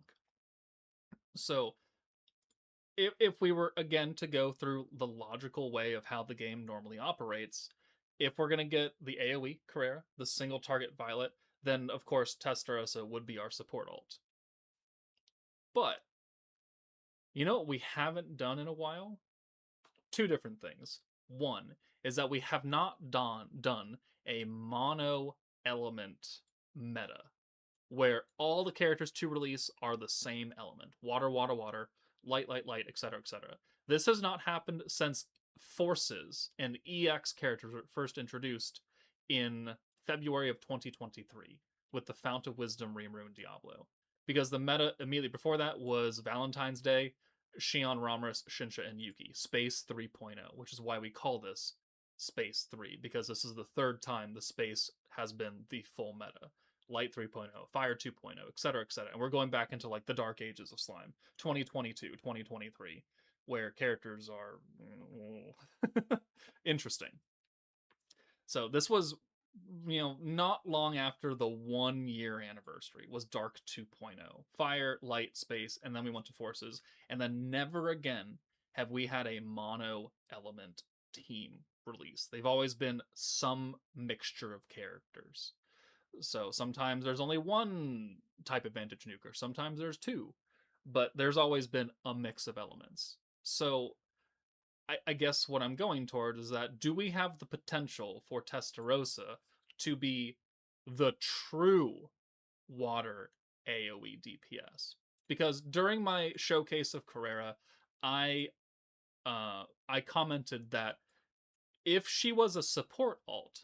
So if we were again to go through the logical way of how the game normally operates, if we're going to get the AoE Carrera, the single target Violet, then of course Testarossa would be our support alt. But you know what we haven't done in a while? 2 different things. One is that we have not done a mono element meta where all the characters to release are the same element. Water, water, water, light, light, light, etc., etc. This has not happened since Forces and EX characters were first introduced in February of 2023 with the Fount of Wisdom, Rimuru, and Diablo. Because the meta immediately before that was Valentine's Day, Shion, Ramris, Shinsha, and Yuki. Space 3.0, which is why we call this Space 3, because this is the 3rd time the space has been the full meta. Light 3.0, Fire 2.0, etc., etc. And we're going back into like the dark ages of slime, 2022, 2023, where characters are interesting. So this was, not long after the 1-year anniversary was Dark 2.0. Fire, light, space, and then we went to Forces. And then never again have we had a mono element team release. They've always been some mixture of characters. So sometimes there's only one type of Vantage Nuker, sometimes there's 2. But there's always been a mix of elements. So I guess what I'm going toward is that do we have the potential for Testarossa to be the true water AoE DPS? Because during my showcase of Carrera, I commented that if she was a support alt,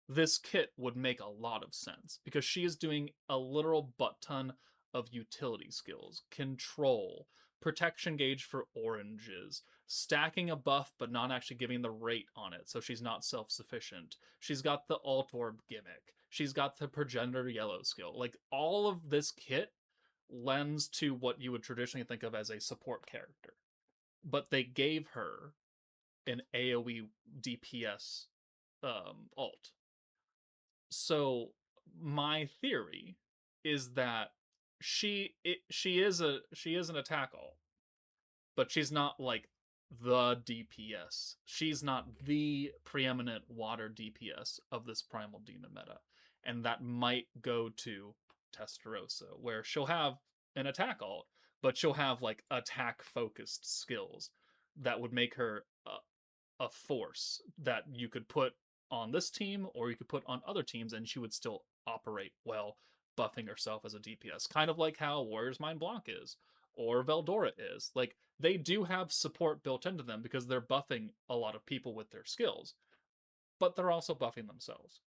this kit would make a lot of sense because she is doing a literal butt ton of utility skills, control, protection gauge for oranges, stacking a buff but not actually giving the rate on it, so she's not self-sufficient. She's got the alt orb gimmick. She's got the progenitor yellow skill. Like, all of this kit lends to what you would traditionally think of as a support character. But they gave her an AoE DPS alt. So my theory is that she is an attack alt, but she's not like the DPS. She's not the preeminent water DPS of this Primal Demon meta. And that might go to Testarossa, where she'll have an attack alt, but she'll have like attack focused skills that would make her a force that you could put on this team or you could put on other teams and she would still operate well, buffing herself as a DPS. Kind of like how Warrior's Mind Blanc is, or Veldora is. Like, they do have support built into them because they're buffing a lot of people with their skills, but they're also buffing themselves.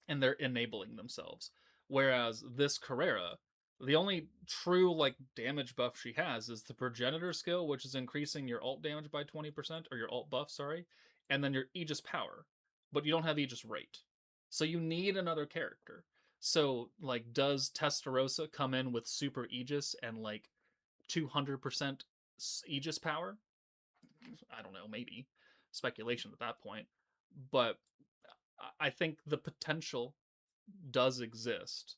And they're enabling themselves. Whereas this Carrera, the only true like damage buff she has is the progenitor skill, which is increasing your alt damage by 20%, or your alt buff, sorry, and then your Aegis power. But you don't have Aegis rate. So you need another character. So, like, does Testarossa come in with super Aegis and like 200% Aegis power? I don't know, maybe. Speculation at that point. But I think the potential does exist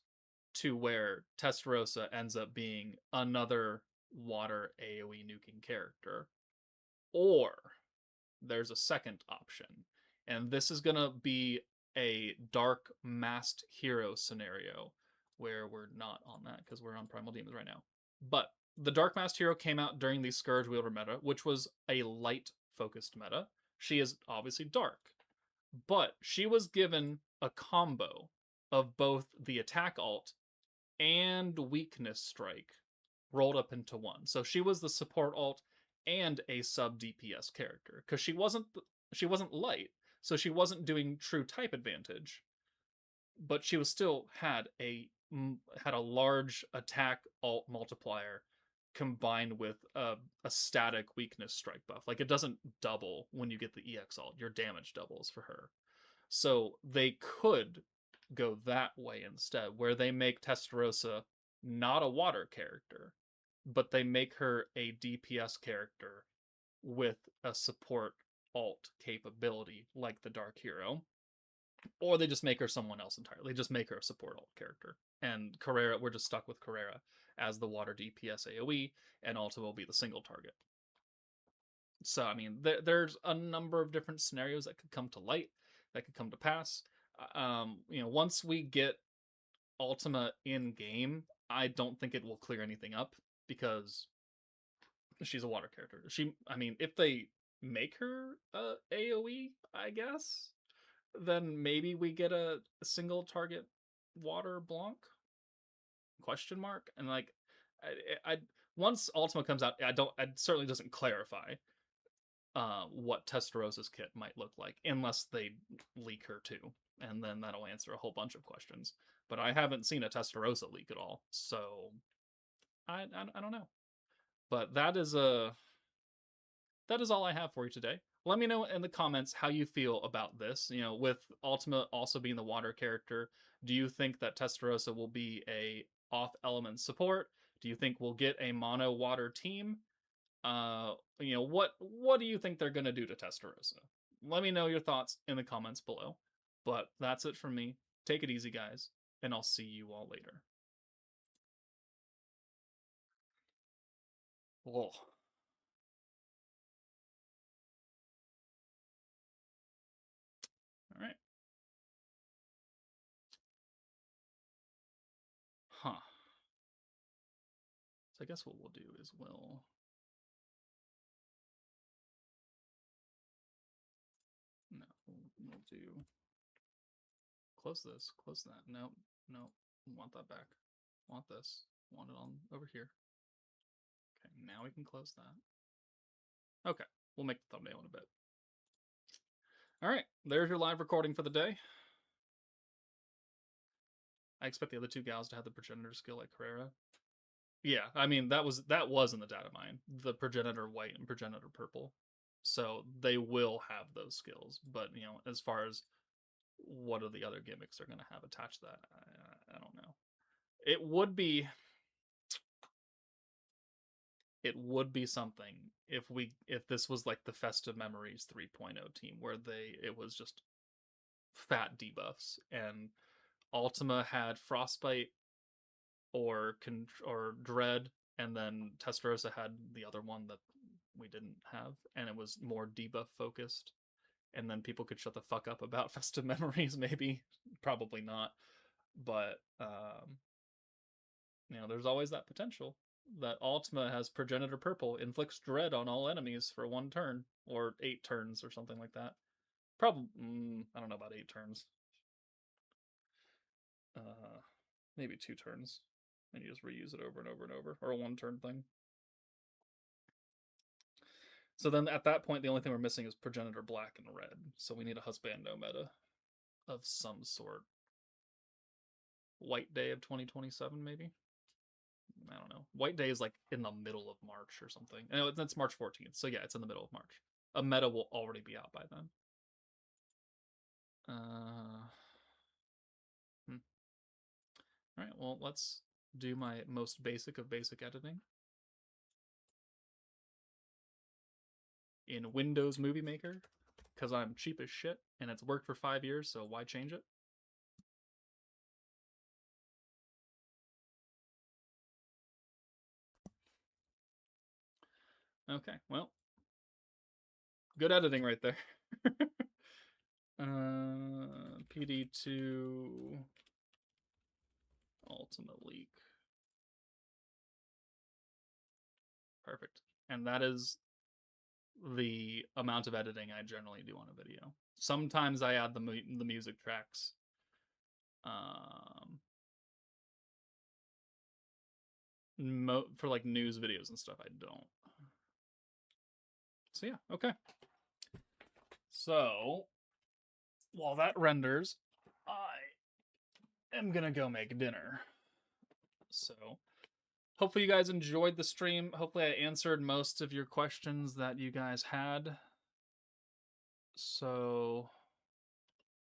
to where Testarossa ends up being another water AoE nuking character. Or there's a second option. And this is going to be a dark masked hero scenario where we're not on that because we're on Primal Demons right now. But the dark masked hero came out during the Scourge Wielder meta, which was a light focused meta. She is obviously dark, but she was given a combo of both the attack alt and weakness strike rolled up into one. So she was the support alt and a sub DPS character because she wasn't light, so she wasn't doing true type advantage, but she was still had a large attack alt multiplier combined with a static weakness strike buff. Like, it doesn't double when you get the EX alt, your damage doubles for her. So they could go that way instead, where they make Testarossa not a water character, but they make her a DPS character with a support alt capability like the Dark Hero. Or they just make her someone else entirely. Just make her a support alt character. And Carrera, we're just stuck with Carrera as the water DPS AoE, and also will be the single target. So, I mean, there's a number of different scenarios that could come to light, that could come to pass. Once we get Ultima in game, I don't think it will clear anything up because she's a water character. If they make her AoE, I guess, then maybe we get a single target water Blanc ? And like, I once Ultima comes out, it certainly doesn't clarify what Testarossa's kit might look like, unless they leak her too, and then that'll answer a whole bunch of questions. But I haven't seen a Testarossa leak at all, so I don't know. But that is all I have for you today. Let me know in the comments how you feel about this. With Ultima also being the water character, do you think that Testarossa will be a off-element support? Do you think we'll get a mono water team? What do you think they're gonna do to Testarossa? Let me know your thoughts in the comments below. But that's it from me. Take it easy, guys, and I'll see you all later. Whoa. All right. Huh. So I guess what we'll do is we'll do close this, close that. No, want that back. Want this. Want it on over here. Okay, now we can close that. Okay, we'll make the thumbnail in a bit. All right, there's your live recording for the day. I expect the other two gals to have the progenitor skill like Carrera. Yeah, I mean that was in the data mine, the progenitor white and progenitor purple. So they will have those skills, but you know, as far as what are the other gimmicks they're going to have attached to that, I don't know. It would be something if this was like the Festive Memories 3.0 team where it was just fat debuffs and Ultima had Frostbite or Dread, and then Testarossa had the other one that we didn't have, and it was more debuff focused. And then people could shut the fuck up about Festive Memories, maybe, probably not, but you know, there's always that potential that Ultima has Progenitor Purple, inflicts dread on all enemies for 1 turn or 8 turns or something like that. Probably, I don't know about 8 turns. Maybe 2 turns, and you just reuse it over and over and over, or a 1 turn thing. So then at that point, the only thing we're missing is Progenitor Black and Red. So we need a Husbando meta of some sort. White Day of 2027, maybe? I don't know. White Day is like in the middle of March or something. No, that's March 14th. So yeah, it's in the middle of March. A meta will already be out by then. All right, well, let's do my most basic of basic editing in Windows Movie Maker because I'm cheap as shit and it's worked for 5 years, so why change it? Okay, well, good editing right there. PD2 Ultimate Leak. Perfect. And that is the amount of editing I generally do on a video. Sometimes I add the music tracks. For like news videos and stuff, I don't. So yeah, okay. So while that renders, I am gonna go make dinner. So hopefully you guys enjoyed the stream. Hopefully I answered most of your questions that you guys had. So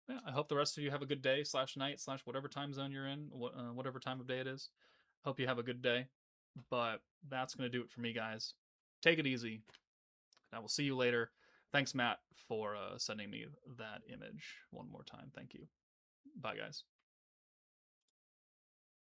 yeah, I hope the rest of you have a good day / night / whatever time zone you're in, whatever time of day it is. Hope you have a good day. But that's going to do it for me, guys. Take it easy. I will see you later. Thanks, Matt, for sending me that image one more time. Thank you. Bye, guys.